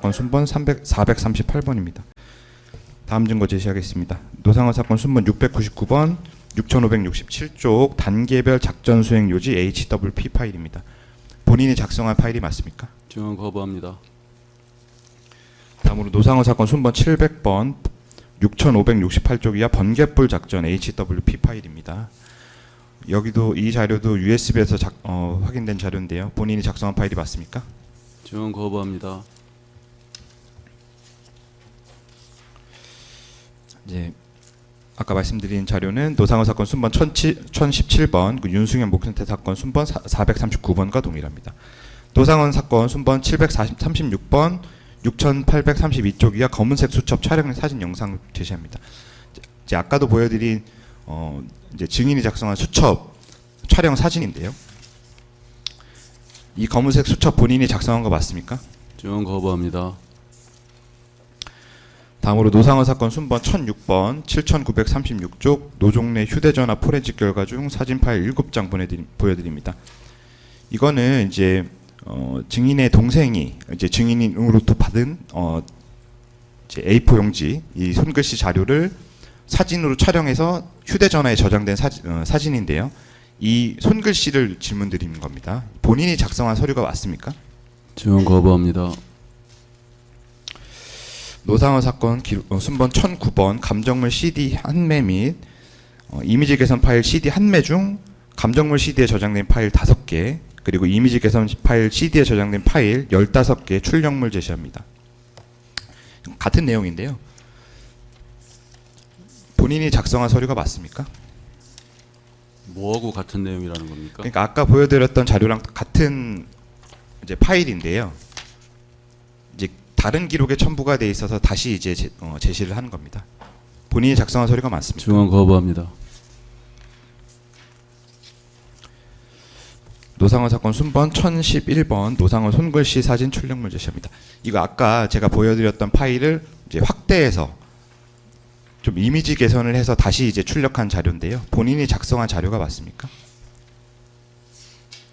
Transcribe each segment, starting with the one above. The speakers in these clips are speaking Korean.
사건 순번 438번입니다. 다음 증거 제시하겠습니다. 노상원 사건 순번 699번 6567쪽 단계별 작전 수행 요지 HWP 파일입니다. 본인이 작성한 파일이 맞습니까? 증언 거부합니다. 다음으로 노상원 사건 순번 700번 6568쪽 이하 번갯불 작전 HWP 파일입니다. 여기도 이 자료도 USB에서 확인된 자료인데요. 본인이 작성한 파일이 맞습니까? 증언 거부합니다. 이제 아까 말씀드린 자료는 노상원 사건 순번 1017번 그 윤승현 목현태 사건 순번 439번과 동일합니다. 노상원 사건 순번 736번 6832쪽 이하 검은색 수첩 촬영 사진 영상 제시합니다. 이제 아까도 보여드린 이제 증인이 작성한 수첩 촬영 사진인데요. 이 검은색 수첩 본인이 작성한 거 맞습니까? 증언 거부합니다. 다음으로 노상원 사건 순번 1006번 7936쪽 노종래 휴대전화 포렌식 결과 중 사진 파일 7장 보여드립니다. 이거는 이제 증인의 동생이 이제 증인으로부터 받은 이제 A4 용지 이 손글씨 자료를 사진으로 촬영해서 휴대전화에 저장된 사진인데요. 이 손글씨를 질문드리는 겁니다. 본인이 작성한 서류가 맞습니까? 증언 거부합니다. 노상원 사건 순번 1009번 감정물 CD 한매 및 이미지 개선 파일 CD 한매 중 감정물 CD에 저장된 파일 5개 그리고 이미지 개선 파일 CD에 저장된 파일 15개 출력물 제시합니다. 같은 내용인데요. 본인이 작성한 서류가 맞습니까? 뭐하고 같은 내용이라는 겁니까? 그러니까 아까 보여드렸던 자료랑 같은 이제 파일인데요. 이제 다른 기록에 첨부가 돼 있어서 다시 이제 제시를 하는 겁니다. 본인이 작성한 서류가 맞습니까? 증언 거부합니다. 노상원 사건 순번 1011번 노상원 손글씨 사진 출력물 제시합니다. 이거 아까 제가 보여드렸던 파일을 이제 확대해서 좀 이미지 개선을 해서 다시 이제 출력한 자료인데요. 본인이 작성한 자료가 맞습니까?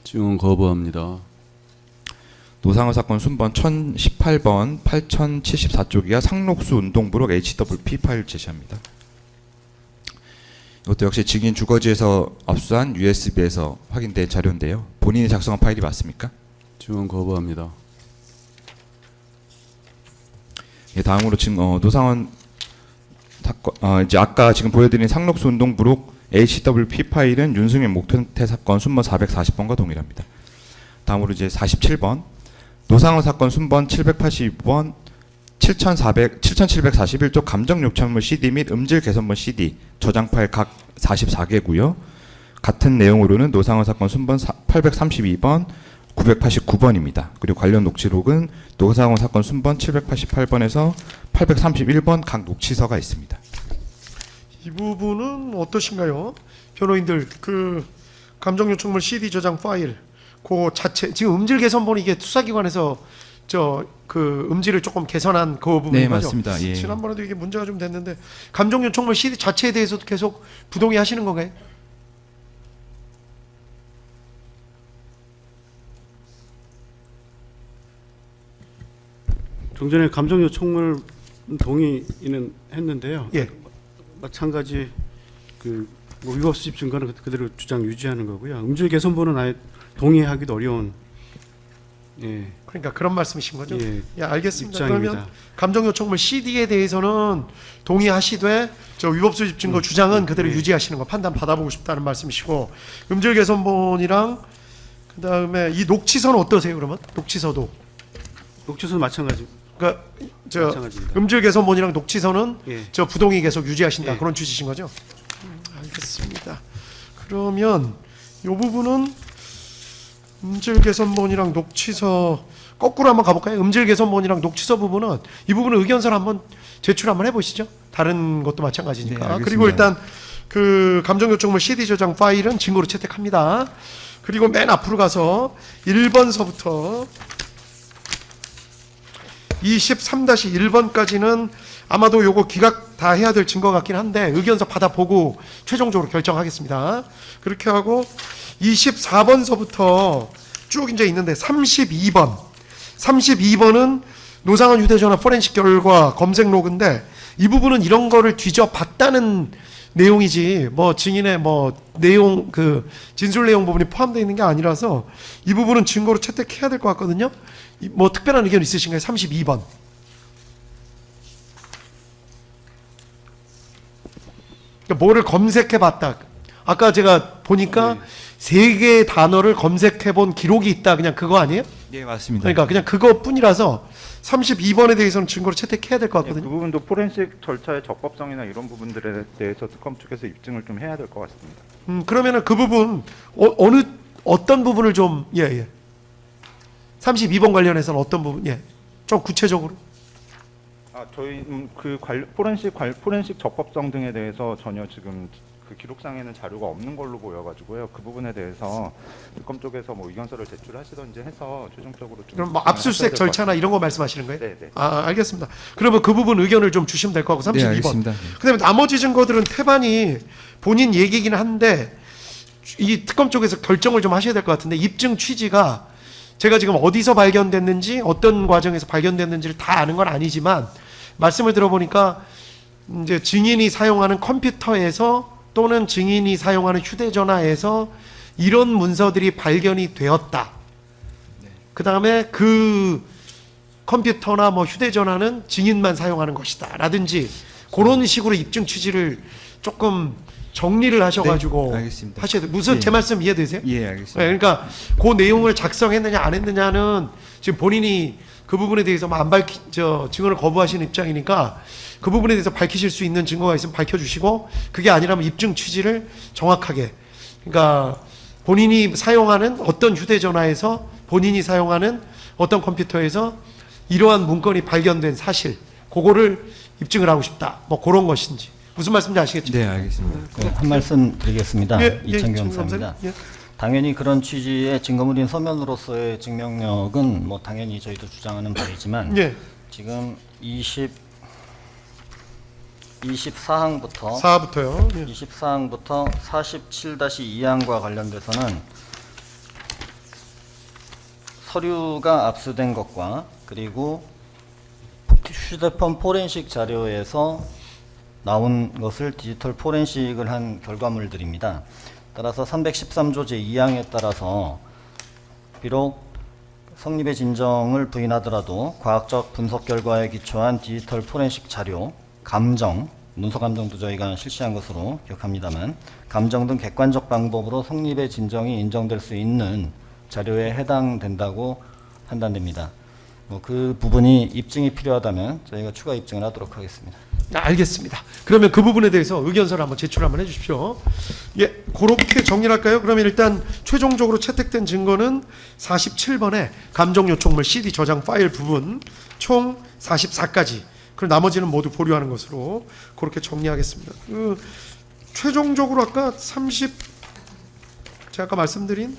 증언 거부합니다. 노상원 사건 순번 1018번 8074쪽이야 상록수 운동부록 HWP 파일 제시합니다. 이것도 역시 증인 주거지에서 압수한 USB에서 확인된 자료인데요. 본인이 작성한 파일이 맞습니까? 증언 거부합니다. 예, 다음으로 지금 노상원 사건 이제 아까 지금 보여드린 상록수 운동부록 HWP 파일은 윤승현 목현태 사건 순번 440번과 동일합니다. 다음으로 이제 47번 노상원 사건 순번 782번 7741쪽 감정 요청물 CD 및 음질 개선본 CD 저장 파일 각 44개고요. 같은 내용으로는 노상원 사건 순번 832번 989번입니다. 그리고 관련 녹취록은 노상원 사건 순번 788번에서 831번 각 녹취서가 있습니다. 이 부분은 어떠신가요? 변호인들 그 감정 요청물 CD 저장 파일 그 자체 지금 음질 개선본이 이게 수사기관에서 그 음질을 조금 개선한 그 부분인 네, 거죠? 맞습니다. 예. 지난번에도 이게 문제가 좀 됐는데 감정 요청물 CD 자체에 대해서도 계속 부동의하시는 건가요? 좀 전에 감정 요청을 동의는 했는데요. 예. 마찬가지 뭐 위법 수집 증거는 그대로 주장 유지하는 거고요. 음질 개선본은 아예 동의하기도 어려운. 예. 그러니까 그런 말씀이신 거죠? 예. 알겠습니다. 입장입니다. 그러면 감정 요청물 CD에 대해서는 동의하시되 저 위법 수집 증거 주장은 그대로 유지하시는 거 판단 받아보고 싶다는 말씀이시고 음질 개선본이랑 그다음에 이 녹취서는 어떠세요? 그러면 녹취서도 녹취서는 마찬가지. 그러니까 저 마찬가지입니다. 음질 개선본이랑 녹취서는 예. 저 부동의 계속 유지하신다 예. 그런 취지신 거죠? 알겠습니다. 그러면 이 부분은 음질 개선본이랑 녹취서 거꾸로 한번 가볼까요? 음질 개선본이랑 녹취서 부분은 이 부분은 의견서를 한번 제출 한번 해보시죠. 다른 것도 마찬가지니까. 네, 알겠습니다. 그리고 일단 그 감정 요청물 CD 저장 파일은 증거로 채택합니다. 그리고 맨 앞으로 가서 1번서부터 23-1번까지는 아마도 요거 기각 다 해야 될 증거 같긴 한데 의견서 받아보고 최종적으로 결정하겠습니다. 그렇게 하고 24번서부터 쭉 이제 있는데 32번은 노상원 휴대전화 포렌식 결과 검색 로그인데 이 부분은 이런 거를 뒤져봤다는 내용이지 뭐 증인의 뭐 내용 그 진술 내용 부분이 포함되어 있는 게 아니라서 이 부분은 증거로 채택해야 될 것 같거든요. 뭐 특별한 의견 있으신가요? 32번. 그러니까 뭐를 검색해봤다. 아까 제가 보니까 세 개의 단어를 검색해본 기록이 있다. 그냥 그거 아니에요? 네, 맞습니다. 그러니까 그냥 그것뿐이라서 32번에 대해서는 증거로 채택해야 될 것 그 같거든요. 부분도 포렌식 절차의 적법성이나 이런 부분들에 대해서 특검 측에서 입증을 좀 해야 될 것 같습니다. 그러면은 그 부분 어떤 부분을 좀 예. 32번 관련해서는 어떤 부분 좀 구체적으로. 저희 포렌식 적법성 등에 대해서 전혀 지금 그 기록상에는 자료가 없는 걸로 보여가지고요. 그 부분에 대해서 특검 쪽에서 뭐 의견서를 제출하시던지 해서 최종적으로 좀 그럼 뭐 입증을 압수수색 하셔야 될것 절차나 이런 거 말씀하시는 거예요? 같습니다. 네, 네. 알겠습니다. 그러면 그 부분 의견을 좀 주시면 될 것 같고 32번. 네, 알겠습니다. 그다음에 나머지 증거들은 태반이 본인 얘기긴 한데 이 특검 쪽에서 결정을 좀 하셔야 될 것 같은데 입증 취지가 제가 지금 어디서 발견됐는지 어떤 과정에서 발견됐는지를 다 아는 건 아니지만 말씀을 들어보니까 이제 증인이 사용하는 컴퓨터에서 또는 증인이 사용하는 휴대전화에서 이런 문서들이 발견이 되었다. 그 다음에 그 컴퓨터나 뭐 휴대전화는 증인만 사용하는 것이다. 라든지 그런 식으로 입증 취지를 조금 정리를 하셔가지고 네, 알겠습니다. 하셔야 돼요. 무슨 예. 제 말씀 이해되세요? 예, 알겠습니다. 네, 그러니까 그 내용을 작성했느냐 안 했느냐는 지금 본인이 그 부분에 대해서 안 증언을 거부하시는 입장이니까 그 부분에 대해서 밝히실 수 있는 증거가 있으면 밝혀주시고 그게 아니라면 입증 취지를 정확하게 그러니까 본인이 사용하는 어떤 휴대전화에서 본인이 사용하는 어떤 컴퓨터에서 이러한 문건이 발견된 사실 그거를 입증을 하고 싶다 뭐 그런 것인지 무슨 말씀인지 아시겠죠? 네, 알겠습니다. 네, 한 말씀 드리겠습니다. 이창규 이창규 검사입니다. 검사님. 당연히 그런 취지의 증거물인 서면으로서의 증명력은 뭐 당연히 저희도 주장하는 바이지만 지금 24항부터 4부터요. 24항부터 47-2항과 관련돼서는 서류가 압수된 것과 그리고 휴대폰 포렌식 자료에서 나온 것을 디지털 포렌식을 한 결과물들입니다. 따라서 313조 제2항에 따라서 비록 성립의 진정을 부인하더라도 과학적 분석 결과에 기초한 디지털 포렌식 자료, 감정, 문서 감정도 저희가 실시한 것으로 기억합니다만 감정 등 객관적 방법으로 성립의 진정이 인정될 수 있는 자료에 해당된다고 판단됩니다. 그 부분이 입증이 필요하다면 저희가 추가 입증을 하도록 하겠습니다. 알겠습니다. 그러면 그 부분에 대해서 의견서를 한번 제출 한번 해주십시오. 그렇게 정리할까요? 그러면 일단 최종적으로 채택된 증거는 47번에 감정 요청물 CD 저장 파일 부분 총 44가지. 그리고 나머지는 모두 보류하는 것으로 그렇게 정리하겠습니다. 최종적으로 아까 제가 아까 말씀드린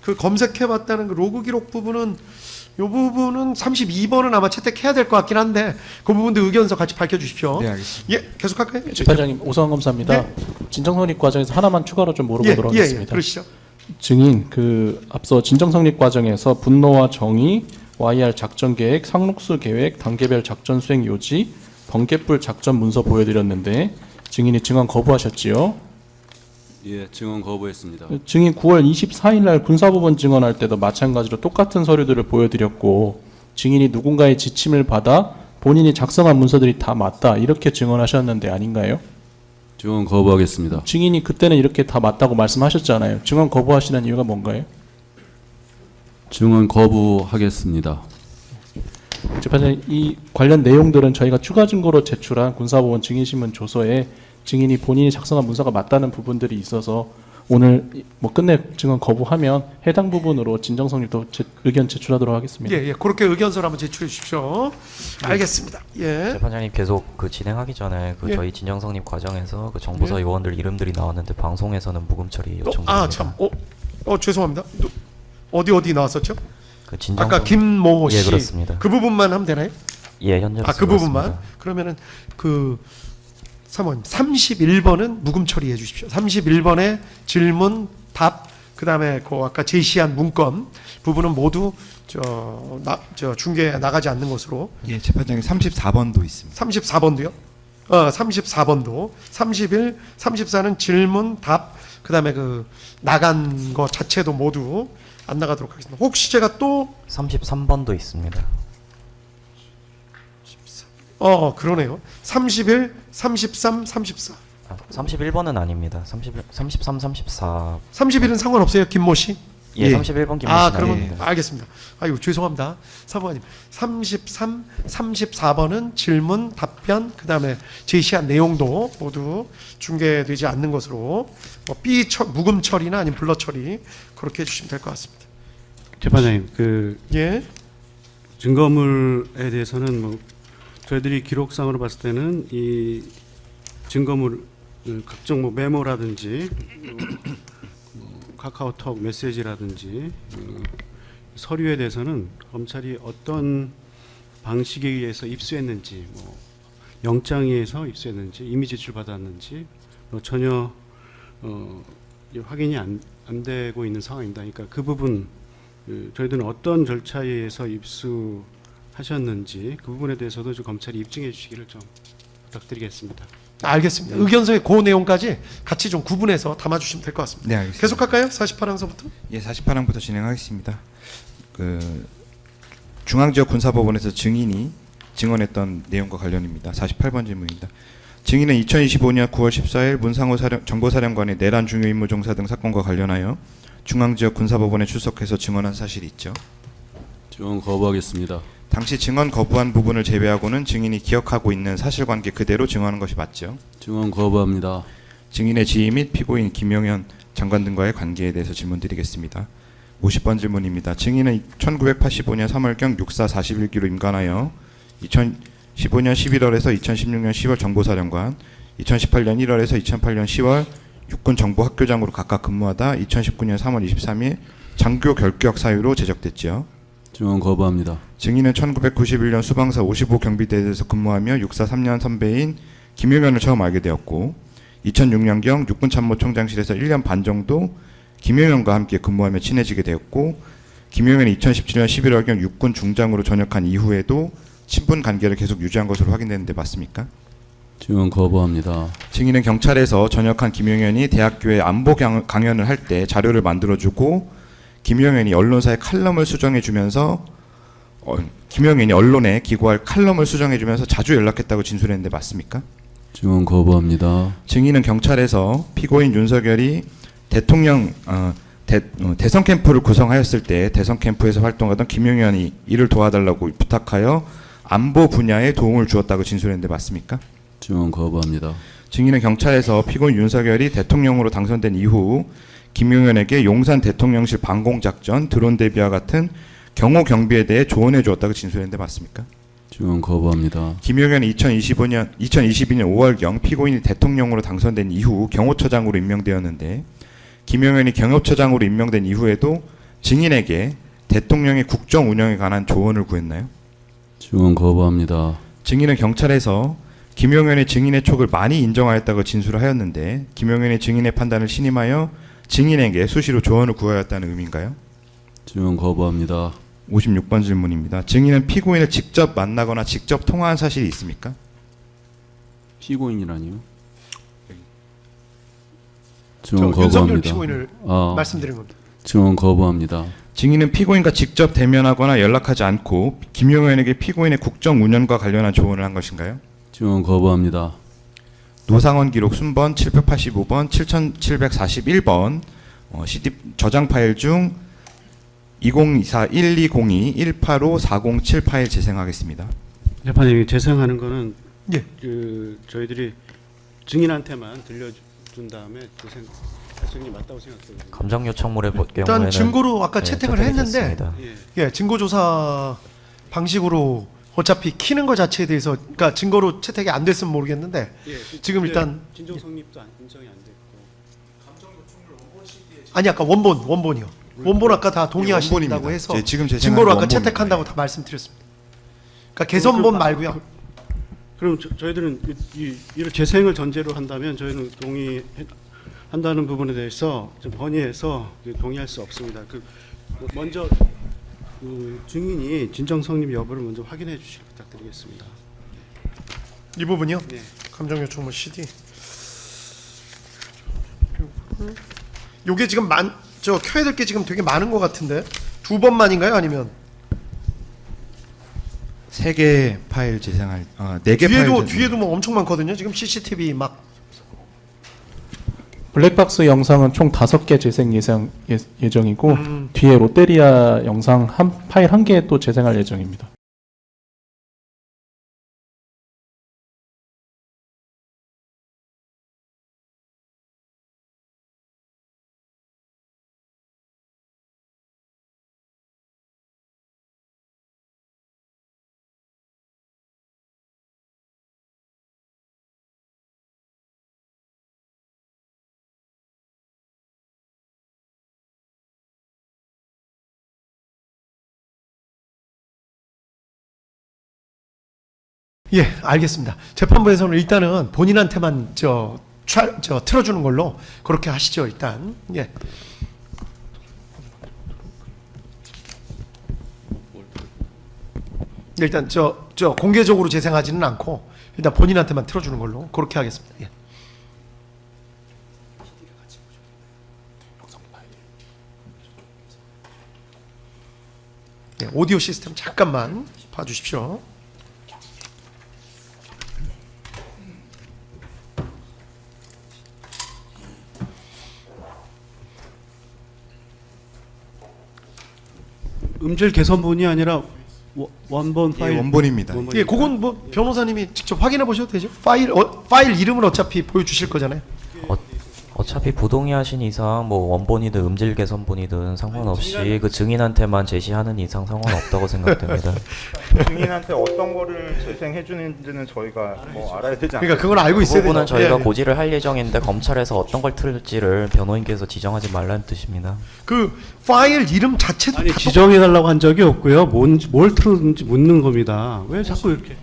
그 검색해봤다는 그 로그 기록 부분은 이 부분은 32번은 아마 채택해야 될 것 같긴 한데 그 부분도 의견서 같이 밝혀주십시오. 네, 알겠습니다. 계속할까요? 재판장님 오성환 검사입니다. 진정성립 과정에서 하나만 추가로 좀 물어보도록 하겠습니다. 그러시죠. 증인 앞서 진정성립 과정에서 분노와 정의, YR 작전 계획, 상록수 계획, 단계별 작전 수행 요지, 번개불 작전 문서 보여드렸는데 증인이 증언 거부하셨지요? 예, 증언 거부했습니다. 증인 9월 24일 날 군사법원 증언할 때도 마찬가지로 똑같은 서류들을 보여드렸고 증인이 누군가의 지침을 받아 본인이 작성한 문서들이 다 맞다 이렇게 증언하셨는데 아닌가요? 증언 거부하겠습니다. 증인이 그때는 이렇게 다 맞다고 말씀하셨잖아요. 증언 거부하시는 이유가 뭔가요? 증언 거부하겠습니다. 재판장님 이 관련 내용들은 저희가 추가 증거로 제출한 군사법원 증인신문 조서에 증인이 본인이 작성한 문서가 맞다는 부분들이 있어서 오늘 뭐 끝내 증언 거부하면 해당 부분으로 진정성립도 의견 제출하도록 하겠습니다. 그렇게 의견서를 한번 제출해 주십시오. 알겠습니다. 재판장님 계속 그 진행하기 전에 저희 진정성립 과정에서 그 정보사 요원들 이름들이 나왔는데 방송에서는 묵음 처리 요청드립니다. 죄송합니다. 어디 나왔었죠? 그 진정성... 아까 김모호 씨. 그렇습니다. 그 부분만 하면 되나요? 현재 그 부분만. 그러면은 그 사모님 31번은 묵음 처리해 주십시오. 31번의 질문, 답, 그다음에 그 아까 제시한 문건 부분은 모두 저 중계에 나가지 않는 것으로. 예, 재판장님 34번도 있습니다. 34번도요? 34번도. 31, 34는 질문, 답, 그다음에 그 나간 거 자체도 모두 안 나가도록 하겠습니다. 혹시 제가 또 33번도 있습니다. 그러네요. 31, 33, 34. 31번은 아닙니다. 33, 34. 31은 상관없어요, 김모 씨? 예, 31번 김모 씨 그러면 아닙니다. 알겠습니다. 아이고 죄송합니다. 사무관님. 33, 34번은 질문, 답변, 그다음에 제시한 내용도 모두 중계되지 않는 것으로 묵음 처리나 아니면 불러 처리 그렇게 해주시면 될 것 같습니다. 재판장님, 그 예. 증거물에 대해서는 뭐 저희들이 기록상으로 봤을 때는 이 증거물 각종 뭐 메모라든지 카카오톡 메시지라든지 서류에 대해서는 검찰이 어떤 방식에 의해서 입수했는지, 뭐 영장에 의해서 입수했는지, 이미 제출받았는지 뭐 전혀 확인이 안 되고 있는 상황입니다. 그러니까 그 부분 저희들은 어떤 절차에 의해서 입수하셨는지 그 부분에 대해서도 좀 검찰이 입증해 주시기를 좀 부탁드리겠습니다. 알겠습니다. 의견서의 그 내용까지 같이 좀 구분해서 담아주시면 될 것 같습니다. 네, 알겠습니다. 계속할까요? 48항서부터. 예, 48항부터 진행하겠습니다. 그 중앙지역 군사법원에서 증인이 증언했던 내용과 관련입니다. 48번 질문입니다. 증인은 2025년 9월 14일 문상호 정보사령관의 내란 중요 임무 종사 등 사건과 관련하여 중앙지역 군사법원에 출석해서 증언한 사실이 있죠. 증언 거부하겠습니다. 당시 증언 거부한 부분을 제외하고는 증인이 기억하고 있는 사실관계 그대로 증언하는 것이 맞죠. 증언 거부합니다. 증인의 지위 및 피고인 김용현 장관 등과의 관계에 대해서 질문드리겠습니다. 50번 질문입니다. 증인은 1985년 3월경 육사 41기로 임관하여 2015년 11월에서 2016년 10월 정보사령관, 2018년 1월에서 2008년 10월 육군 정보학교장으로 각각 근무하다 2019년 3월 23일 장교 결격 사유로 제적됐지요. 증언 거부합니다. 증인은 1991년 수방사 55경비대에서 근무하며 육사 3년 선배인 김용현을 처음 알게 되었고 2006년경 육군참모총장실에서 1년 반 정도 김용현과 함께 근무하며 친해지게 되었고 김용현이 2017년 11월경 육군 중장으로 전역한 이후에도 친분 관계를 계속 유지한 것으로 확인되는데 맞습니까? 증언 거부합니다. 증인은 경찰에서 전역한 김용현이 대학교에 안보 강연을 할 때 자료를 만들어주고 김용현이 언론사에 칼럼을 수정해주면서 김용현이 언론에 기고할 칼럼을 수정해주면서 자주 연락했다고 진술했는데 맞습니까? 증언 거부합니다. 증인은 경찰에서 피고인 윤석열이 대통령 대선 캠프를 구성하였을 때 대선 캠프에서 활동하던 김용현이 이를 도와달라고 부탁하여 안보 분야에 도움을 주었다고 진술했는데 맞습니까? 증언 거부합니다. 증인은 경찰에서 피고인 윤석열이 대통령으로 당선된 이후 김용현에게 용산 대통령실 방공작전, 드론 대비와 같은 경호 경비에 대해 조언해 주었다고 진술했는데 맞습니까? 증언 거부합니다. 김용현이 2022년 5월경 피고인이 대통령으로 당선된 이후 경호처장으로 임명되었는데 김용현이 경호처장으로 임명된 이후에도 증인에게 대통령의 국정 운영에 관한 조언을 구했나요? 증언 거부합니다. 증인은 경찰에서 김용현의 증인의 촉을 많이 인정하였다고 진술하였는데 김용현의 증인의 판단을 신임하여 증인에게 수시로 조언을 구하였다는 의미인가요? 증언 거부합니다. 56번 질문입니다. 증인은 피고인을 직접 만나거나 직접 통화한 사실이 있습니까? 피고인이라니요? 증언 윤석열 거부합니다. 피고인을 말씀드린 겁니다. 증언 거부합니다. 증인은 피고인과 직접 대면하거나 연락하지 않고 김용현에게 피고인의 국정 운영과 관련한 조언을 한 것인가요? 증언 거부합니다. 노상원 기록 순번 785번, 7741번 CD 저장 파일 중 2024-1202-185-4078 파일 재생하겠습니다. 재판장님, 재생하는 거는 예. 저희들이 증인한테만 들려준 다음에 재생하는 게 맞다고 생각해요. 감정 요청물의 경우에는 일단 증거로 아까 채택을 채택이 했는데 됐습니다. 예, 증거조사 방식으로 어차피 키는 것 자체에 대해서 그러니까 증거로 채택이 안 됐으면 모르겠는데 지금 일단 진정 성립도 인정이 안 됐고. 아니 아까 원본이요. 원본 아까 다 동의하신다고 원본입니다. 해서 지금 재생하는 증거로 아까 원본입니다. 채택한다고 다 말씀드렸습니다. 그러니까 개선본 말고요. 그럼 저희들은 이를 재생을 전제로 한다면 저희는 동의한다는 부분에 대해서 좀 건의해서 동의할 수 없습니다. 먼저 그 증인이 진정 성립 여부를 먼저 확인해 주시길 부탁드리겠습니다. 이 부분이요? 네. 감정 요청문 CD. 요게 지금 켜야 될 게 지금 되게 많은 것 같은데 2번만인가요? 아니면 3개 파일 재생할 4개 파일 뒤에도 뭐 엄청 많거든요. 지금 CCTV 막 블랙박스 영상은 총 5개 재생 예정이고 뒤에 롯데리아 영상 파일 1개 또 재생할 예정입니다. 예, 알겠습니다. 재판부에서는 일단은 본인한테만 틀어주는 걸로 그렇게 하시죠. 일단 예. 일단 공개적으로 재생하지는 않고 일단 본인한테만 틀어주는 걸로 그렇게 하겠습니다. 예. 예, 오디오 시스템 잠깐만 봐주십시오. 음질 개선본이 아니라 원본 예, 파일. 원본입니다. 예, 그건 뭐 변호사님이 직접 확인해 보셔도 되죠. 파일 이름은 어차피 보여주실 거잖아요. 어차피 부동의하신 이상 뭐 원본이든 음질 개선본이든 상관없이 그 증인한테만 제시하는 이상 상관없다고 생각됩니다. 증인한테 어떤 거를 재생해 주는지는 저희가 뭐 알아야 되지 않을까요? 그러니까 그건 알고 그 있어야 돼요. 부분은 저희가 예. 고지를 할 예정인데 검찰에서 어떤 걸 틀지를 변호인께서 지정하지 말라는 뜻입니다. 그 파일 이름 자체도 아니 다 지정해 달라고 한 적이 없고요. 뭘 틀었는지 묻는 겁니다. 왜 자꾸 이렇게?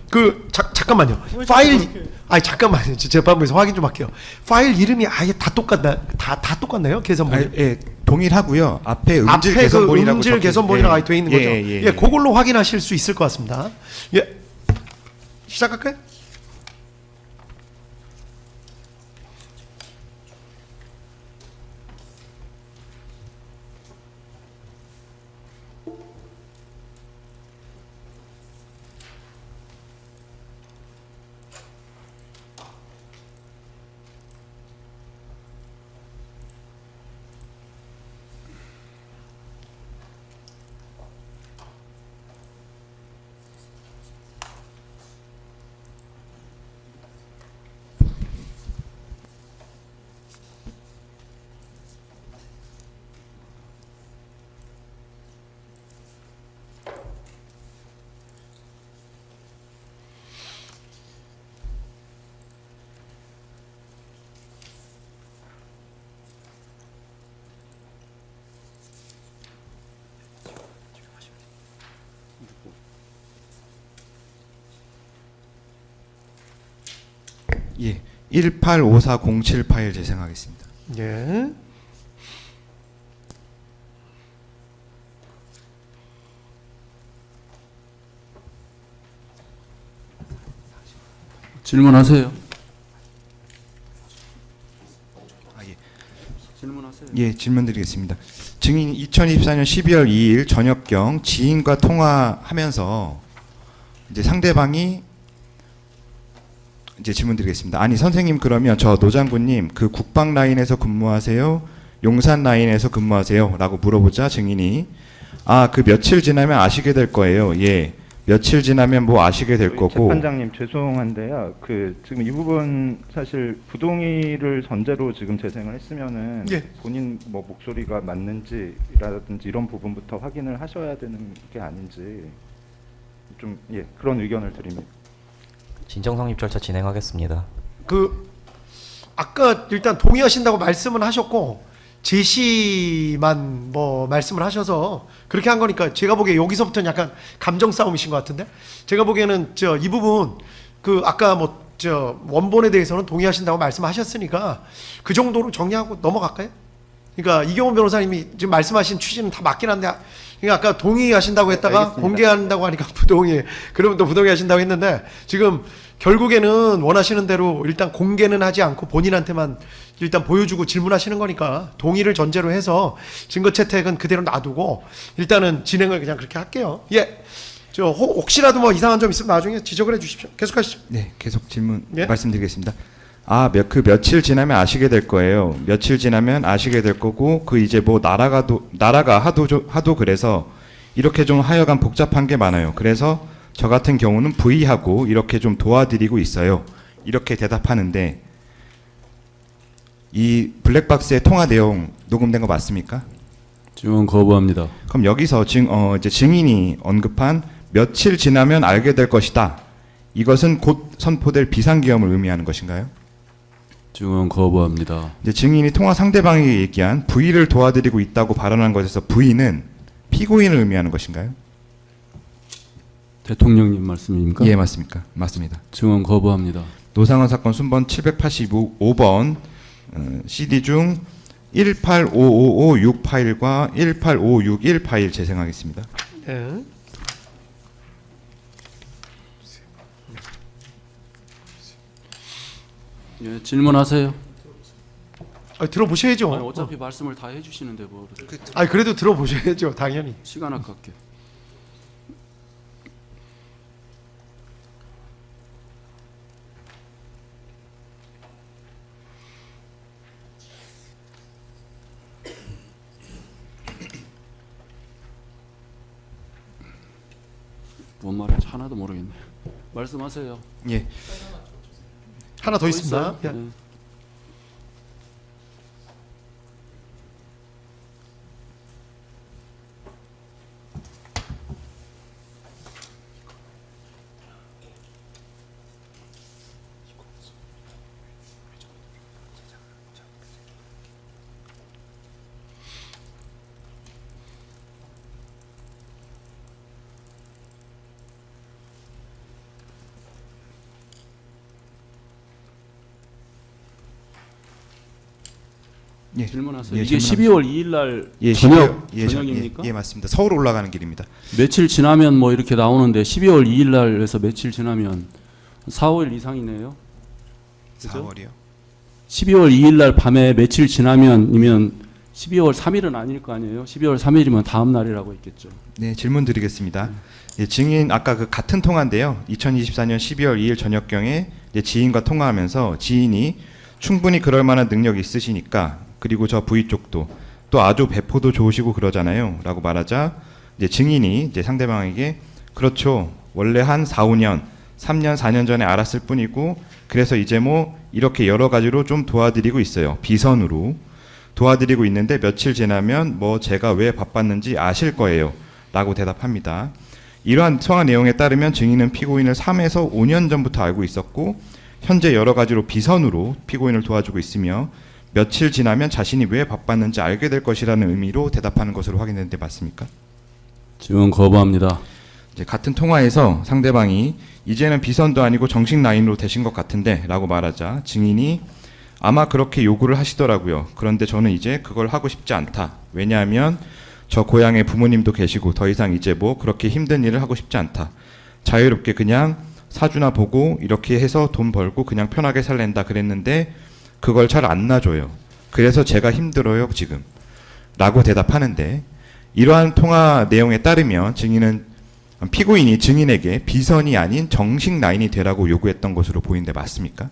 잠깐만요. 잠깐만요. 재판부에서 확인 좀 할게요. 파일 이름이 아예 다 똑같나요? 개선본이? 예, 동일하고요. 앞에 음질 앞에 개선본이라고 음질 적힌- 개선본이라고 예, 돼 있는 예, 거죠. 예, 예, 그걸로 확인하실 수 있을 것 같습니다. 예, 시작할까요? 예, 185407 파일 재생하겠습니다. 예. 질문하세요. 질문하세요. 예, 질문드리겠습니다. 증인이 2024년 12월 2일 저녁경 지인과 통화하면서 이제 상대방이 이제 질문드리겠습니다. 아니 선생님 그러면 저 노장군님 그 국방 라인에서 근무하세요? 용산 라인에서 근무하세요? 라고 물어보자 증인이 그 며칠 지나면 아시게 될 거예요. 예. 며칠 지나면 뭐 아시게 될 거고. 재판장님 죄송한데요. 그 지금 이 부분 사실 부동의를 전제로 지금 재생을 했으면은 예. 본인 뭐 목소리가 맞는지라든지 이런 부분부터 확인을 하셔야 되는 게 아닌지 좀 그런 의견을 드립니다. 진정 성립 절차 진행하겠습니다. 아까 일단 동의하신다고 말씀은 하셨고 제시만 뭐 말씀을 하셔서 그렇게 한 거니까 제가 보기에 여기서부터는 약간 감정 싸움이신 것 같은데 제가 보기에는 이 부분 아까 원본에 대해서는 동의하신다고 말씀하셨으니까 그 정도로 정리하고 넘어갈까요? 그러니까 이경호 변호사님이 지금 말씀하신 취지는 다 맞긴 한데, 그러니까 아까 동의하신다고 했다가 알겠습니다. 공개한다고 하니까 부동의, 그러면 또 부동의하신다고 했는데, 지금 결국에는 원하시는 대로 일단 공개는 하지 않고 본인한테만 일단 보여주고 질문하시는 거니까 동의를 전제로 해서 증거 채택은 그대로 놔두고 일단은 진행을 그냥 그렇게 할게요. 예. 저 혹시라도 뭐 이상한 점 있으면 나중에 지적을 해 주십시오. 계속하시죠. 네, 계속 질문 예? 말씀드리겠습니다. 그 며칠 지나면 아시게 될 거예요. 며칠 지나면 아시게 될 거고, 그 이제 뭐 나라가 하도 그래서 이렇게 좀 하여간 복잡한 게 많아요. 그래서 저 같은 경우는 부의하고 이렇게 좀 도와드리고 있어요. 이렇게 대답하는데, 이 블랙박스의 통화 내용 녹음된 거 맞습니까? 증언 거부합니다. 그럼 여기서 이제 증인이 언급한 며칠 지나면 알게 될 것이다. 이것은 곧 선포될 비상계엄을 의미하는 것인가요? 증언 거부합니다. 이제 증인이 통화 상대방이 얘기한 부의를 도와드리고 있다고 발언한 것에서 부의는 피고인을 의미하는 것인가요? 대통령님 말씀입니까? 예, 맞습니까? 맞습니다. 증언 거부합니다. 노상원 사건 순번 785번 CD 중 1855556 파일과 18561 파일 재생하겠습니다. 예. 예, 질문하세요. 들어보셔야죠. 아니, 어차피 말씀을 다 해주시는데 뭐 그래도 들어보셔야죠. 당연히. 시간 아깝게. 뭔 말인지 하나도 모르겠네. 말씀하세요. 예. 하나 더 있습니다. 예. 네. 예. 질문하세요. 예, 이게 질문합니다. 12월 2일 날 예, 저녁입니까? 예, 맞습니다. 서울 올라가는 길입니다. 며칠 지나면 뭐 이렇게 나오는데 12월 2일 날에서 며칠 지나면 4, 5일 이상이네요. 그죠? 4월이요. 12월 2일 날 밤에 며칠 지나면이면 12월 3일은 아닐 거 아니에요. 12월 3일이면 다음 날이라고 했겠죠. 네, 질문 드리겠습니다. 예, 증인 아까 그 같은 통화인데요. 2024년 12월 2일 저녁경에 이제 지인과 통화하면서 지인이 충분히 그럴 만한 능력이 있으시니까, 그리고 저 부위 쪽도 또 아주 배포도 좋으시고 그러잖아요. 라고 말하자 이제 증인이 이제 상대방에게 그렇죠. 원래 한 4, 5년, 3년, 4년 전에 알았을 뿐이고 그래서 이제 뭐 이렇게 여러 가지로 좀 도와드리고 있어요. 비선으로 도와드리고 있는데 며칠 지나면 뭐 제가 왜 바빴는지 아실 거예요. 라고 대답합니다. 이러한 통화 내용에 따르면 증인은 피고인을 3에서 5년 전부터 알고 있었고 현재 여러 가지로 비선으로 피고인을 도와주고 있으며 며칠 지나면 자신이 왜 바빴는지 알게 될 것이라는 의미로 대답하는 것으로 확인됐는데 맞습니까? 증언 거부합니다. 이제 같은 통화에서 상대방이 이제는 비선도 아니고 정식 라인으로 되신 것 같은데 라고 말하자 증인이 아마 그렇게 요구를 하시더라고요. 그런데 저는 이제 그걸 하고 싶지 않다. 왜냐하면 저 고향에 부모님도 계시고 더 이상 이제 뭐 그렇게 힘든 일을 하고 싶지 않다. 자유롭게 그냥 사주나 보고 이렇게 해서 돈 벌고 그냥 편하게 살랜다 그랬는데 그걸 잘 안 놔줘요. 그래서 제가 힘들어요 지금. 라고 대답하는데 이러한 통화 내용에 따르면 증인은 피고인이 증인에게 비선이 아닌 정식 라인이 되라고 요구했던 것으로 보이는데 맞습니까?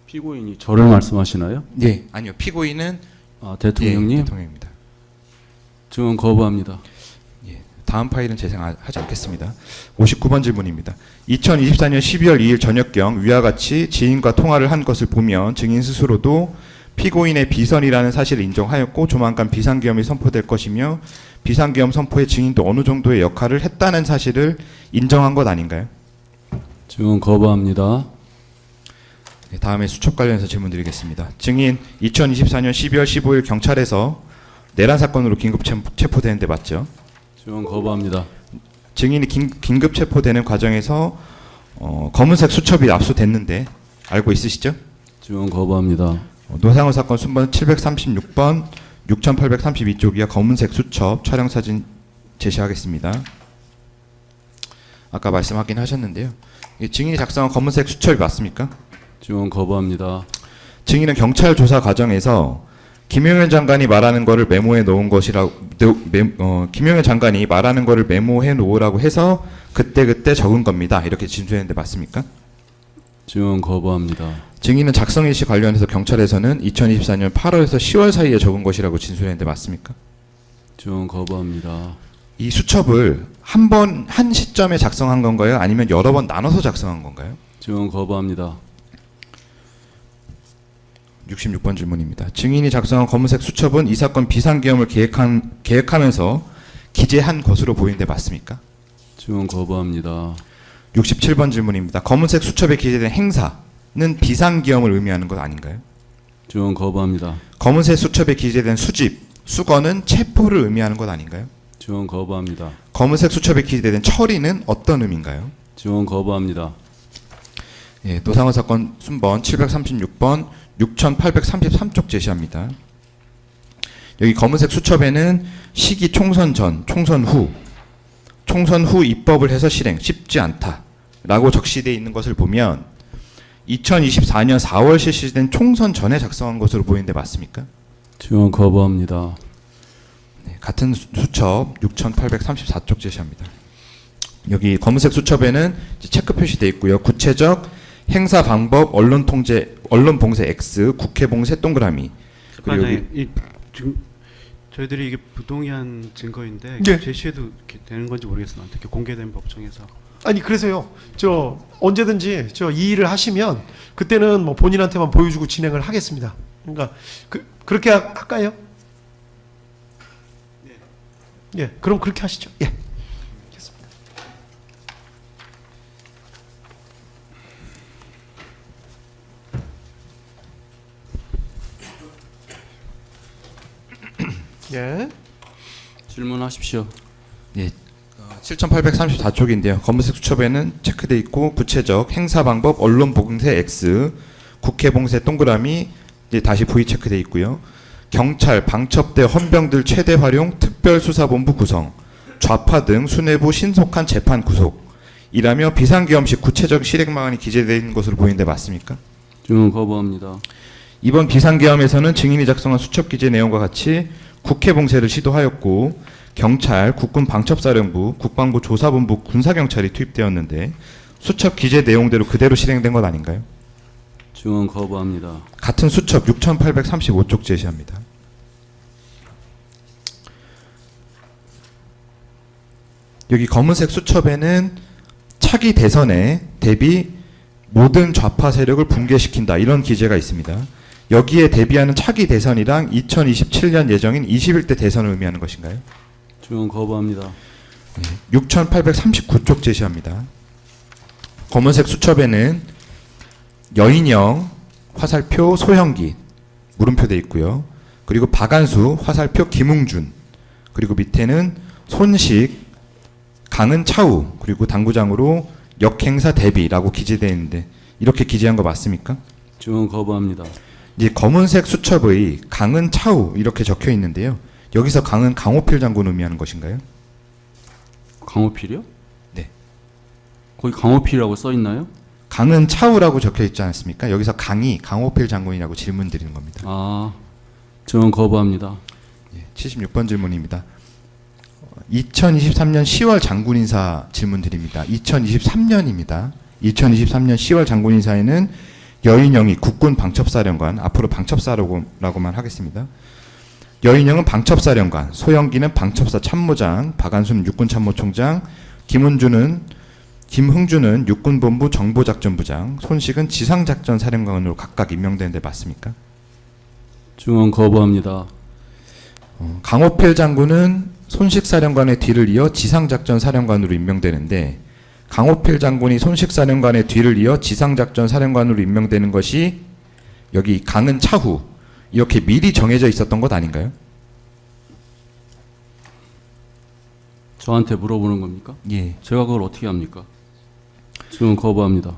피고인이 저를 말씀하시나요? 네. 아니요. 피고인은 대통령님? 예, 대통령입니다. 증언 거부합니다. 다음 파일은 재생하지 않겠습니다. 59번 질문입니다. 2024년 12월 2일 저녁경 위와 같이 지인과 통화를 한 것을 보면 증인 스스로도 피고인의 비선이라는 사실을 인정하였고 조만간 비상계엄이 선포될 것이며 비상계엄 선포에 증인도 어느 정도의 역할을 했다는 사실을 인정한 것 아닌가요? 증언 거부합니다. 네, 다음에 수첩 관련해서 질문 드리겠습니다. 증인 2024년 12월 15일 경찰에서 내란 사건으로 긴급 체포되는데 맞죠? 증언 거부합니다. 증인이 긴급 체포되는 과정에서 검은색 수첩이 압수됐는데 알고 있으시죠? 증언 거부합니다. 노상호 사건 순번 736번 6832쪽이야 검은색 수첩 촬영 사진 제시하겠습니다. 아까 말씀하긴 하셨는데요. 이 증인이 작성한 검은색 수첩이 맞습니까? 지원 거부합니다. 증인은 경찰 조사 과정에서 김용현 장관이 말하는 거를 메모해 놓은 것이라고 김용현 장관이 말하는 거를 메모해 놓으라고 해서 그때 적은 겁니다. 이렇게 진술했는데 맞습니까? 지원 거부합니다. 증인은 작성 일시 관련해서 경찰에서는 2024년 8월에서 10월 사이에 적은 것이라고 진술했는데 맞습니까? 지원 거부합니다. 이 수첩을 한 시점에 작성한 건가요? 아니면 여러 번 나눠서 작성한 건가요? 지원 거부합니다. 66번 질문입니다. 증인이 작성한 검은색 수첩은 이 사건 비상계엄을 계획하면서 기재한 것으로 보이는데 맞습니까? 지원 거부합니다. 67번 질문입니다. 검은색 수첩에 기재된 행사는 비상계엄을 의미하는 것 아닌가요? 지원 거부합니다. 검은색 수첩에 기재된 수집, 수거는 체포를 의미하는 것 아닌가요? 지원 거부합니다. 검은색 수첩에 기재된 처리는 어떤 의미인가요? 지원 거부합니다. 예, 노상호 사건 순번 736번 6833쪽 제시합니다. 여기 검은색 수첩에는 시기 총선 전, 총선 후 입법을 해서 실행 쉽지 않다라고 적시되어 있는 것을 보면 2024년 4월 실시된 총선 전에 작성한 것으로 보이는데 맞습니까? 지원 거부합니다. 네, 같은 수첩 6834쪽 제시합니다. 여기 검은색 수첩에는 체크 표시되어 있고요. 구체적 행사 방법, 언론 통제, 언론 봉쇄 X, 국회 봉쇄 동그라미. 그리고 여기 이 지금 저희들이 이게 부동의한 증거인데 네. 제시해도 이렇게 되는 건지 모르겠어요. 어떻게 공개된 법정에서. 아니 그래서요. 저 언제든지 저 이 일을 하시면 그때는 뭐 본인한테만 보여주고 진행을 하겠습니다. 그러니까 그렇게 할까요? 예, 그럼 그렇게 하시죠. 예. 알겠습니다. 예. 질문하십시오. 예, 7834쪽인데요. 검은색 수첩에는 체크돼 있고 구체적 행사 방법, 언론 봉쇄 X, 국회 봉쇄 동그라미 이제 다시 V 체크돼 있고요. 경찰, 방첩대, 헌병들 최대 활용, 특별수사본부 구성, 좌파 등 수뇌부 신속한 재판 구속 이라며 비상계엄식 구체적 실행 방안이 기재되어 있는 것으로 보이는데 맞습니까? 지원 거부합니다. 이번 비상계엄에서는 증인이 작성한 수첩 기재 내용과 같이 국회 봉쇄를 시도하였고 경찰, 국군 방첩사령부, 국방부 조사본부, 군사경찰이 투입되었는데 수첩 기재 내용대로 그대로 실행된 것 아닌가요? 지원 거부합니다. 같은 수첩 6835쪽 제시합니다. 여기 검은색 수첩에는 차기 대선에 대비 모든 좌파 세력을 붕괴시킨다 이런 기재가 있습니다. 여기에 대비하는 차기 대선이랑 2027년 예정인 21대 대선을 의미하는 것인가요? 지원 거부합니다. 6839쪽 제시합니다. 검은색 수첩에는 여인영, 화살표 소형기, 물음표 돼 있고요. 그리고 박안수, 화살표 김웅준, 그리고 밑에는 손식, 강은 차우, 그리고 당구장으로 역행사 대비라고 기재되어 있는데 이렇게 기재한 거 맞습니까? 지원 거부합니다. 이제 검은색 수첩의 강은 차우 이렇게 적혀 있는데요. 여기서 강은 강호필 장군 의미하는 것인가요? 강호필이요? 네. 거기 강호필이라고 써 있나요? 강은 차우라고 적혀 있지 않습니까? 여기서 강이 강호필 장군이라고 질문 드리는 겁니다. 아, 지원 거부합니다. 76번 질문입니다. 2023년 10월 장군 인사 질문 드립니다. 2023년입니다. 2023년 10월 장군 인사에는 여인영이 국군 방첩사령관, 앞으로 방첩사라고만 하겠습니다. 여인영은 방첩사령관, 소영기는 방첩사 참모장, 박안수는 육군참모총장, 김흥주는 육군본부 정보작전부장, 손식은 지상작전사령관으로 각각 임명되는데 맞습니까? 지원 거부합니다. 강호필 장군은 손식사령관의 뒤를 이어 지상작전사령관으로 임명되는데 강호필 장군이 손식사령관의 뒤를 이어 지상작전사령관으로 임명되는 것이 여기 강은 차후 이렇게 미리 정해져 있었던 것 아닌가요? 저한테 물어보는 겁니까? 예. 제가 그걸 어떻게 합니까? 지원 거부합니다.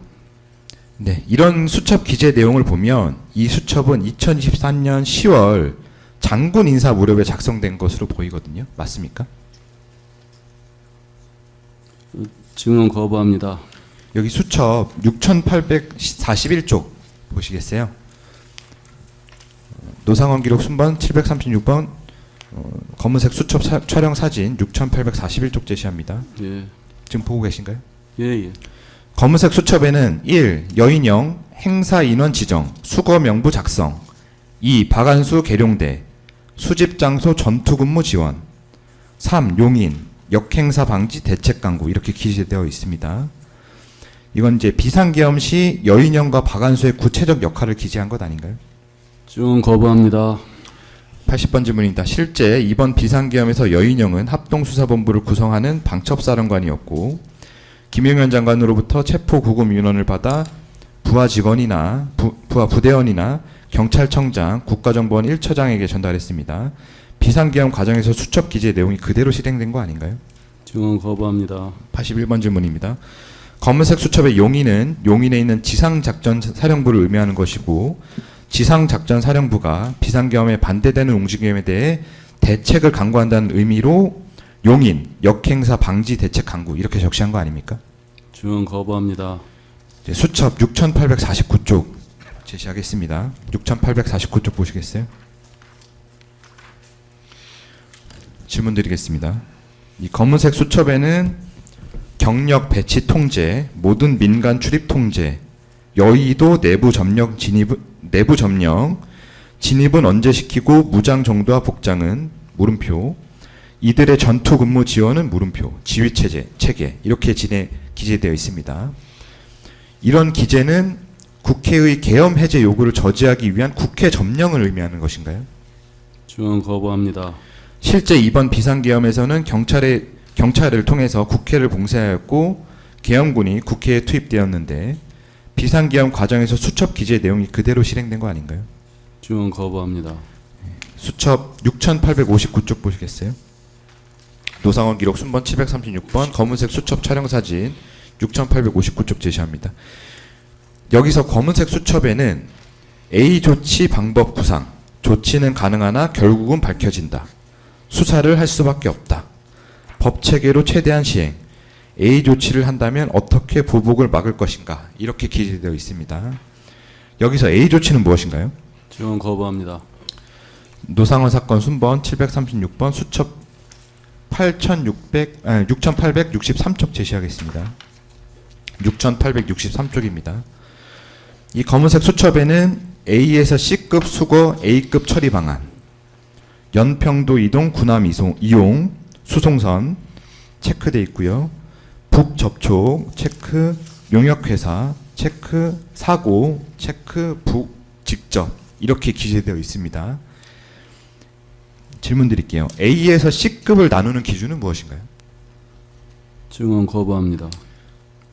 네, 이런 수첩 기재 내용을 보면 이 수첩은 2023년 10월 장군 인사 무렵에 작성된 것으로 보이거든요. 맞습니까? 증언 거부합니다. 여기 수첩 6841쪽 보시겠어요? 노상원 기록 순번 736번 검은색 수첩 촬영 사진 6841쪽 제시합니다. 예, 지금 보고 계신가요? 예, 예. 검은색 수첩에는 1. 여인형 행사 인원 지정 수거 명부 작성 2. 박안수 계룡대 수집 장소 전투 근무 지원 3. 용인 역행사 방지 대책 강구 이렇게 기재되어 있습니다. 이건 이제 비상계엄 시 여인형과 박안수의 구체적 역할을 기재한 것 아닌가요? 증언 거부합니다. 80번 질문입니다. 실제 이번 비상계엄에서 여인형은 합동수사본부를 구성하는 방첩사령관이었고 김용현 장관으로부터 체포 구금 윤원을 받아 부하 직원이나 부하 부대원이나 경찰청장, 국가정보원 1처장에게 전달했습니다. 비상계엄 과정에서 수첩 기재 내용이 그대로 실행된 거 아닌가요? 증언 거부합니다. 81번 질문입니다. 검은색 수첩의 용인은 용인에 있는 지상작전사령부를 의미하는 것이고 지상작전사령부가 비상계엄에 반대되는 움직임에 대해 대책을 강구한다는 의미로 용인 역행사 방지 대책 강구 이렇게 적시한 거 아닙니까? 증언 거부합니다. 이제 수첩 6849쪽 제시하겠습니다. 6849쪽 보시겠어요? 질문 드리겠습니다. 이 검은색 수첩에는 경력 배치 통제, 모든 민간 출입 통제, 여의도 내부 점령 진입은 언제 시키고 무장 정도와 복장은 물음표, 이들의 전투 근무 지원은 물음표, 지휘 체계 이렇게 기재되어 있습니다. 이런 기재는 국회의 계엄 해제 요구를 저지하기 위한 국회 점령을 의미하는 것인가요? 증언 거부합니다. 실제 이번 비상계엄에서는 경찰을 통해서 국회를 봉쇄하였고 계엄군이 국회에 투입되었는데 비상계엄 과정에서 수첩 기재 내용이 그대로 실행된 거 아닌가요? 증언 거부합니다. 수첩 6859쪽 보시겠어요? 노상원 기록 순번 736번 검은색 수첩 촬영 사진 6859쪽 제시합니다. 여기서 검은색 수첩에는 A 조치 방법 구상, 조치는 가능하나 결국은 밝혀진다. 수사를 할 수밖에 없다. 법 체계로 최대한 시행. A 조치를 한다면 어떻게 보복을 막을 것인가? 이렇게 기재되어 있습니다. 여기서 A 조치는 무엇인가요? 증언 거부합니다. 노상원 사건 순번 736번 수첩 6863쪽 제시하겠습니다. 6863쪽입니다. 이 검은색 수첩에는 A에서 C급 수거 A급 처리 방안, 연평도 이동 군함 이용 수송선 체크돼 있고요. 북접촉 체크, 용역회사 체크, 사고 체크, 북직접 이렇게 기재되어 있습니다. 질문 드릴게요. A에서 C급을 나누는 기준은 무엇인가요? 증언 거부합니다.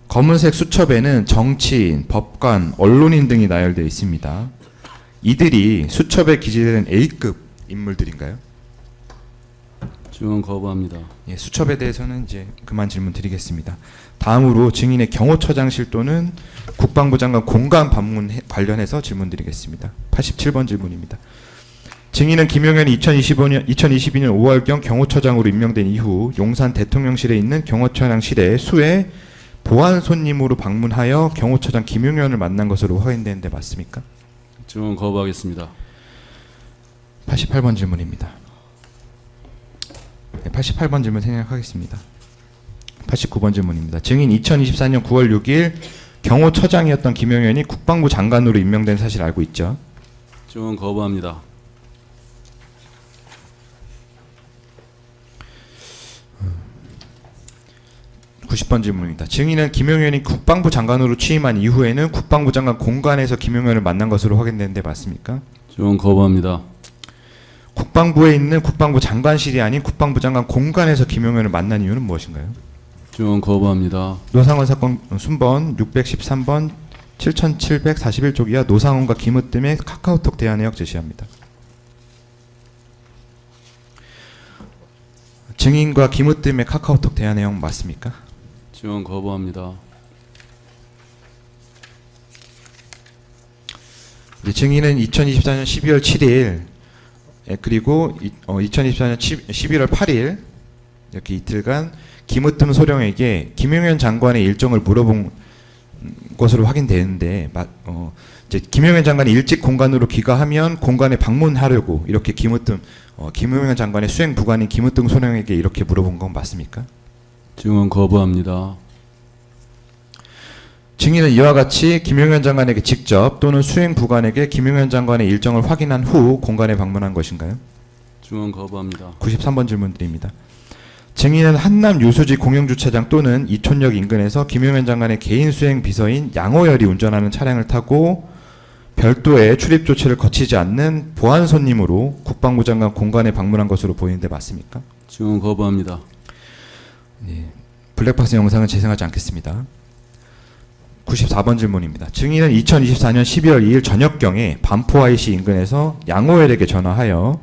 검은색 수첩에는 정치인, 법관, 언론인 등이 나열되어 있습니다. 이들이 수첩에 기재되는 A급 인물들인가요? 증언 거부합니다. 예, 수첩에 대해서는 이제 그만 질문 드리겠습니다. 다음으로 증인의 경호처장실 또는 국방부 장관 공간 방문 관련해서 질문 드리겠습니다. 87번 질문입니다. 증인은 김용현이 2022년 5월경 경호처장으로 임명된 이후 용산 대통령실에 있는 경호처장실에 수해 보안 손님으로 방문하여 경호처장 김용현을 만난 것으로 확인되는데 맞습니까? 증언 거부하겠습니다. 88번 질문입니다. 네, 88번 질문 생략하겠습니다. 89번 질문입니다. 증인 2024년 9월 6일 경호처장이었던 김용현이 국방부 장관으로 임명된 사실 알고 있죠? 증언 거부합니다. 90번 질문입니다. 증인은 김용현이 국방부 장관으로 취임한 이후에는 국방부 장관 공관에서 김용현을 만난 것으로 확인되는데 맞습니까? 증언 거부합니다. 국방부에 있는 국방부 장관실이 아닌 국방부 장관 공관에서 김용현을 만난 이유는 무엇인가요? 증언 거부합니다. 노상원 사건 순번 613번 7741쪽 이하 노상원과 김으뜸의 카카오톡 대화 내역 제시합니다. 증인과 김으뜸의 카카오톡 대화 내용 맞습니까? 증언 거부합니다. 증인은 2024년 12월 7일 그리고 2024년 11월 8일 이렇게 이틀간 김으뜸 소령에게 김용현 장관의 일정을 물어본 것으로 확인되는데 이제 김용현 장관이 일찍 공관으로 귀가하면 공관에 방문하려고 이렇게 김용현 장관의 수행 부관인 김으뜸 소령에게 이렇게 물어본 건 맞습니까? 증언 거부합니다. 증인은 이와 같이 김용현 장관에게 직접 또는 수행 부관에게 김용현 장관의 일정을 확인한 후 공관에 방문한 것인가요? 증언 거부합니다. 93번 질문 드립니다. 증인은 한남 유수지 공영주차장 또는 이촌역 인근에서 김용현 장관의 개인 수행 비서인 양호열이 운전하는 차량을 타고 별도의 출입 조치를 거치지 않는 보안 손님으로 국방부 장관 공관에 방문한 것으로 보이는데 맞습니까? 증언 거부합니다. 블랙박스 영상은 재생하지 않겠습니다. 94번 질문입니다. 증인은 2024년 12월 2일 저녁경에 반포 IC 인근에서 양호열에게 전화하여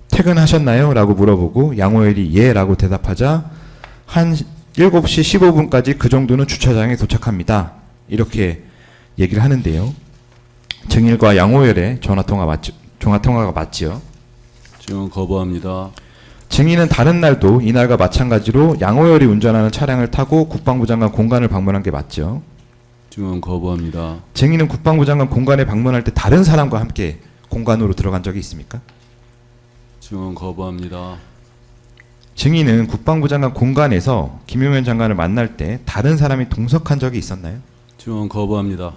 퇴근하셨나요? 라고 물어보고 양호열이 예 라고 대답하자 한 7시 15분까지 그 정도는 주차장에 도착합니다. 이렇게 얘기를 하는데요. 증인과 양호열의 전화통화가 맞지요? 증언 거부합니다. 증인은 다른 날도 이날과 마찬가지로 양호열이 운전하는 차량을 타고 국방부 장관 공관을 방문한 게 맞죠? 증언 거부합니다. 증인은 국방부 장관 공관에 방문할 때 다른 사람과 함께 공관으로 들어간 적이 있습니까? 증언 거부합니다. 증인은 국방부 장관 공관에서 김용현 장관을 만날 때 다른 사람이 동석한 적이 있었나요? 증언 거부합니다.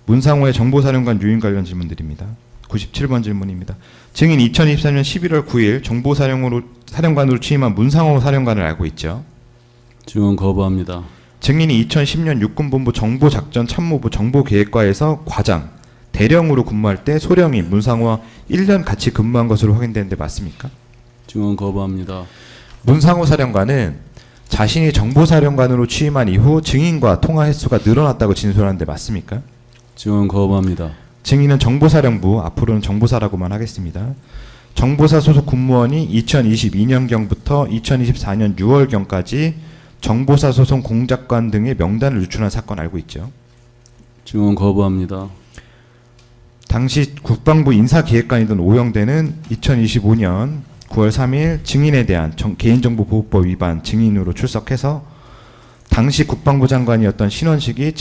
문상호의 정보사령관 유인 관련 질문드립니다. 97번 질문입니다. 증인 2024년 11월 9일 정보사령관으로 취임한 문상호 사령관을 알고 있죠? 증언 거부합니다. 증인이 2010년 육군본부 정보작전 참모부 정보계획과에서 과장, 대령으로 근무할 때 소령이 문상호와 1년 같이 근무한 것으로 확인되는데 맞습니까? 증언 거부합니다. 문상호 사령관은 자신이 정보사령관으로 취임한 이후 증인과 통화 횟수가 늘어났다고 진술하는데 맞습니까? 증언 거부합니다. 증인은 정보사령부, 앞으로는 정보사라고만 하겠습니다. 정보사 소속 군무원이 2022년경부터 2024년 6월경까지 정보사 소속 공작관 등의 명단을 유출한 사건 알고 있죠? 증언 거부합니다. 당시 국방부 인사기획관이던 오영대는 2025년 9월 3일 증인에 대한 개인정보보호법 위반 증인으로 출석해서 당시 국방부 장관이었던 신원식이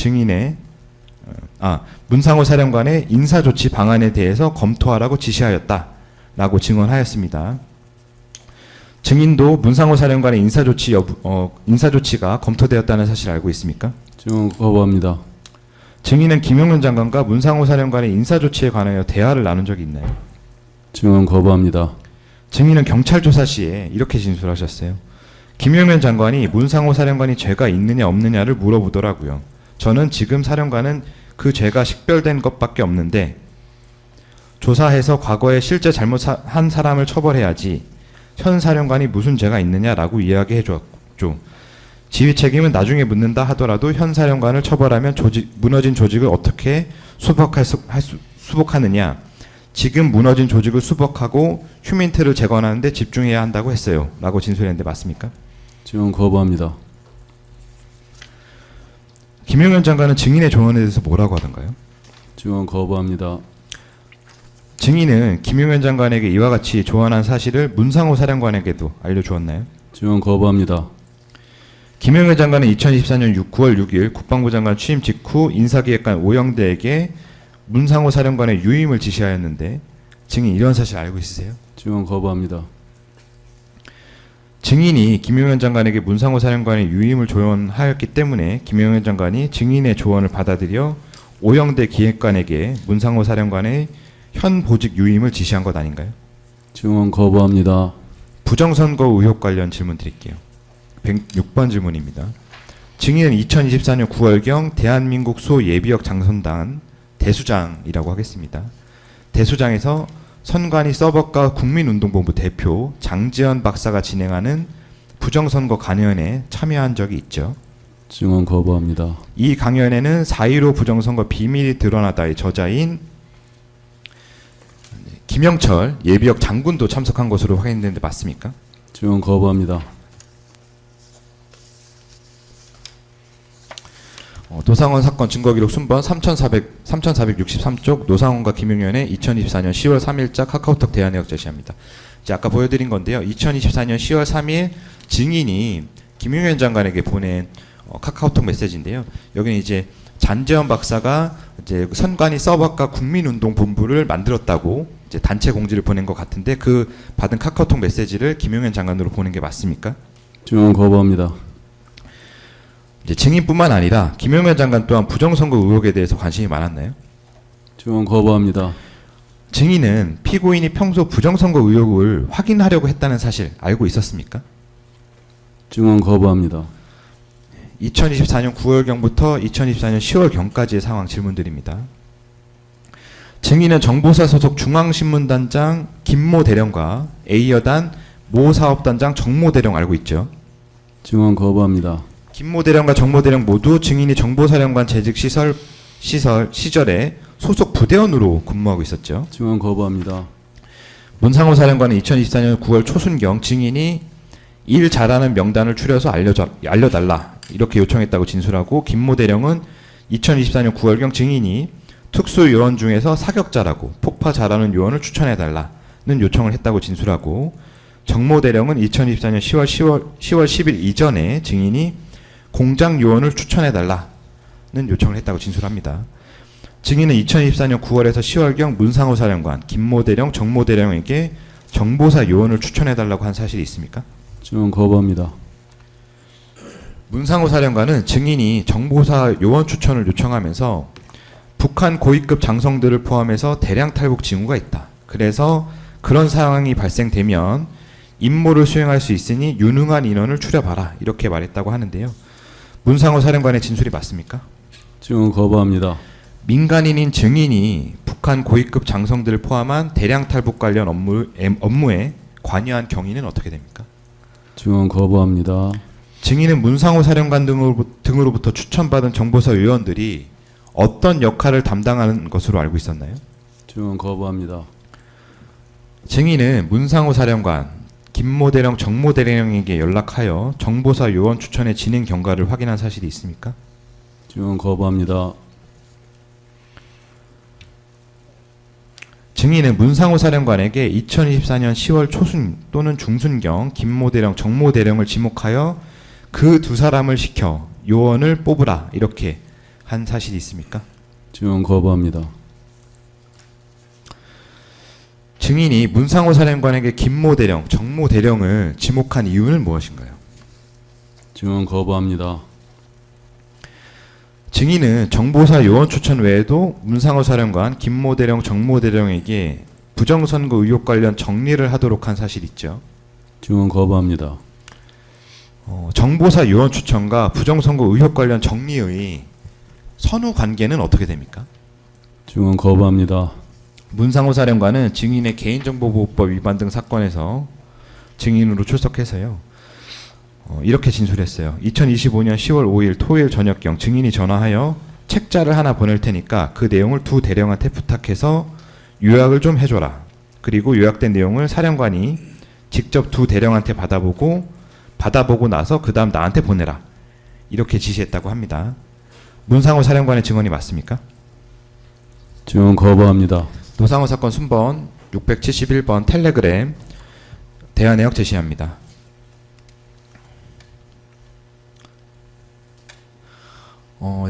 문상호 사령관의 인사조치 방안에 대해서 검토하라고 지시하였다라고 증언하였습니다. 증인도 문상호 사령관의 인사조치가 검토되었다는 사실 알고 있습니까? 증언 거부합니다. 증인은 김용현 장관과 문상호 사령관의 인사조치에 관하여 대화를 나눈 적이 있나요? 증언 거부합니다. 증인은 경찰 조사 시에 이렇게 진술하셨어요. 김용현 장관이 문상호 사령관이 죄가 있느냐 없느냐를 물어보더라고요. 저는 지금 사령관은 그 죄가 식별된 것밖에 없는데 조사해서 과거에 실제 잘못한 사람을 처벌해야지 현 사령관이 무슨 죄가 있느냐라고 이야기해 줬죠. 지휘 책임은 나중에 묻는다 하더라도 현 사령관을 처벌하면 무너진 조직을 어떻게 수복하느냐. 지금 무너진 조직을 수복하고 휴민트를 재건하는 데 집중해야 한다고 했어요. 라고 진술했는데 맞습니까? 증언 거부합니다. 김용현 장관은 증인의 조언에 대해서 뭐라고 하던가요? 증언 거부합니다. 증인은 김용현 장관에게 이와 같이 조언한 사실을 문상호 사령관에게도 알려주었나요? 증언 거부합니다. 김용현 장관은 2024년 9월 6일 국방부 장관 취임 직후 인사기획관 오영대에게 문상호 사령관의 유임을 지시하였는데 증인 이런 사실 알고 있으세요? 증언 거부합니다. 증인이 김용현 장관에게 문상호 사령관의 유임을 조언하였기 때문에 김용현 장관이 증인의 조언을 받아들여 오영대 기획관에게 문상호 사령관의 현 보직 유임을 지시한 것 아닌가요? 증언 거부합니다. 부정선거 의혹 관련 질문 드릴게요. 106번 질문입니다. 증인은 2024년 9월경 대한민국 소예비역 장선단 대수장이라고 하겠습니다. 대수장에서 선관위 서버과 국민운동본부 대표 장지현 박사가 진행하는 부정선거 강연에 참여한 적이 있죠. 증언 거부합니다. 이 강연에는 4.15 부정선거 비밀이 드러나다의 저자인 김영철 예비역 장군도 참석한 것으로 확인되는데 맞습니까? 증언 거부합니다. 노상원 사건 증거기록 순번 3463쪽 노상원과 김용현의 2024년 10월 3일자 카카오톡 대화 내역 제시합니다. 이제 아까 보여드린 건데요. 2024년 10월 3일 증인이 김용현 장관에게 보낸 카카오톡 메시지인데요. 여기는 이제 잔재원 박사가 이제 선관위 서버과 국민운동본부를 만들었다고 이제 단체 공지를 보낸 것 같은데 그 받은 카카오톡 메시지를 김용현 장관으로 보낸 게 맞습니까? 증언 거부합니다. 이제 증인뿐만 아니라 김용현 장관 또한 부정선거 의혹에 대해서 관심이 많았나요? 증언 거부합니다. 증인은 피고인이 평소 부정선거 의혹을 확인하려고 했다는 사실 알고 있었습니까? 증언 거부합니다. 2024년 9월경부터 2024년 10월경까지의 상황 질문드립니다. 증인은 정보사 소속 중앙신문단장 김모 대령과 A여단 모 사업단장 정모 대령 알고 있죠? 증언 거부합니다. 김모 대령과 정모 대령 모두 증인이 정보사령관 재직 시절에 소속 부대원으로 근무하고 있었죠. 증언 거부합니다. 문상호 사령관은 2024년 9월 초순경 증인이 일 잘하는 명단을 추려서 알려달라 이렇게 요청했다고 진술하고 김모 대령은 2024년 9월경 증인이 특수 요원 중에서 사격자라고 폭파 잘하는 요원을 추천해달라는 요청을 했다고 진술하고 정모 대령은 2024년 10월 10일 이전에 증인이 공장 요원을 추천해달라는 요청을 했다고 진술합니다. 증인은 2024년 9월에서 10월경 문상호 사령관, 김모 대령, 정모 대령에게 정보사 요원을 추천해달라고 한 사실이 있습니까? 증언 거부합니다. 문상호 사령관은 증인이 정보사 요원 추천을 요청하면서 북한 고위급 장성들을 포함해서 대량 탈북 징후가 있다. 그래서 그런 상황이 발생되면 임무를 수행할 수 있으니 유능한 인원을 추려봐라. 이렇게 말했다고 하는데요. 문상호 사령관의 진술이 맞습니까? 증언 거부합니다. 민간인인 증인이 북한 고위급 장성들을 포함한 대량 탈북 관련 업무에 관여한 경위는 어떻게 됩니까? 증언 거부합니다. 증인은 문상호 사령관 등으로부터 추천받은 정보사 요원들이 어떤 역할을 담당하는 것으로 알고 있었나요? 증언 거부합니다. 증인은 문상호 사령관, 김모 대령, 정모 대령에게 연락하여 정보사 요원 추천의 진행 경과를 확인한 사실이 있습니까? 증언 거부합니다. 증인은 문상호 사령관에게 2024년 10월 초순 또는 중순경 김모 대령, 정모 대령을 지목하여 그 두 사람을 시켜 요원을 뽑으라 이렇게 한 사실이 있습니까? 증언 거부합니다. 증인이 문상호 사령관에게 김모 대령, 정모 대령을 지목한 이유는 무엇인가요? 증언 거부합니다. 증인은 정보사 요원 추천 외에도 문상호 사령관, 김모 대령, 정모 대령에게 부정선거 의혹 관련 정리를 하도록 한 사실이 있죠. 증언 거부합니다. 정보사 요원 추천과 부정선거 의혹 관련 정리의 선후 관계는 어떻게 됩니까? 증언 거부합니다. 문상호 사령관은 증인의 개인정보보호법 위반 등 사건에서 증인으로 출석해서요. 이렇게 진술했어요. 2025년 10월 5일 토요일 저녁경 증인이 전화하여 책자를 하나 보낼 테니까 그 내용을 두 대령한테 부탁해서 요약을 좀 해줘라. 그리고 요약된 내용을 사령관이 직접 두 대령한테 받아보고 나서 그 다음 나한테 보내라. 이렇게 지시했다고 합니다. 문상호 사령관의 증언이 맞습니까? 증언 거부합니다. 노상호 사건 순번 671번 텔레그램 대화 내역 제시합니다.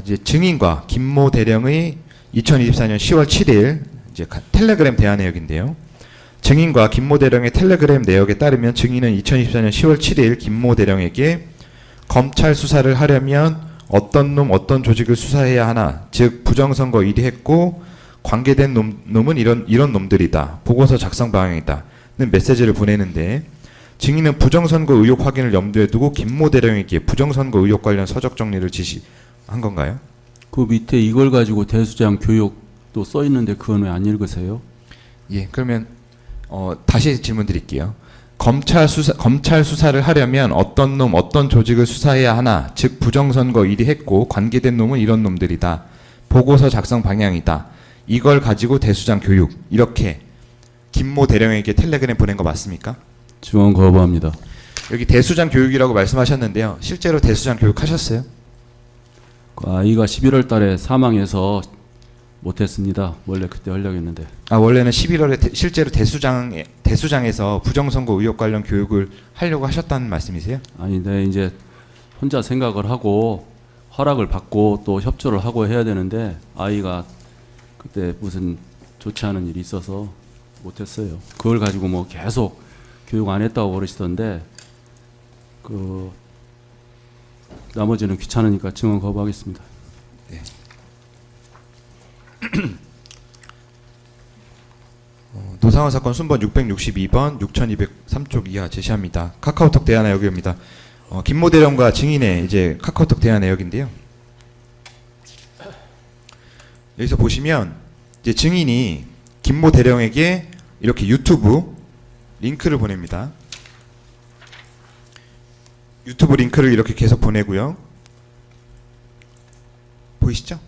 이제 증인과 김모 대령의 2024년 10월 7일 이제 텔레그램 대화 내역인데요. 증인과 김모 대령의 텔레그램 내역에 따르면 증인은 2024년 10월 7일 김모 대령에게 검찰 수사를 하려면 어떤 놈 어떤 조직을 수사해야 하나, 즉 부정선거 1위 했고 관계된 놈은 이런 놈들이다. 보고서 작성 방향이다는 메시지를 보내는데 증인은 부정선거 의혹 확인을 염두에 두고 김모 대령에게 부정선거 의혹 관련 서적 정리를 지시한 건가요? 그 밑에 이걸 가지고 대수장 교육도 써 있는데 그건 왜 안 읽으세요? 예, 그러면 다시 질문 드릴게요. 검찰 수사를 하려면 어떤 놈 어떤 조직을 수사해야 하나, 즉 부정선거 1위 했고 관계된 놈은 이런 놈들이다. 보고서 작성 방향이다. 이걸 가지고 대수장 교육 이렇게 김모 대령에게 텔레그램 보낸 거 맞습니까? 증언 거부합니다. 여기 대수장 교육이라고 말씀하셨는데요. 실제로 대수장 교육 하셨어요? 그 아이가 11월 달에 사망해서 못했습니다. 원래 그때 하려고 했는데. 아, 원래는 11월에 실제로 대수장에서 부정선거 의혹 관련 교육을 하려고 하셨다는 말씀이세요? 아니, 네, 이제 혼자 생각을 하고 허락을 받고 또 협조를 하고 해야 되는데 아이가 그때 무슨 좋지 않은 일이 있어서 못했어요. 그걸 가지고 뭐 계속 교육 안 했다고 그러시던데 그 나머지는 귀찮으니까 증언 거부하겠습니다. 노상원 사건 순번 662번 6203쪽 이하 제시합니다. 카카오톡 대화 내역입니다. 김모 대령과 증인의 이제 카카오톡 대화 내역인데요. 여기서 보시면 이제 증인이 김모 대령에게 이렇게 유튜브 링크를 보냅니다. 유튜브 링크를 이렇게 계속 보내고요. 보이시죠?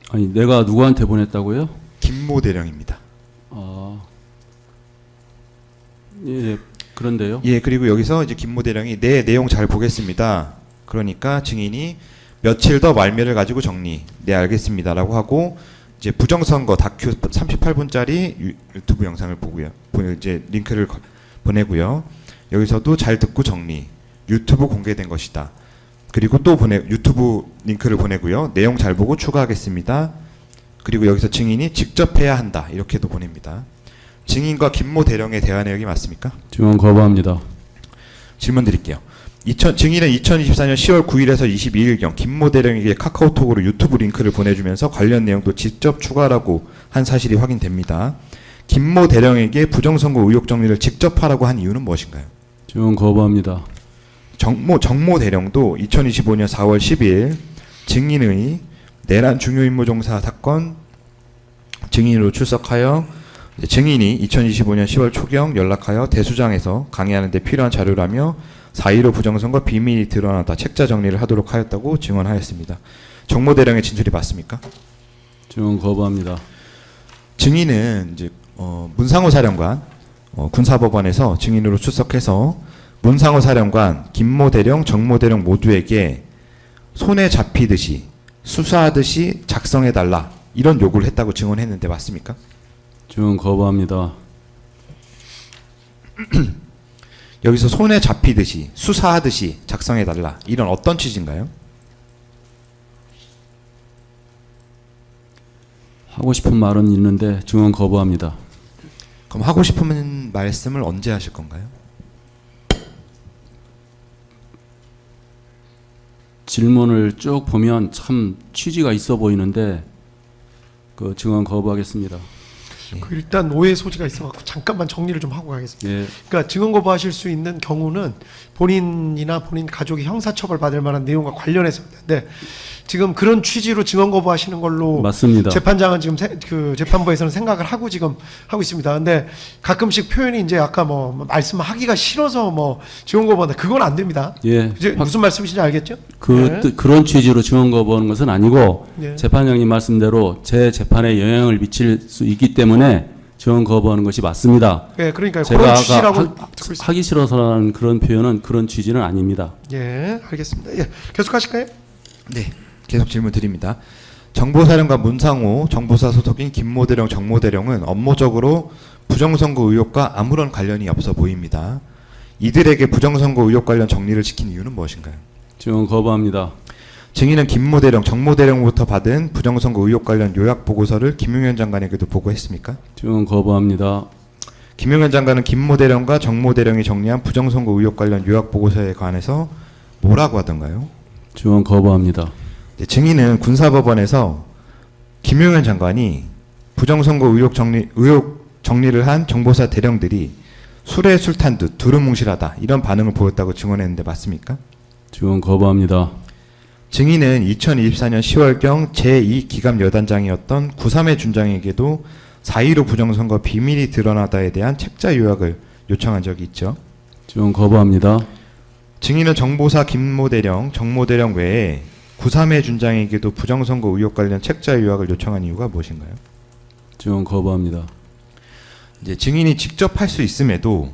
아니, 내가 누구한테 보냈다고요? 김모 대령입니다. 아, 예, 그런데요. 예, 그리고 여기서 이제 김모 대령이 네, 내용 잘 보겠습니다. 그러니까 증인이 며칠 더 말미를 가지고 정리. 네, 알겠습니다라고 하고 이제 부정선거 다큐 38분짜리 유튜브 영상을 보고요. 이제 링크를 보내고요. 여기서도 잘 듣고 정리. 유튜브 공개된 것이다. 그리고 또 유튜브 링크를 보내고요. 내용 잘 보고 추가하겠습니다. 그리고 여기서 증인이 직접 해야 한다. 이렇게도 보냅니다. 증인과 김모 대령의 대화 내역이 맞습니까? 증언 거부합니다. 질문 드릴게요. 증인은 2024년 10월 9일에서 22일경 김모 대령에게 카카오톡으로 유튜브 링크를 보내주면서 관련 내용도 직접 추가하라고 한 사실이 확인됩니다. 김모 대령에게 부정선거 의혹 정리를 직접 하라고 한 이유는 무엇인가요? 증언 거부합니다. 정모 대령도 2025년 4월 10일 증인의 내란 중요임무종사 사건 증인으로 출석하여 증인이 2025년 10월 초경 연락하여 대수장에서 강의하는 데 필요한 자료라며 4.15 부정선거 비밀이 드러나다 책자 정리를 하도록 하였다고 증언하였습니다. 정모 대령의 진술이 맞습니까? 증언 거부합니다. 증인은 이제 문상호 사령관 군사법원에서 증인으로 출석해서 문상호 사령관, 김모 대령, 정모 대령 모두에게 손에 잡히듯이 수사하듯이 작성해달라 이런 요구를 했다고 증언했는데 맞습니까? 증언 거부합니다. 여기서 손에 잡히듯이 수사하듯이 작성해달라 이런 어떤 취지인가요? 하고 싶은 말은 있는데 증언 거부합니다. 그럼 하고 싶은 말씀을 언제 하실 건가요? 질문을 쭉 보면 참 취지가 있어 보이는데 그 증언 거부하겠습니다. 그 일단 오해 소지가 있어갖고 잠깐만 정리를 좀 하고 가겠습니다. 예, 그러니까 증언 거부하실 수 있는 경우는 본인이나 본인 가족이 형사처벌 받을 만한 내용과 관련해서 근데 지금 그런 취지로 증언 거부하시는 걸로 맞습니다. 재판장은 지금 그 재판부에서는 생각을 하고 지금 하고 있습니다. 근데 가끔씩 표현이 이제 아까 뭐 말씀하기가 싫어서 뭐 증언 거부한다 그건 안 됩니다. 예, 이제 무슨 말씀이신지 알겠죠? 그런 취지로 증언 거부하는 것은 아니고 예. 재판장님 말씀대로 제 재판에 영향을 미칠 수 있기 때문에 증언 거부하는 것이 맞습니다. 예, 그러니까 제가 그런 아까 취지라고 듣고 있습니다. 하기 싫어서라는 그런 표현은 그런 취지는 아닙니다. 예, 알겠습니다. 예, 계속하실까요? 네, 계속 질문 드립니다. 정보사령관 문상호, 정보사 소속인 김모 대령, 정모 대령은 업무적으로 부정선거 의혹과 아무런 관련이 없어 보입니다. 이들에게 부정선거 의혹 관련 정리를 시킨 이유는 무엇인가요? 증언 거부합니다. 증인은 김모 대령, 정모 대령부터 받은 부정선거 의혹 관련 요약 보고서를 김용현 장관에게도 보고했습니까? 증언 거부합니다. 김용현 장관은 김모 대령과 정모 대령이 정리한 부정선거 의혹 관련 요약 보고서에 관해서 뭐라고 하던가요? 증언 거부합니다. 네, 증인은 군사법원에서 김용현 장관이 부정선거 의혹 정리를 한 정보사 대령들이 술에 술 탄 듯 두루뭉실하다 이런 반응을 보였다고 증언했는데 맞습니까? 증언 거부합니다. 증인은 2024년 10월경 제2기감여단장이었던 93회 준장에게도 4.15 부정선거 비밀이 드러나다에 대한 책자 요약을 요청한 적이 있죠. 증언 거부합니다. 증인은 정보사 김모 대령, 정모 대령 외에 93회 준장에게도 부정선거 의혹 관련 책자 요약을 요청한 이유가 무엇인가요? 증언 거부합니다. 이제 증인이 직접 할 수 있음에도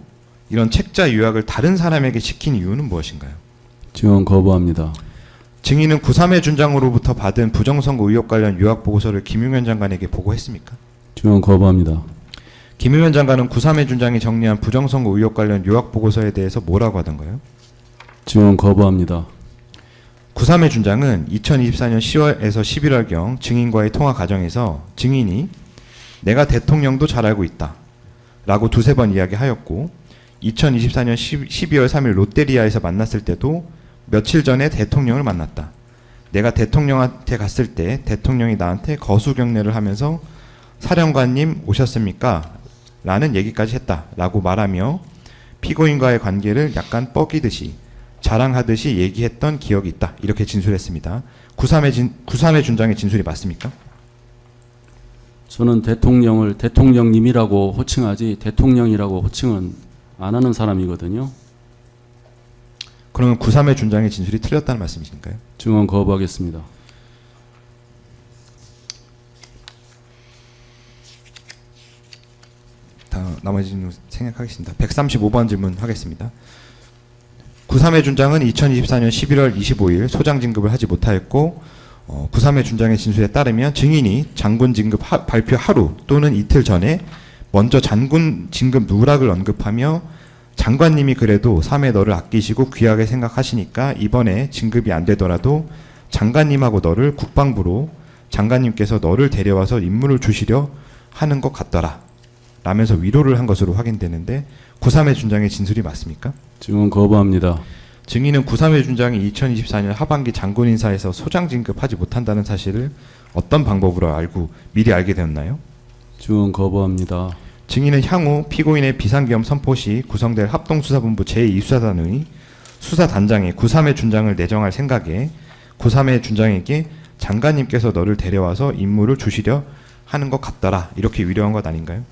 이런 책자 요약을 다른 사람에게 시킨 이유는 무엇인가요? 증언 거부합니다. 증인은 구삼회 준장으로부터 받은 부정선거 의혹 관련 요약 보고서를 김용현 장관에게 보고했습니까? 증언 거부합니다. 김용현 장관은 구삼회 준장이 정리한 부정선거 의혹 관련 요약 보고서에 대해서 뭐라고 하던가요? 증언 거부합니다. 구삼회 준장은 2024년 10월에서 11월경 증인과의 통화 과정에서 증인이 내가 대통령도 잘 알고 있다 라고 두세 번 이야기하였고 2024년 12월 3일 롯데리아에서 만났을 때도 며칠 전에 대통령을 만났다. 내가 대통령한테 갔을 때 대통령이 나한테 거수경례를 하면서 사령관님 오셨습니까? 라는 얘기까지 했다 라고 말하며 피고인과의 관계를 약간 뻐기듯이 자랑하듯이 얘기했던 기억이 있다. 이렇게 진술했습니다. 구삼회 준장의 진술이 맞습니까? 저는 대통령을 대통령님이라고 호칭하지 대통령이라고 호칭은 안 하는 사람이거든요. 그러면 구삼회 준장의 진술이 틀렸다는 말씀이신가요? 증언 거부하겠습니다. 나머지 질문 생략하겠습니다. 135번 질문 하겠습니다. 구삼회 준장은 2024년 11월 25일 소장 진급을 하지 못하였고 구삼회 준장의 진술에 따르면 증인이 장군 진급 발표 하루 또는 이틀 전에 먼저 장군 진급 누락을 언급하며 장관님이 그래도 3회 너를 아끼시고 귀하게 생각하시니까 이번에 진급이 안 되더라도 장관님하고 너를 국방부로 장관님께서 너를 데려와서 임무를 주시려 하는 것 같더라 라면서 위로를 한 것으로 확인되는데 구삼회 준장의 진술이 맞습니까? 증언 거부합니다. 증인은 구삼회 준장이 2024년 하반기 장군 인사에서 소장 진급하지 못한다는 사실을 어떤 방법으로 알고 미리 알게 되었나요? 증언 거부합니다. 증인은 향후 피고인의 비상계엄 선포 시 구성될 합동수사본부 제2수사단의 수사단장에 구삼회 준장을 내정할 생각에 구삼회 준장에게 장관님께서 너를 데려와서 임무를 주시려 하는 것 같더라 이렇게 위로한 것 아닌가요?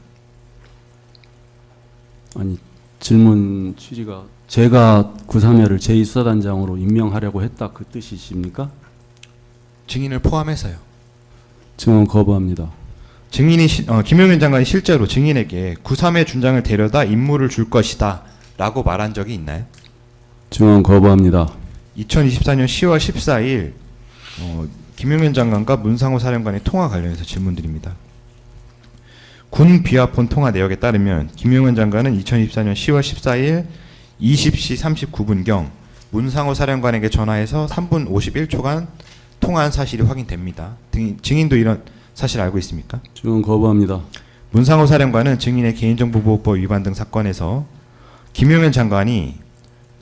아니 질문 취지가 제가 구삼회를 제2수사단장으로 임명하려고 했다 그 뜻이십니까? 증인을 포함해서요. 증언 거부합니다. 증인이 김용현 장관이 실제로 증인에게 구삼회 준장을 데려다 임무를 줄 것이다 라고 말한 적이 있나요? 증언 거부합니다. 2024년 10월 14일 김용현 장관과 문상호 사령관의 통화 관련해서 질문드립니다. 군 비화폰 통화 내역에 따르면 김용현 장관은 2024년 10월 14일 20시 39분경 문상호 사령관에게 전화해서 3분 51초간 통화한 사실이 확인됩니다. 증인도 이런 사실 알고 있습니까? 증언 거부합니다. 문상호 사령관은 증인의 개인정보보호법 위반 등 사건에서 김용현 장관이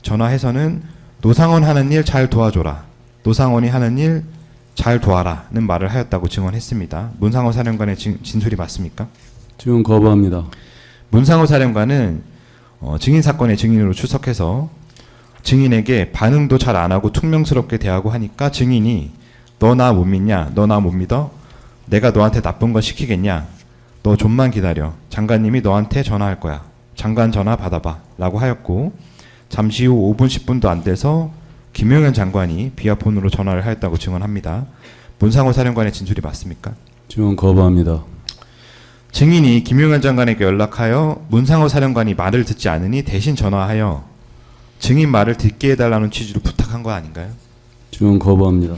전화해서는 노상원 하는 일 잘 도와줘라. 노상원이 하는 일 잘 도와라는 말을 하였다고 증언했습니다. 문상호 사령관의 진술이 맞습니까? 증언 거부합니다. 문상호 사령관은 증인 사건의 증인으로 출석해서 증인에게 반응도 잘 안 하고 퉁명스럽게 대하고 하니까 증인이 너 나 못 믿냐? 너 나 못 믿어? 내가 너한테 나쁜 거 시키겠냐? 너 좀만 기다려. 장관님이 너한테 전화할 거야. 장관 전화 받아봐. 라고 하였고 잠시 후 5분 10분도 안 돼서 김용현 장관이 비화폰으로 전화를 하였다고 증언합니다. 문상호 사령관의 진술이 맞습니까? 증언 거부합니다. 증인이 김용현 장관에게 연락하여 문상호 사령관이 말을 듣지 않으니 대신 전화하여 증인 말을 듣게 해달라는 취지로 부탁한 거 아닌가요? 증언 거부합니다.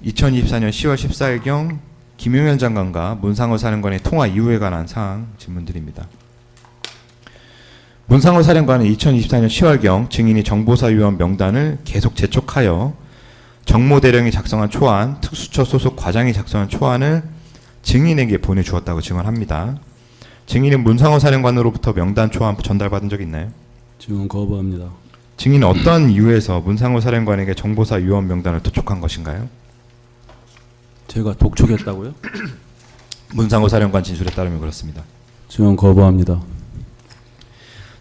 2024년 10월 14일경 김용현 장관과 문상호 사령관의 통화 이후에 관한 사항 질문드립니다. 문상호 사령관은 2024년 10월경 증인이 정보사위원 명단을 계속 재촉하여 정모대령이 작성한 초안, 특수처 소속 과장이 작성한 초안을 증인에게 보내주었다고 증언합니다. 증인은 문상호 사령관으로부터 명단 초안 전달받은 적 있나요? 증언 거부합니다. 증인은 어떤 이유에서 문상호 사령관에게 정보사위원 명단을 도촉한 것인가요? 제가 독촉했다고요? 문상호 사령관 진술에 따르면 그렇습니다. 증언 거부합니다.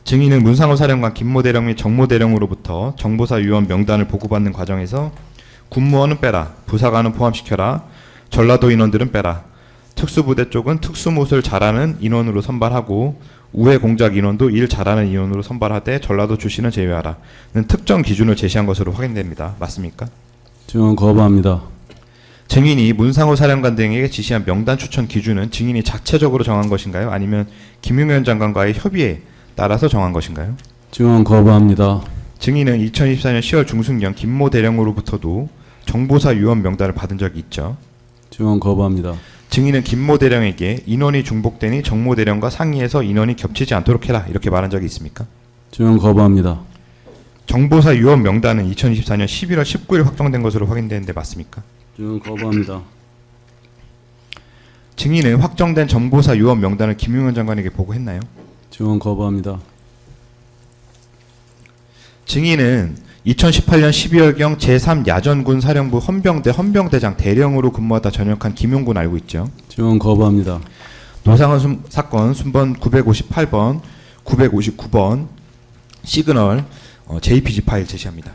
증인은 문상호 사령관 김모대령 및 정모대령으로부터 정보사위원 명단을 보고받는 과정에서 군무원은 빼라, 부사관은 포함시켜라, 전라도 인원들은 빼라, 특수부대 쪽은 특수못을 잘하는 인원으로 선발하고 우회 공작 인원도 일 잘하는 인원으로 선발하되 전라도 출신은 제외하라는 특정 기준을 제시한 것으로 확인됩니다. 맞습니까? 증언 거부합니다. 증인이 문상호 사령관 등에게 지시한 명단 추천 기준은 증인이 자체적으로 정한 것인가요? 아니면 김용현 장관과의 협의에 따라서 정한 것인가요? 증언 거부합니다. 증인은 2024년 10월 중순경 김모 대령으로부터도 정보사 유언 명단을 받은 적이 있죠. 증언 거부합니다. 증인은 김모 대령에게 인원이 중복되니 정모 대령과 상의해서 인원이 겹치지 않도록 해라 이렇게 말한 적이 있습니까? 증언 거부합니다. 정보사 유언 명단은 2024년 11월 19일 확정된 것으로 확인되는데 맞습니까? 증언 거부합니다. 증인은 확정된 정보사 유언 명단을 김용현 장관에게 보고했나요? 증언 거부합니다. 증인은 2018년 12월경 제3야전군 사령부 헌병대 헌병대장 대령으로 근무하다 전역한 김용군 알고 있죠? 증언 거부합니다. 노상원 사건 순번 958번, 959번 시그널 JPG 파일 제시합니다.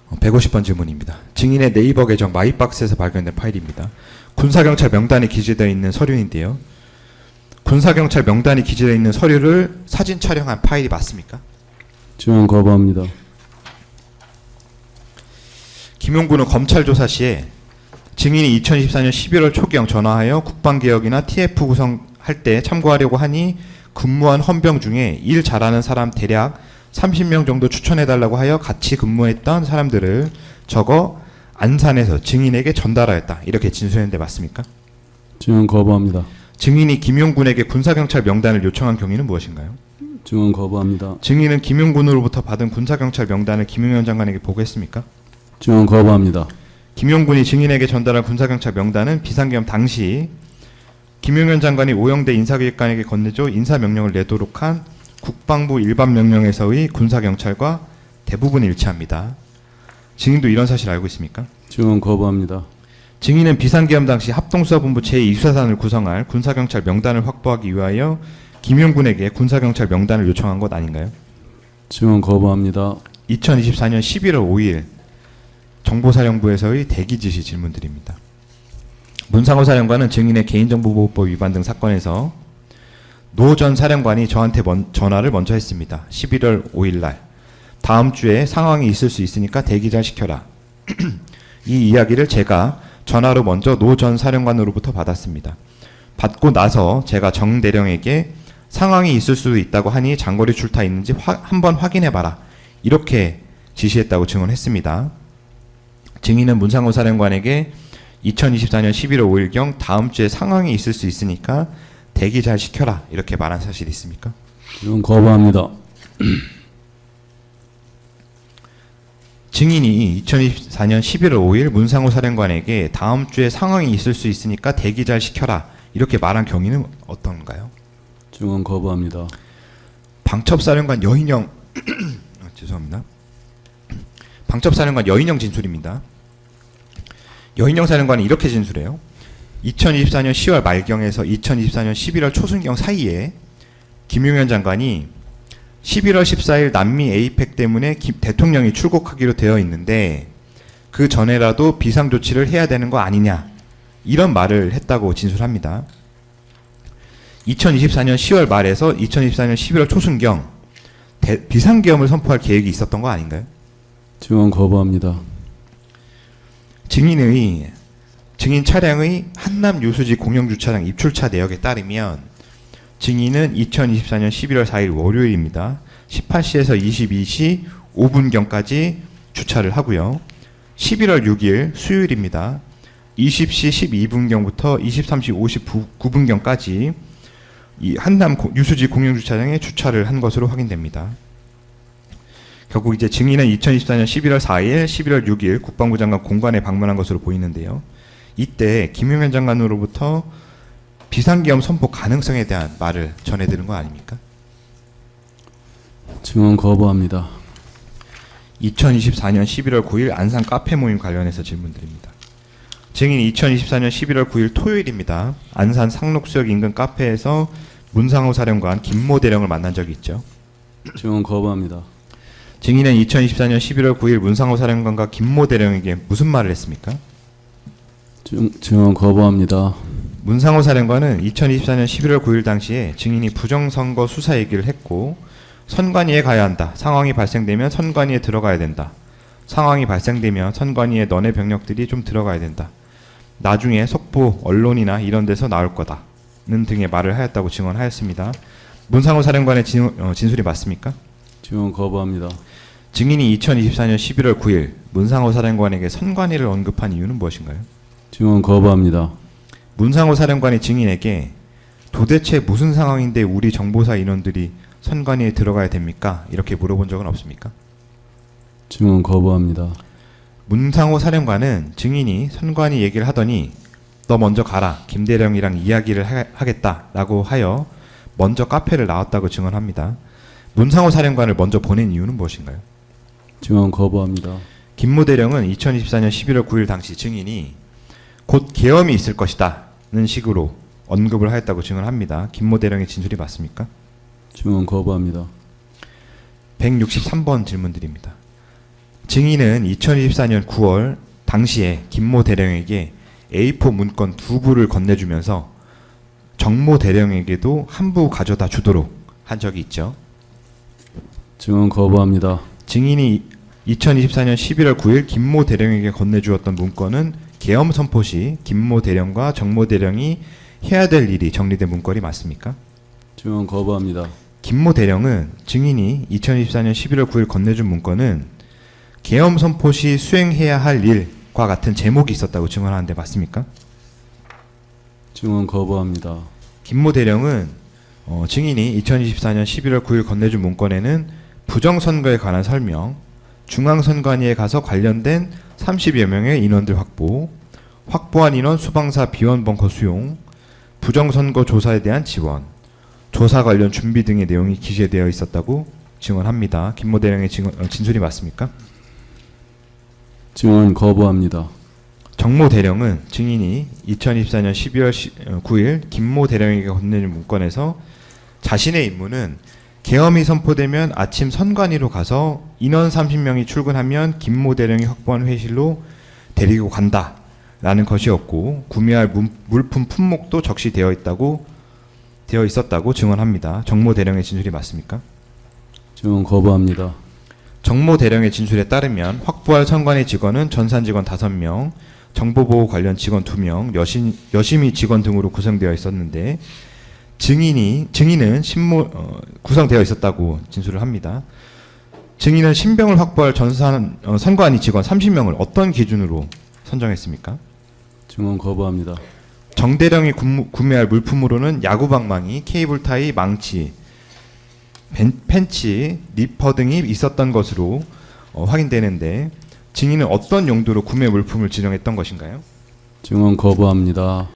어, 150번 질문입니다. 증인의 네이버 계정 마이박스에서 발견된 파일입니다. 군사경찰 명단이 기재되어 있는 서류인데요. 군사경찰 명단이 기재되어 있는 서류를 사진 촬영한 파일이 맞습니까? 증언 거부합니다. 김용군은 검찰 조사 시에 증인이 2024년 11월 초경 전화하여 국방개혁이나 TF 구성할 때 참고하려고 하니 근무한 헌병 중에 일 잘하는 사람 대략 30명 정도 추천해달라고 하여 같이 근무했던 사람들을 적어 안산에서 증인에게 전달하였다. 이렇게 진술했는데 맞습니까? 증언 거부합니다. 증인이 김용군에게 군사경찰 명단을 요청한 경위는 무엇인가요? 증언 거부합니다. 증인은 김용군으로부터 받은 군사경찰 명단을 김용현 장관에게 보고했습니까? 증언 거부합니다. 김용군이 증인에게 전달한 군사경찰 명단은 비상계엄 당시 김용현 장관이 오영대 인사기획관에게 건네줘 인사명령을 내도록 한 국방부 일반명령에서의 군사경찰과 대부분 일치합니다. 증인도 이런 사실 알고 있습니까? 증언 거부합니다. 증인은 비상계엄 당시 합동수사본부 제2수사단을 구성할 군사경찰 명단을 확보하기 위하여 김용군에게 군사경찰 명단을 요청한 것 아닌가요? 증언 거부합니다. 2024년 11월 5일 정보사령부에서의 대기지시 질문드립니다. 문상호 사령관은 증인의 개인정보보호법 위반 등 사건에서 노 전 사령관이 저한테 전화를 먼저 했습니다. 11월 5일 날 다음 주에 상황이 있을 수 있으니까 대기 잘 시켜라. 이 이야기를 제가 전화로 먼저 노 전 사령관으로부터 받았습니다. 받고 나서 제가 정 대령에게 상황이 있을 수도 있다고 하니 장거리 출타 있는지 한번 확인해봐라. 이렇게 지시했다고 증언했습니다. 증인은 문상호 사령관에게 2024년 11월 5일경 다음 주에 상황이 있을 수 있으니까 대기 잘 시켜라. 이렇게 말한 사실이 있습니까? 증언 거부합니다. 증인이 2024년 11월 5일 문상호 사령관에게 다음 주에 상황이 있을 수 있으니까 대기 잘 시켜라. 이렇게 말한 경위는 어떤가요? 증언 거부합니다. 방첩사령관 여인영 죄송합니다. 방첩사령관 여인영 진술입니다. 여인영 사령관은 이렇게 진술해요. 2024년 10월 말경에서 2024년 11월 초순경 사이에 김용현 장관이 11월 14일 남미 에이펙 때문에 대통령이 출국하기로 되어 있는데 그 전에라도 비상조치를 해야 되는 거 아니냐 이런 말을 했다고 진술합니다. 2024년 10월 말에서 2024년 11월 초순경 비상계엄을 선포할 계획이 있었던 거 아닌가요? 증언 거부합니다. 증인 차량의 한남 유수지 공영주차장 입출차 내역에 따르면 증인은 2024년 11월 4일 월요일입니다. 18시에서 22시 5분경까지 주차를 하고요. 11월 6일 수요일입니다. 20시 12분경부터 23시 59분경까지 이 한남 유수지 공영주차장에 주차를 한 것으로 확인됩니다. 결국 이제 증인은 2024년 11월 4일, 11월 6일 국방부 장관 공관에 방문한 것으로 보이는데요. 이때 김용현 장관으로부터 비상계엄 선포 가능성에 대한 말을 전해드린 거 아닙니까? 증언 거부합니다. 2024년 11월 9일 안산 카페 모임 관련해서 질문드립니다. 증인이 2024년 11월 9일 토요일입니다. 안산 상록수역 인근 카페에서 문상호 사령관 김모 대령을 만난 적이 있죠. 증언 거부합니다. 증인은 2024년 11월 9일 문상호 사령관과 김모 대령에게 무슨 말을 했습니까? 증언 거부합니다. 문상호 사령관은 2024년 11월 9일 당시에 증인이 부정선거 수사 얘기를 했고 선관위에 가야 한다. 상황이 발생되면 선관위에 들어가야 된다. 상황이 발생되면 선관위에 너네 병력들이 좀 들어가야 된다. 나중에 속보, 언론이나 이런 데서 나올 거다는 등의 말을 하였다고 증언하였습니다. 문상호 사령관의 진술이 맞습니까? 증언 거부합니다. 증인이 2024년 11월 9일 문상호 사령관에게 선관위를 언급한 이유는 무엇인가요? 증언 거부합니다. 문상호 사령관이 증인에게 도대체 무슨 상황인데 우리 정보사 인원들이 선관위에 들어가야 됩니까? 이렇게 물어본 적은 없습니까? 증언 거부합니다. 문상호 사령관은 증인이 선관위 얘기를 하더니 너 먼저 가라. 김대령이랑 이야기를 하겠다라고 하여 먼저 카페를 나왔다고 증언합니다. 문상호 사령관을 먼저 보낸 이유는 무엇인가요? 증언 거부합니다. 김모 대령은 2024년 11월 9일 당시 증인이 곧 계엄이 있을 것이다는 식으로 언급을 하였다고 증언합니다. 김모 대령의 진술이 맞습니까? 증언 거부합니다. 163번 질문드립니다. 증인은 2024년 9월 당시에 김모 대령에게 A4 문건 2부를 건네주면서 정모 대령에게도 한 부 가져다 주도록 한 적이 있죠. 증언 거부합니다. 증인이 2024년 11월 9일 김모 대령에게 건네주었던 문건은 계엄 선포 시 김모 대령과 정모 대령이 해야 될 일이 정리된 문건이 맞습니까? 증언 거부합니다. 김모 대령은 증인이 2024년 11월 9일 건네준 문건은 계엄 선포 시 수행해야 할 일과 같은 제목이 있었다고 증언하는데 맞습니까? 증언 거부합니다. 김모 대령은 증인이 2024년 11월 9일 건네준 문건에는 부정선거에 관한 설명, 중앙선관위에 가서 관련된 30여 명의 인원들 확보한 인원 수방사 비원 벙커 수용, 부정선거 조사에 대한 지원, 조사 관련 준비 등의 내용이 기재되어 있었다고 증언합니다. 김모 대령의 진술이 맞습니까? 증언 거부합니다. 정모 대령은 증인이 2024년 12월 9일 김모 대령에게 건네준 문건에서 자신의 임무는 계엄이 선포되면 아침 선관위로 가서 인원 30명이 출근하면 김모 대령이 확보한 회실로 데리고 간다라는 것이었고 구매할 물품 품목도 적시되어 있었다고 증언합니다. 정모 대령의 진술이 맞습니까? 증언 거부합니다. 정모 대령의 진술에 따르면 확보할 선관위 직원은 전산 직원 5명, 정보보호 관련 직원 2명, 여심위 직원 등으로 구성되어 있었는데 증인은 구성되어 있었다고 진술을 합니다. 증인은 신병을 확보할 선관위 직원 30명을 어떤 기준으로 선정했습니까? 증언 거부합니다. 정 대령이 구매할 물품으로는 야구방망이, 케이블 타이, 망치, 펜치, 니퍼 등이 있었던 것으로 확인되는데 증인은 어떤 용도로 구매 물품을 지정했던 것인가요? 증언 거부합니다.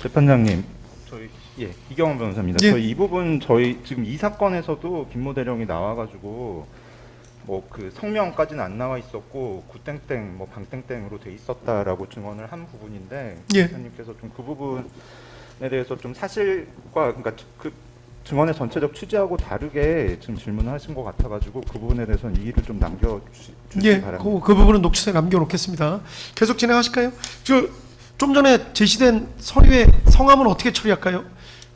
재판장님, 저희 이경원 변호사입니다. 예. 저희 이 부분 저희 지금 이 사건에서도 김모 대령이 나와가지고 뭐 그 성명까지는 안 나와 있었고 구땡땡 뭐 방땡땡으로 돼 있었다라고 증언을 한 부분인데 예. 변호사님께서 좀 그 부분에 대해서 좀 사실과 그러니까 그 증언의 전체적 취지하고 다르게 지금 질문하신 것 같아가지고 그 부분에 대해서는 이의를 좀 남겨주시기 예, 바랍니다. 그 부분은 녹취서에 남겨놓겠습니다. 계속 진행하실까요? 좀 전에 제시된 서류의 성함은 어떻게 처리할까요?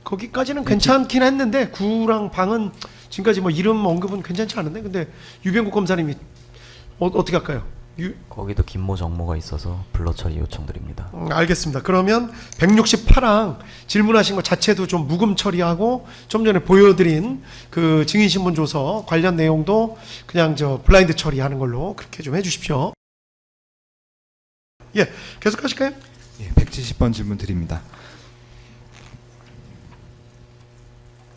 거기까지는 괜찮긴 했는데 구랑 방은 지금까지 뭐 이름 언급은 괜찮지 않은데 근데 유병국 검사님이 어떻게 할까요? 거기도 김모 정모가 있어서 불러 처리 요청드립니다. 알겠습니다. 그러면 168항 질문하신 것 자체도 좀 묵음 처리하고 좀 전에 보여드린 그 증인신문조서 관련 내용도 그냥 저 블라인드 처리하는 걸로 그렇게 좀 해주십시오. 예, 계속 하실까요? 예, 170번 질문 드립니다.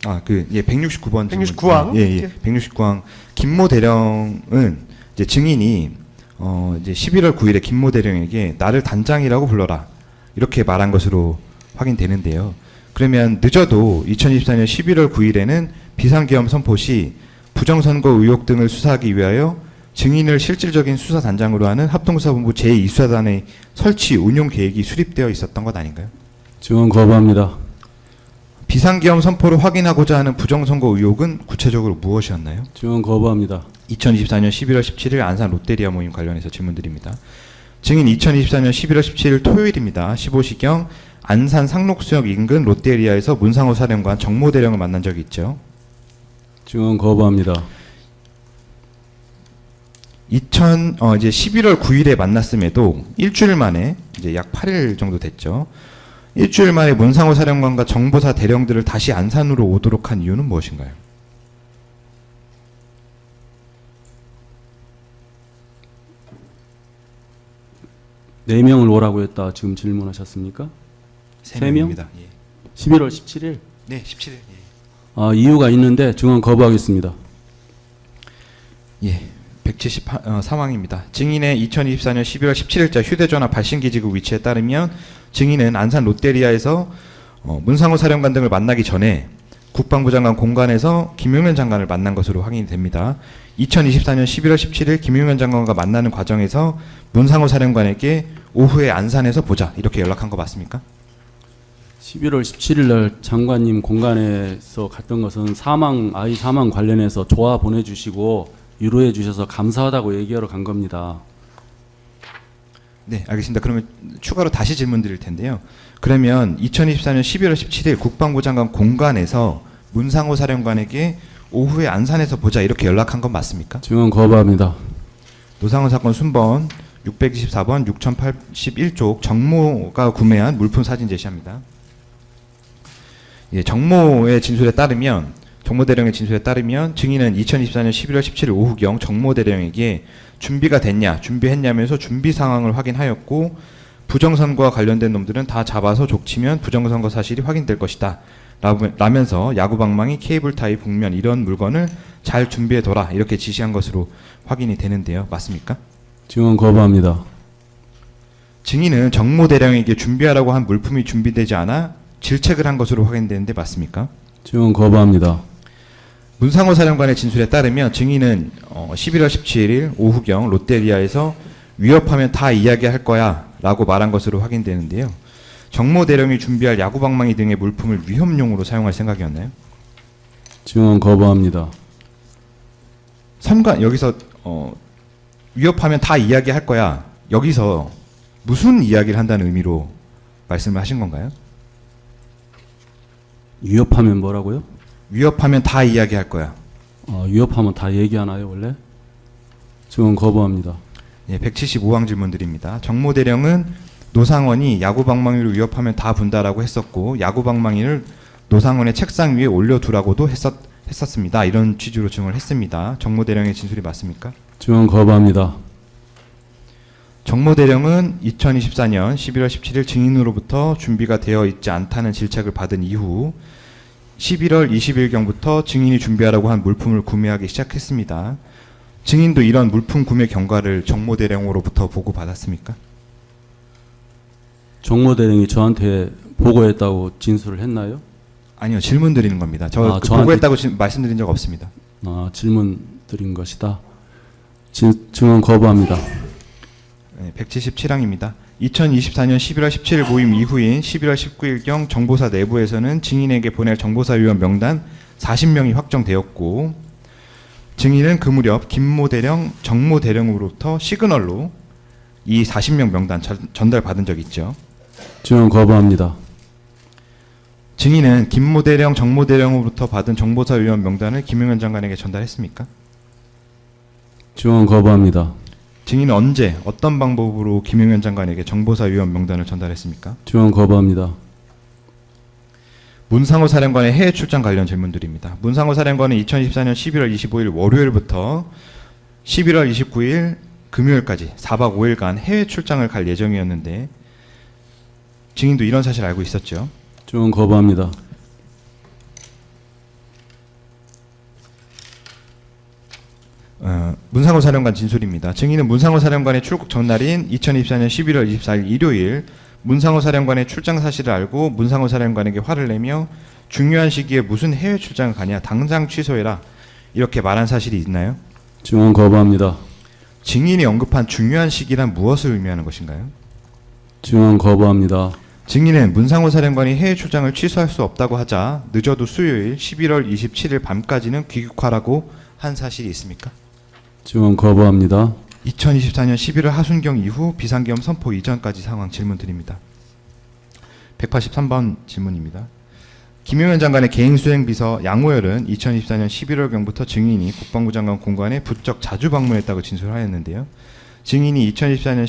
169번 169항. 예. 169항 김모 대령은 이제 증인이 이제 11월 9일에 김모 대령에게 나를 단장이라고 불러라 이렇게 말한 것으로 확인되는데요. 그러면 늦어도 2024년 11월 9일에는 비상계엄 선포 시 부정선거 의혹 등을 수사하기 위하여 증인을 실질적인 수사단장으로 하는 합동수사본부 제2수사단의 설치 운용 계획이 수립되어 있었던 것 아닌가요? 증언 거부합니다. 비상계엄 선포를 확인하고자 하는 부정선거 의혹은 구체적으로 무엇이었나요? 증언 거부합니다. 2024년 11월 17일 안산 롯데리아 모임 관련해서 질문드립니다. 증인 2024년 11월 17일 토요일입니다. 15시경 안산 상록수역 인근 롯데리아에서 문상호 사령관 정모 대령을 만난 적이 있죠. 증언 거부합니다. 이제 11월 9일에 만났음에도 일주일 만에 이제 약 8일 정도 됐죠. 일주일 만에 문상호 사령관과 정보사 대령들을 다시 안산으로 오도록 한 이유는 무엇인가요? 네 명을 오라고 했다 지금 질문하셨습니까? 세 명? 명입니다. 예. 11월 17일. 네, 17일. 이유가 있는데 증언 거부하겠습니다. 예. 170 상황입니다. 증인의 2024년 12월 17일자 휴대전화 발신기지국 위치에 따르면 증인은 안산 롯데리아에서 문상호 사령관 등을 만나기 전에 국방부 장관 공간에서 김용현 장관을 만난 것으로 확인이 됩니다. 2024년 11월 17일 김용현 장관과 만나는 과정에서 문상호 사령관에게 오후에 안산에서 보자 이렇게 연락한 거 맞습니까? 11월 17일 날 장관님 공간에서 갔던 것은 아이 사망 관련해서 조화 보내주시고 유로해 주셔서 감사하다고 얘기하러 간 겁니다. 네, 알겠습니다. 그러면 추가로 다시 질문 드릴 텐데요. 그러면 2024년 11월 17일 국방부 장관 공간에서 문상호 사령관에게 오후에 안산에서 보자 이렇게 연락한 건 맞습니까? 증언 거부합니다. 노상훈 사건 순번 624번 6081쪽 정모가 구매한 물품 사진 제시합니다. 예, 정모의 진술에 따르면 정모 대령의 진술에 따르면 증인은 2024년 11월 17일 오후경 정모 대령에게 준비가 됐냐, 준비했냐면서 준비 상황을 확인하였고 부정선거와 관련된 놈들은 다 잡아서 족치면 부정선거 사실이 확인될 것이다. 라면서 야구방망이, 케이블 타이, 복면 이런 물건을 잘 준비해둬라 이렇게 지시한 것으로 확인이 되는데요. 맞습니까? 증언 거부합니다. 증인은 정모 대령에게 준비하라고 한 물품이 준비되지 않아 질책을 한 것으로 확인되는데 맞습니까? 증언 거부합니다. 문상호 사령관의 진술에 따르면 증인은 11월 17일 오후경 롯데리아에서 위협하면 다 이야기할 거야 라고 말한 것으로 확인되는데요. 정모 대령이 준비할 야구방망이 등의 물품을 위협용으로 사용할 생각이었나요? 증언 거부합니다. 여기서 위협하면 다 이야기할 거야 여기서 무슨 이야기를 한다는 의미로 말씀을 하신 건가요? 위협하면 뭐라고요? 위협하면 다 이야기할 거야. 위협하면 다 얘기하나요 원래? 증언 거부합니다. 예, 175항 질문 드립니다. 정모 대령은 노상원이 야구방망이로 위협하면 다 분다라고 했었고 야구방망이를 노상원의 책상 위에 올려두라고도 했었습니다. 이런 취지로 증언을 했습니다. 정모 대령의 진술이 맞습니까? 증언 거부합니다. 정모 대령은 2024년 11월 17일 증인으로부터 준비가 되어 있지 않다는 질책을 받은 이후 11월 20일경부터 증인이 준비하라고 한 물품을 구매하기 시작했습니다. 증인도 이런 물품 구매 경과를 정모 대령으로부터 보고받았습니까? 정모 대령이 저한테 보고했다고 진술을 했나요? 아니요, 질문 드리는 겁니다. 저 아, 그 저한테- 보고했다고 말씀드린 적 없습니다. 질문 드린 것이다. 증언 거부합니다. 네, 177항입니다. 2024년 11월 17일 모임 이후인 11월 19일경 정보사 내부에서는 증인에게 보낼 정보사위원 명단 40명이 확정되었고, 증인은 그 무렵 김모 대령, 정모 대령으로부터 시그널로 이 40명 명단 전달받은 적이 있죠. 증언 거부합니다. 증인은 김모 대령, 정모 대령으로부터 받은 정보사위원 명단을 김용현 장관에게 전달했습니까? 증언 거부합니다. 증인은 언제 어떤 방법으로 김용현 장관에게 정보사위원 명단을 전달했습니까? 증언 거부합니다. 문상호 사령관의 해외 출장 관련 질문드립니다. 문상호 사령관은 2024년 11월 25일 월요일부터 11월 29일 금요일까지 4박 5일간 해외 출장을 갈 예정이었는데, 증인도 이런 사실 알고 있었죠. 증언 거부합니다. 문상호 사령관 진술입니다. 증인은 문상호 사령관의 출국 전날인 2024년 11월 24일 일요일 문상호 사령관의 출장 사실을 알고 문상호 사령관에게 화를 내며 중요한 시기에 무슨 해외 출장을 가냐, 당장 취소해라, 이렇게 말한 사실이 있나요? 증언 거부합니다. 증인이 언급한 중요한 시기란 무엇을 의미하는 것인가요? 증언 거부합니다. 증인은 문상호 사령관이 해외 출장을 취소할 수 없다고 하자 늦어도 수요일 11월 27일 밤까지는 귀국하라고 한 사실이 있습니까? 증언 거부합니다. 2024년 11월 하순경 이후 비상계엄 선포 이전까지 상황 질문 드립니다. 183번 질문입니다. 김용현 장관의 개인 수행 비서 양호열은 2024년 11월경부터 증인이 국방부 장관 공관에 부쩍 자주 방문했다고 진술하였는데요. 증인이 2024년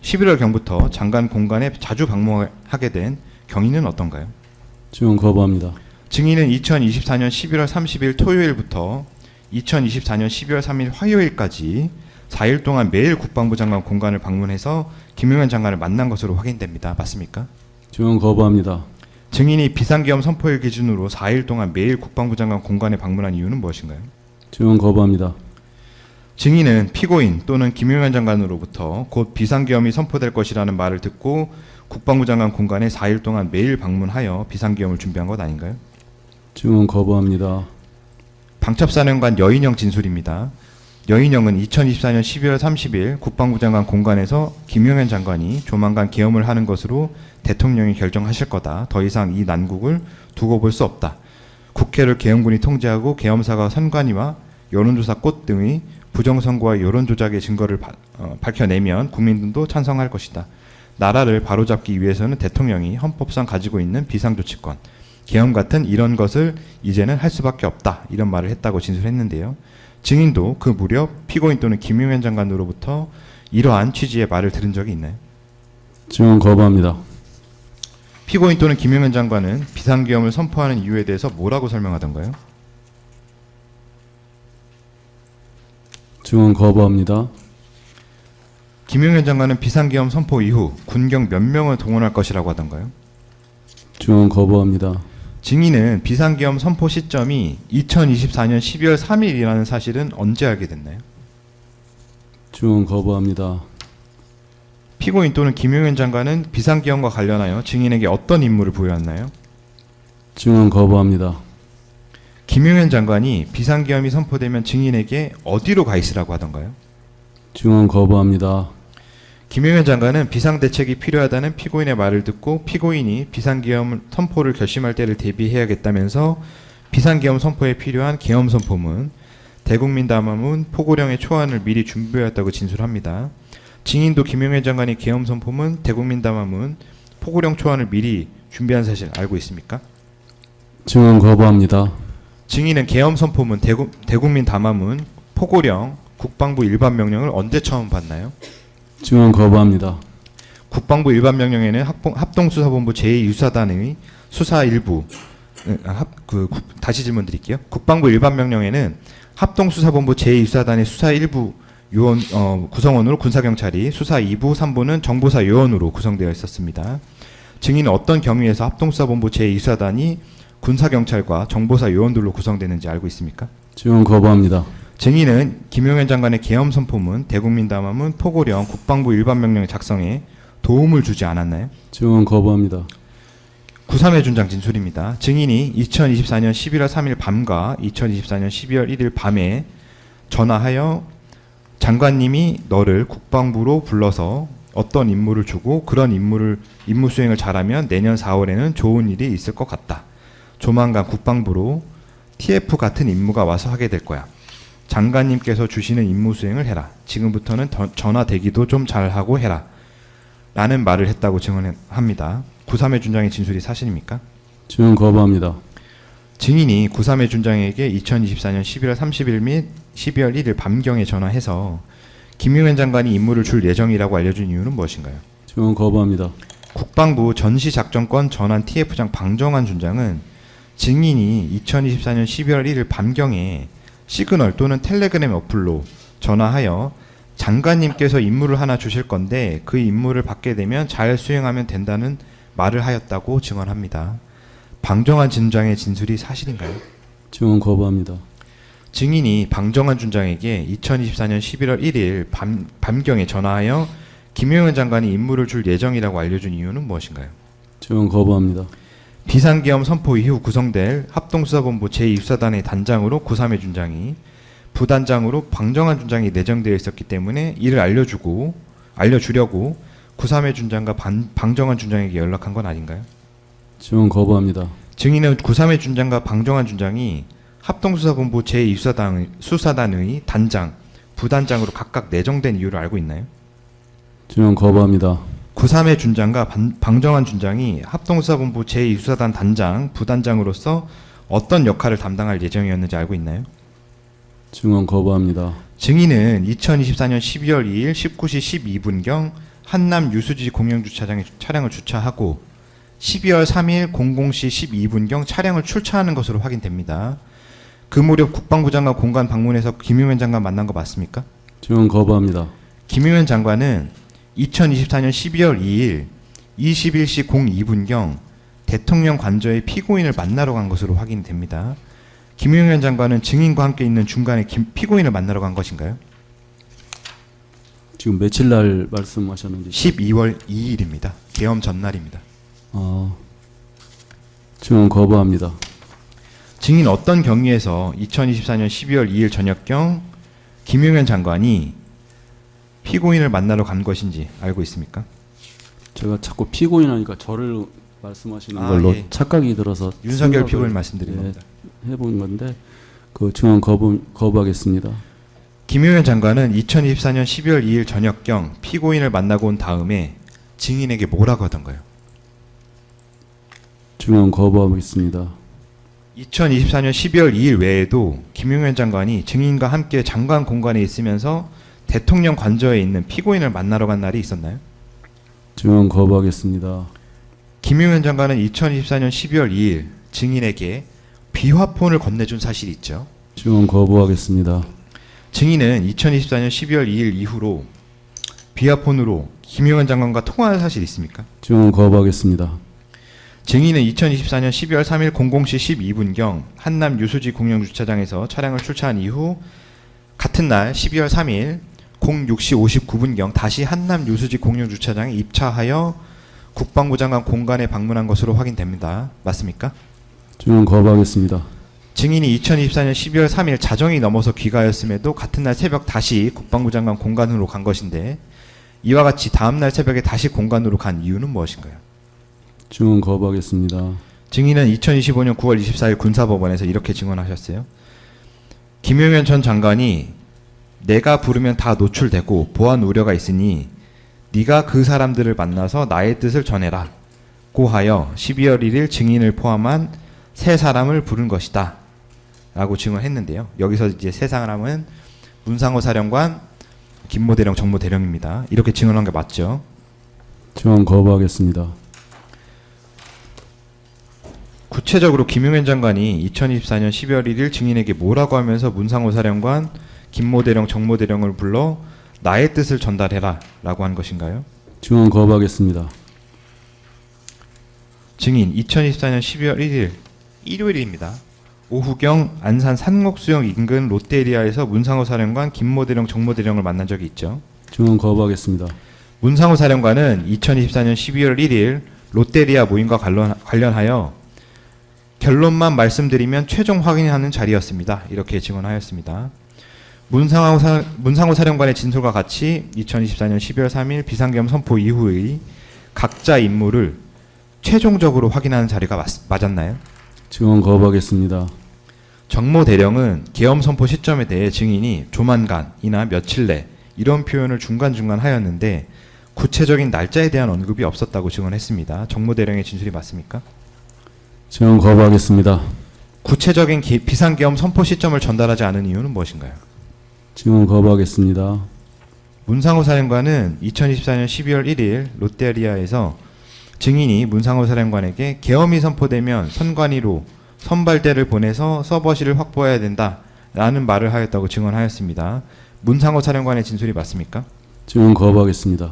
11월경부터 장관 공관에 자주 방문하게 된 경위는 어떤가요? 증언 거부합니다. 증인은 2024년 11월 30일 토요일부터 2024년 12월 3일 화요일까지 4일 동안 매일 국방부 장관 공관을 방문해서 김용현 장관을 만난 것으로 확인됩니다. 맞습니까? 증언 거부합니다. 증인이 비상계엄 선포일 기준으로 4일 동안 매일 국방부 장관 공관에 방문한 이유는 무엇인가요? 증언 거부합니다. 증인은 피고인 또는 김용현 장관으로부터 곧 비상계엄이 선포될 것이라는 말을 듣고 국방부 장관 공관에 4일 동안 매일 방문하여 비상계엄을 준비한 것 아닌가요? 증언 거부합니다. 방첩사령관 여인영 진술입니다. 여인영은 2024년 12월 30일 국방부 장관 공관에서 김용현 장관이 조만간 계엄을 하는 것으로 대통령이 결정하실 거다. 더 이상 이 난국을 두고 볼 수 없다. 국회를 계엄군이 통제하고 계엄사가 선관위와 여론조사 꽃 등의 부정선거와 여론조작의 증거를 밝혀내면 국민들도 찬성할 것이다. 나라를 바로잡기 위해서는 대통령이 헌법상 가지고 있는 비상조치권, 계엄 같은 이런 것을 이제는 할 수밖에 없다. 이런 말을 했다고 진술했는데요. 증인도 그 무렵 피고인 또는 김용현 장관으로부터 이러한 취지의 말을 들은 적이 있나요? 증언 거부합니다. 피고인 또는 김용현 장관은 비상계엄을 선포하는 이유에 대해서 뭐라고 설명하던가요? 증언 거부합니다. 김용현 장관은 비상계엄 선포 이후 군경 몇 명을 동원할 것이라고 하던가요? 증언 거부합니다. 증인은 비상계엄 선포 시점이 2024년 12월 3일이라는 사실은 언제 알게 됐나요? 증언 거부합니다. 피고인 또는 김용현 장관은 비상계엄과 관련하여 증인에게 어떤 임무를 부여했나요? 증언 거부합니다. 김용현 장관이 비상계엄이 선포되면 증인에게 어디로 가 있으라고 하던가요? 증언 거부합니다. 김용현 장관은 비상대책이 필요하다는 피고인의 말을 듣고 피고인이 비상계엄 선포를 결심할 때를 대비해야겠다면서 비상계엄 선포에 필요한 계엄 선포문, 대국민 담화문, 포고령의 초안을 미리 준비해왔다고 진술합니다. 증인도 김용현 장관이 계엄 선포문, 대국민 담화문, 포고령 초안을 미리 준비한 사실 알고 있습니까? 증언 거부합니다. 증인은 계엄 선포문, 대국민 담화문, 포고령, 국방부 일반 명령을 언제 처음 봤나요? 증언 거부합니다. 국방부 일반 명령에는 합동수사본부 제2수사단의 수사 일부, 다시 질문 드릴게요. 국방부 일반 명령에는 합동수사본부 제2수사단의 수사 일부 요원 구성원으로 군사경찰이, 수사 2부, 3부는 정보사 요원으로 구성되어 있었습니다. 증인은 어떤 경위에서 합동수사본부 제2수사단이 군사경찰과 정보사 요원들로 구성되는지 알고 있습니까? 증언 거부합니다. 증인은 김용현 장관의 계엄 선포문, 대국민 담화문, 포고령, 국방부 일반 명령 작성에 도움을 주지 않았나요? 증언 거부합니다. 구삼회 준장 진술입니다. 증인이 2024년 11월 3일 밤과 2024년 12월 1일 밤에 전화하여 장관님이 너를 국방부로 불러서 어떤 임무를 주고 그런 임무 수행을 잘하면 내년 4월에는 좋은 일이 있을 것 같다. 조만간 국방부로 TF 같은 임무가 와서 하게 될 거야. 장관님께서 주시는 임무 수행을 해라. 지금부터는 전화 대기도 좀 잘하고 해라. 라는 말을 했다고 증언합니다. 구삼회 준장의 진술이 사실입니까? 증언 거부합니다. 증인이 구삼회 준장에게 2024년 11월 30일 및 12월 1일 밤경에 전화해서 김용현 장관이 임무를 줄 예정이라고 알려준 이유는 무엇인가요? 증언 거부합니다. 국방부 전시작전권 전환 TF장 방정환 준장은 증인이 2024년 12월 1일 밤경에 시그널 또는 텔레그램 어플로 전화하여 장관님께서 임무를 하나 주실 건데 그 임무를 받게 되면 잘 수행하면 된다는 말을 하였다고 증언합니다. 방정환 준장의 진술이 사실인가요? 증언 거부합니다. 증인이 방정환 준장에게 2024년 11월 1일 밤경에 전화하여 김용현 장관이 임무를 줄 예정이라고 알려준 이유는 무엇인가요? 증언 거부합니다. 비상계엄 선포 이후 구성될 합동수사본부 제2수사단의 단장으로 구삼회 준장이 부단장으로 방정환 준장이 내정되어 있었기 때문에 이를 알려주려고 구삼회 준장과 방정환 준장에게 연락한 건 아닌가요? 증언 거부합니다. 증인은 구삼회 준장과 방정환 준장이 합동수사본부 제2수사단의 단장, 부단장으로 각각 내정된 이유를 알고 있나요? 증언 거부합니다. 구삼회 준장과 방정환 준장이 합동수사본부 제2수사단 단장, 부단장으로서 어떤 역할을 담당할 예정이었는지 알고 있나요? 증언 거부합니다. 증인은 2024년 12월 2일 19시 12분경 한남 유수지 공영주차장에 차량을 주차하고 12월 3일 00시 12분경 차량을 출차하는 것으로 확인됩니다. 그 무렵 국방부 장관 공간 방문해서 김용현 장관 만난 거 맞습니까? 증언 거부합니다. 김용현 장관은 2024년 12월 2일 21시 02분경 대통령 관저의 피고인을 만나러 간 것으로 확인됩니다. 김용현 장관은 증인과 함께 있는 중간에 피고인을 만나러 간 것인가요? 지금 며칠 날 말씀하셨는지 12월 2일입니다. 계엄 전날입니다. 증언 거부합니다. 증인 어떤 경위에서 2024년 12월 2일 저녁경 김용현 장관이 피고인을 만나러 간 것인지 알고 있습니까? 제가 자꾸 피고인하니까 저를 말씀하시는 걸로 예. 착각이 들어서 윤석열 생각을, 피고인 말씀드린 예, 겁니다. 해본 건데 그 증언 거부하겠습니다. 김용현 장관은 2024년 12월 2일 저녁경 피고인을 만나고 온 다음에 증인에게 뭐라고 하던가요? 증언 거부하겠습니다. 2024년 12월 2일 외에도 김용현 장관이 증인과 함께 장관 공간에 있으면서 대통령 관저에 있는 피고인을 만나러 간 날이 있었나요? 증언 거부하겠습니다. 김용현 장관은 2024년 12월 2일 증인에게 비화폰을 건네준 사실이 있죠. 증언 거부하겠습니다. 증인은 2024년 12월 2일 이후로 비화폰으로 김용현 장관과 통화한 사실이 있습니까? 증언 거부하겠습니다. 증인은 2024년 12월 3일 00시 12분경 한남 유수지 공영주차장에서 차량을 출차한 이후 같은 날 12월 3일 06시 59분경 다시 한남 유수지 공영주차장에 입차하여 국방부 장관 공간에 방문한 것으로 확인됩니다. 맞습니까? 증언 거부하겠습니다. 증인이 2024년 12월 3일 자정이 넘어서 귀가하였음에도 같은 날 새벽 다시 국방부 장관 공간으로 간 것인데 이와 같이 다음 날 새벽에 다시 공간으로 간 이유는 무엇인가요? 증언 거부하겠습니다. 증인은 2025년 9월 24일 군사법원에서 이렇게 증언하셨어요. 김용현 전 장관이 내가 부르면 다 노출되고 보안 우려가 있으니 네가 그 사람들을 만나서 나의 뜻을 전해라 고 하여 12월 1일 증인을 포함한 세 사람을 부른 것이다 라고 증언했는데요. 여기서 이제 세 사람은 문상호 사령관, 김모 대령, 정모 대령입니다. 이렇게 증언한 게 맞죠? 증언 거부하겠습니다. 구체적으로 김용현 장관이 2024년 12월 1일 증인에게 뭐라고 하면서 문상호 사령관, 김모 대령, 정모 대령을 불러 나의 뜻을 전달해라 라고 한 것인가요? 증언 거부하겠습니다. 증인 2024년 12월 1일 일요일입니다. 오후경 안산 산곡수영 인근 롯데리아에서 문상호 사령관, 김모 대령, 정모 대령을 만난 적이 있죠. 증언 거부하겠습니다. 문상호 사령관은 2024년 12월 1일 롯데리아 모임과 관련하여 결론만 말씀드리면 최종 확인하는 자리였습니다. 이렇게 증언하였습니다. 문상호 사령관의 진술과 같이 2024년 12월 3일 비상계엄 선포 이후의 각자 임무를 최종적으로 확인하는 자리가 맞았나요? 증언 거부하겠습니다. 정모 대령은 계엄 선포 시점에 대해 증인이 조만간이나 며칠 내 이런 표현을 중간중간 하였는데 구체적인 날짜에 대한 언급이 없었다고 증언했습니다. 정모 대령의 진술이 맞습니까? 증언 거부하겠습니다. 구체적인 비상계엄 선포 시점을 전달하지 않은 이유는 무엇인가요? 증언 거부하겠습니다. 문상호 사령관은 2024년 12월 1일 롯데리아에서 증인이 문상호 사령관에게 계엄이 선포되면 선관위로 선발대를 보내서 서버실을 확보해야 된다라는 말을 하였다고 증언하였습니다. 문상호 사령관의 진술이 맞습니까? 증언 거부하겠습니다.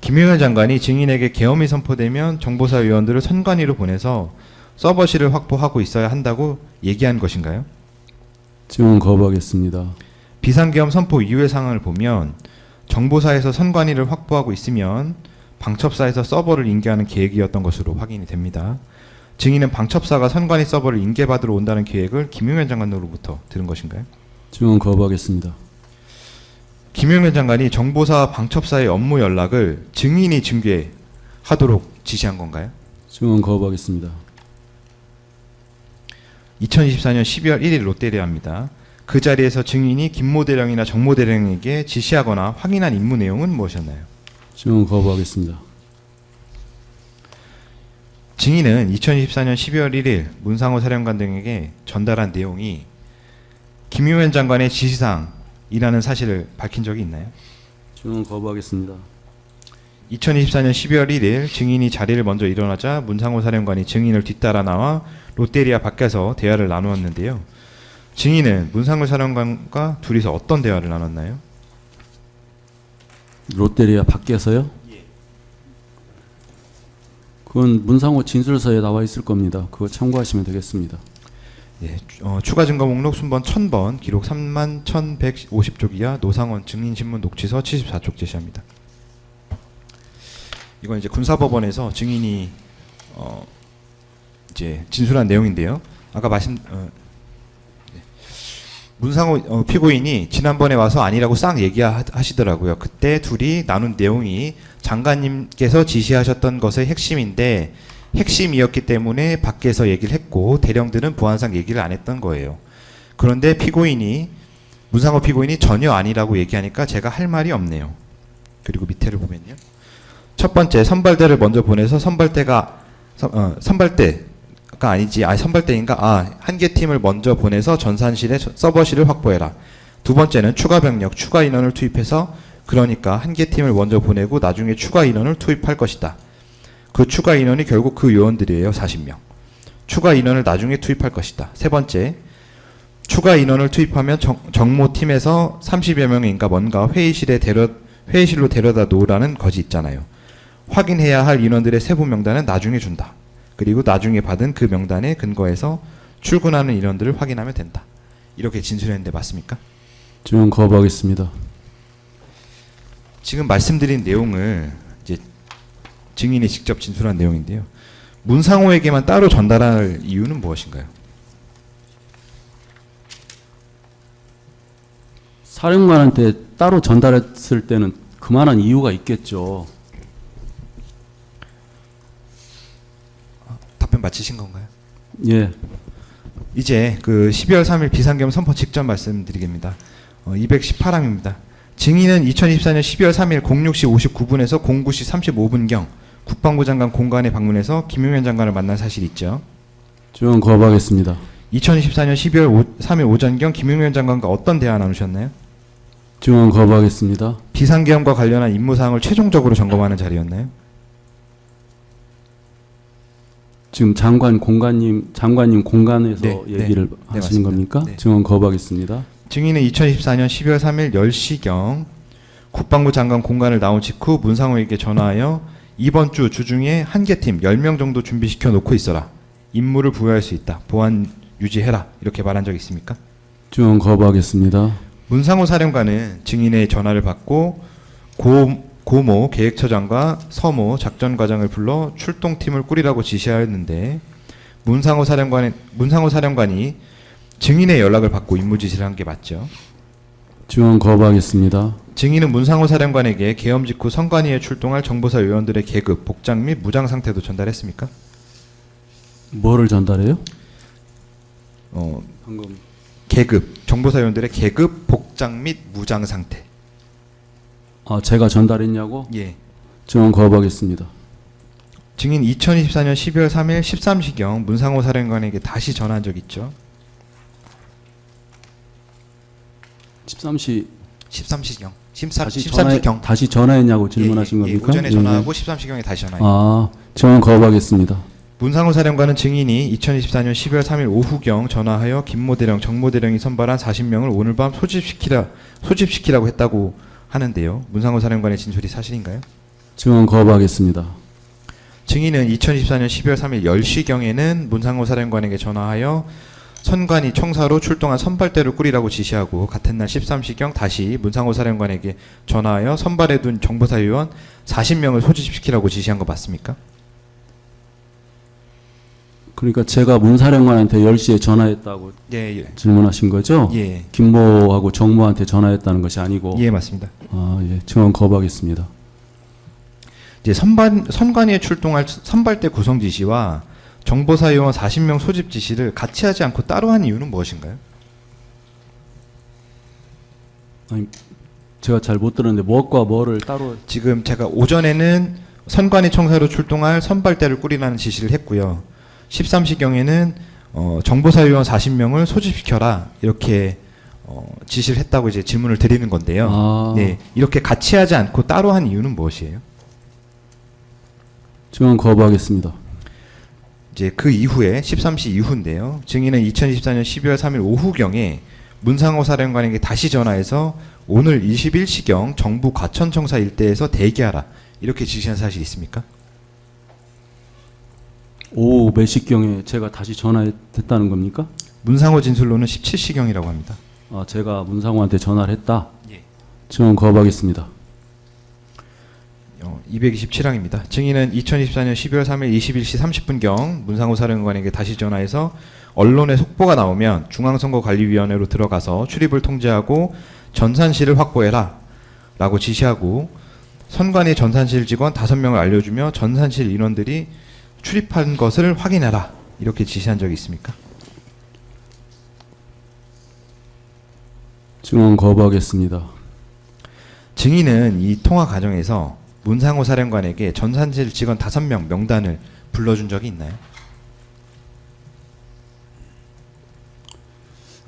김용현 장관이 증인에게 계엄이 선포되면 정보사 위원들을 선관위로 보내서 서버실을 확보하고 있어야 한다고 얘기한 것인가요? 증언 거부하겠습니다. 비상계엄 선포 이후의 상황을 보면 정보사에서 선관위를 확보하고 있으면 방첩사에서 서버를 인계하는 계획이었던 것으로 확인이 됩니다. 증인은 방첩사가 선관위 서버를 인계받으러 온다는 계획을 김용현 장관으로부터 들은 것인가요? 증언 거부하겠습니다. 김용현 장관이 정보사 방첩사의 업무 연락을 증인이 중개하도록 지시한 건가요? 증언 거부하겠습니다. 2024년 12월 1일 롯데리아입니다. 그 자리에서 증인이 김모 대령이나 정모 대령에게 지시하거나 확인한 임무 내용은 무엇이었나요? 증언 거부하겠습니다. 증인은 2024년 12월 1일 문상호 사령관 등에게 전달한 내용이 김용현 장관의 지시사항이라는 사실을 밝힌 적이 있나요? 증언 거부하겠습니다. 2024년 12월 1일 증인이 자리를 먼저 일어나자 문상호 사령관이 증인을 뒤따라 나와 롯데리아 밖에서 대화를 나누었는데요. 증인은 문상호 사령관과 둘이서 어떤 대화를 나눴나요? 롯데리아 밖에서요? 그건 문상호 진술서에 나와 있을 겁니다. 그거 참고하시면 되겠습니다. 예, 추가 증거 목록 순번 1000번 기록 31,150쪽 이하 노상원 증인신문 녹취서 74쪽 제시합니다. 이건 이제 군사법원에서 증인이 이제 진술한 내용인데요. 아까 문상호 피고인이 지난번에 와서 아니라고 싹 얘기하시더라고요. 그때 둘이 나눈 내용이 장관님께서 지시하셨던 것의 핵심인데 핵심이었기 때문에 밖에서 얘기를 했고 대령들은 보안상 얘기를 안 했던 거예요. 그런데 문상호 피고인이 전혀 아니라고 얘기하니까 제가 할 말이 없네요. 그리고 밑에를 보면요. 첫 번째, 선발대를 먼저 보내서 선발대인가? 한 개 팀을 먼저 보내서 전산실에 서버실을 확보해라. 두 번째는 추가 병력, 추가 인원을 투입해서 그러니까 한 개 팀을 먼저 보내고 나중에 추가 인원을 투입할 것이다. 그 추가 인원이 결국 그 요원들이에요. 40명. 추가 인원을 나중에 투입할 것이다. 세 번째, 추가 인원을 투입하면 정모팀에서 30여 명인가 뭔가 회의실로 데려다 놓으라는 것이 있잖아요. 확인해야 할 인원들의 세부 명단은 나중에 준다. 그리고 나중에 받은 그 명단에 근거해서 출근하는 인원들을 확인하면 된다. 이렇게 진술했는데 맞습니까? 증언 거부하겠습니다. 지금 말씀드린 내용을 이제 증인이 직접 진술한 내용인데요. 문상호에게만 따로 전달할 이유는 무엇인가요? 사령관한테 따로 전달했을 때는 그만한 이유가 있겠죠. 답변 마치신 건가요? 예. 이제 그 12월 3일 비상계엄 선포 직전 말씀드리겠습니다. 218항입니다. 증인은 2024년 12월 3일 06시 59분에서 09시 35분경 국방부 장관 공관에 방문해서 김용현 장관을 만난 사실이 있죠. 증언 거부하겠습니다. 2024년 12월 3일 오전경 김용현 장관과 어떤 대화 나누셨나요? 증언 거부하겠습니다. 비상계엄과 관련한 임무사항을 최종적으로 점검하는 자리였나요? 지금 장관님 공간에서 네, 얘기를 네, 하시는 맞습니다. 겁니까? 네. 증언 거부하겠습니다. 증인은 2024년 12월 3일 10시경 국방부 장관 공간을 나온 직후 문상호에게 전화하여 이번 주 주중에 한 개 팀 10명 정도 준비시켜 놓고 있어라. 임무를 부여할 수 있다. 보안 유지해라. 이렇게 말한 적 있습니까? 증언 거부하겠습니다. 문상호 사령관은 증인의 전화를 받고 고 고모 계획처장과 서모 작전과장을 불러 출동팀을 꾸리라고 지시하였는데 문상호 사령관이 증인의 연락을 받고 임무 지시를 한 게 맞죠? 증언 거부하겠습니다. 증인은 문상호 사령관에게 계엄 직후 선관위에 출동할 정보사 요원들의 계급, 복장 및 무장 상태도 전달했습니까? 뭐를 전달해요? 방금 계급, 정보사 요원들의 계급, 복장 및 무장 상태. 아, 제가 전달했냐고? 예. 증언 거부하겠습니다. 증인 2024년 12월 3일 13시경 문상호 사령관에게 다시 전화한 적 있죠? 13시 13시경. 다시 전화했냐고 질문하신 겁니까? 오전에 예. 전화하고 13시경에 다시 전화해요. 아, 증언 거부하겠습니다. 문상호 사령관은 증인이 2024년 12월 3일 오후경 전화하여 김모 대령, 정모 대령이 선발한 40명을 오늘 밤 소집시키라고 했다고 하는데요. 문상호 사령관의 진술이 사실인가요? 증언 거부하겠습니다. 증인은 2024년 12월 3일 10시경에는 문상호 사령관에게 전화하여 선관위 청사로 출동한 선발대를 꾸리라고 지시하고 같은 날 13시경 다시 문상호 사령관에게 전화하여 선발해둔 정보사 요원 40명을 소집시키라고 지시한 거 맞습니까? 그러니까 제가 문사령관한테 10시에 전화했다고 예. 질문하신 거죠? 예. 김모하고 정모한테 전화했다는 것이 아니고. 예, 맞습니다. 아, 예. 증언 거부하겠습니다. 이제 선관위에 출동할 선발대 구성 지시와 정보사 요원 40명 소집 지시를 같이 하지 않고 따로 한 이유는 무엇인가요? 아니, 제가 잘 못 들었는데 무엇과 뭐를 따로 지금 제가 오전에는 선관위 청사로 출동할 선발대를 꾸리라는 지시를 했고요. 13시경에는 정보사 요원 40명을 소집시켜라 이렇게 지시를 했다고 이제 질문을 드리는 건데요. 아. 네, 이렇게 같이 하지 않고 따로 한 이유는 무엇이에요? 증언 거부하겠습니다. 이제 그 이후에 13시 이후인데요. 증인은 2024년 12월 3일 오후경에 문상호 사령관에게 다시 전화해서 오늘 21시경 정부 과천청사 일대에서 대기하라 이렇게 지시한 사실이 있습니까? 오후 몇 시경에 제가 다시 전화했다는 겁니까? 문상호 진술로는 17시경이라고 합니다. 아, 제가 문상호한테 전화를 했다. 예. 증언 거부하겠습니다. 227항입니다. 증인은 2024년 12월 3일 21시 30분경 문상호 사령관에게 다시 전화해서 언론에 속보가 나오면 중앙선거관리위원회로 들어가서 출입을 통제하고 전산실을 확보해라 라고 지시하고 선관위 전산실 직원 5명을 알려주며 전산실 인원들이 출입한 것을 확인해라 이렇게 지시한 적이 있습니까? 증언 거부하겠습니다. 증인은 이 통화 과정에서 문상호 사령관에게 전산실 직원 5명 명단을 불러준 적이 있나요?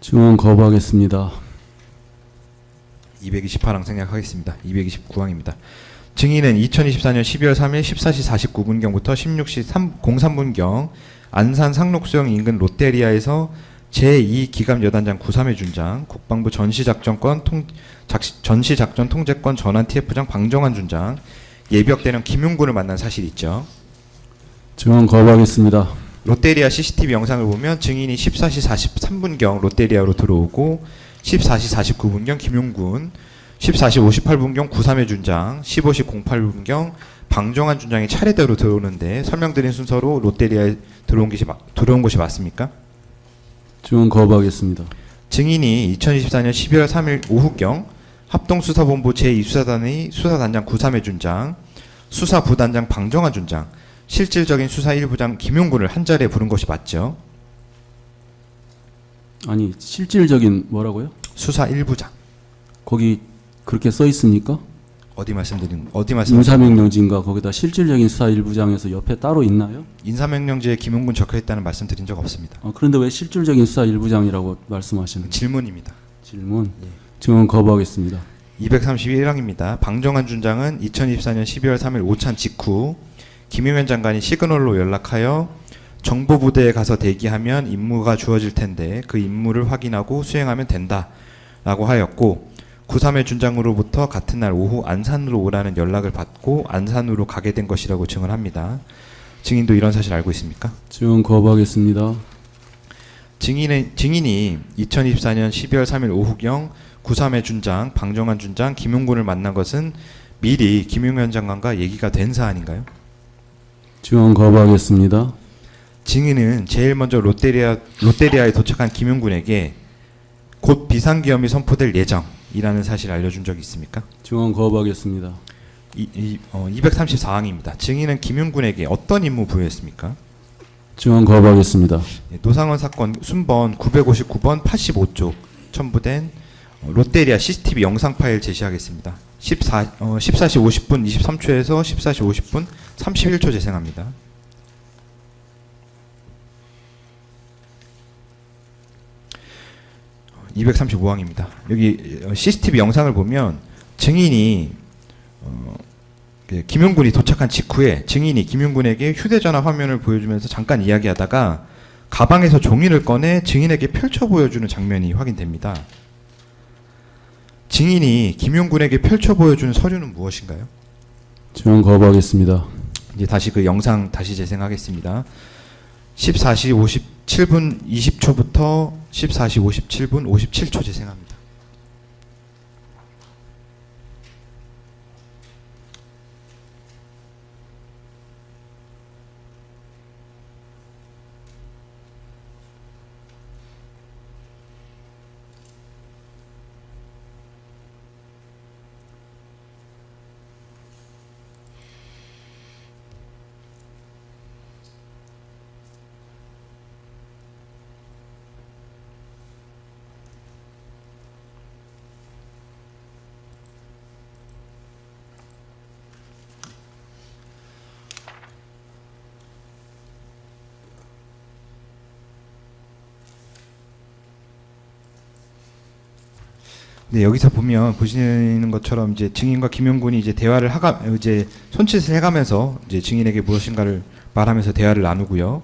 증언 거부하겠습니다. 228항 생략하겠습니다. 229항입니다. 증인은 2024년 12월 3일 14시 49분경부터 16시 03분경 안산 상록수영 인근 롯데리아에서 제2기갑여단장 93회 준장, 국방부 전시작전 통제권 전환 TF장 방정환 준장, 예비역대령 김용군을 만난 사실이 있죠. 증언 거부하겠습니다. 롯데리아 CCTV 영상을 보면 증인이 14시 43분경 롯데리아로 들어오고 14시 49분경 김용군, 14시 58분경 93회 준장, 15시 08분경 방정환 준장이 차례대로 들어오는데 설명드린 순서로 롯데리아에 들어온 것이 맞습니까? 증언 거부하겠습니다. 증인이 2024년 12월 3일 오후경 합동수사본부 제2수사단의 수사단장 93회 준장, 수사부단장 방정환 준장, 실질적인 수사 1부장 김용군을 한자리에 부른 것이 맞죠? 아니, 실질적인 뭐라고요? 수사 1부장. 거기 그렇게 써 있습니까? 어디 말씀하시는 인사명령지인가 거기다 실질적인 수사 1부장에서 옆에 따로 있나요? 인사명령지에 김용군 적혀있다는 말씀 드린 적 없습니다. 그런데 왜 실질적인 수사 1부장이라고 말씀하시는 거예요? 질문입니다. 질문. 증언 거부하겠습니다. 231항입니다. 방정환 준장은 2024년 12월 3일 오찬 직후 김용현 장관이 시그널로 연락하여 정보부대에 가서 대기하면 임무가 주어질 텐데 그 임무를 확인하고 수행하면 된다 라고 하였고 93회 준장으로부터 같은 날 오후 안산으로 오라는 연락을 받고 안산으로 가게 된 것이라고 증언합니다. 증인도 이런 사실 알고 있습니까? 증언 거부하겠습니다. 증인이 2024년 12월 3일 오후경 93회 준장, 방정환 준장, 김용군을 만난 것은 미리 김용현 장관과 얘기가 된 사안인가요? 증언 거부하겠습니다. 증인은 제일 먼저 롯데리아에 도착한 김용군에게 곧 비상계엄이 선포될 예정이라는 사실을 알려준 적이 있습니까? 증언 거부하겠습니다. 234항입니다. 증인은 김용군에게 어떤 임무 부여했습니까? 증언 거부하겠습니다. 노상원 사건 순번 959번 85쪽 첨부된 롯데리아 CCTV 영상 파일 제시하겠습니다. 14시 50분 23초에서 14시 50분 31초 재생합니다. (235항입니다) 여기 CCTV 영상을 보면 증인이 김용군이 도착한 직후에 증인이 김용군에게 휴대전화 화면을 보여주면서 잠깐 이야기하다가 가방에서 종이를 꺼내 증인에게 펼쳐 보여주는 장면이 확인됩니다. 증인이 김용군에게 펼쳐 보여주는 서류는 무엇인가요? 증언 거부하겠습니다. 이제 다시 그 영상 다시 재생하겠습니다. 14시 57분 20초부터 14시 57분 57초 재생합니다. 네, 여기서 보시는 것처럼 이제 증인과 김용군이 이제 대화를 이제 손짓을 해가면서 이제 증인에게 무엇인가를 말하면서 대화를 나누고요.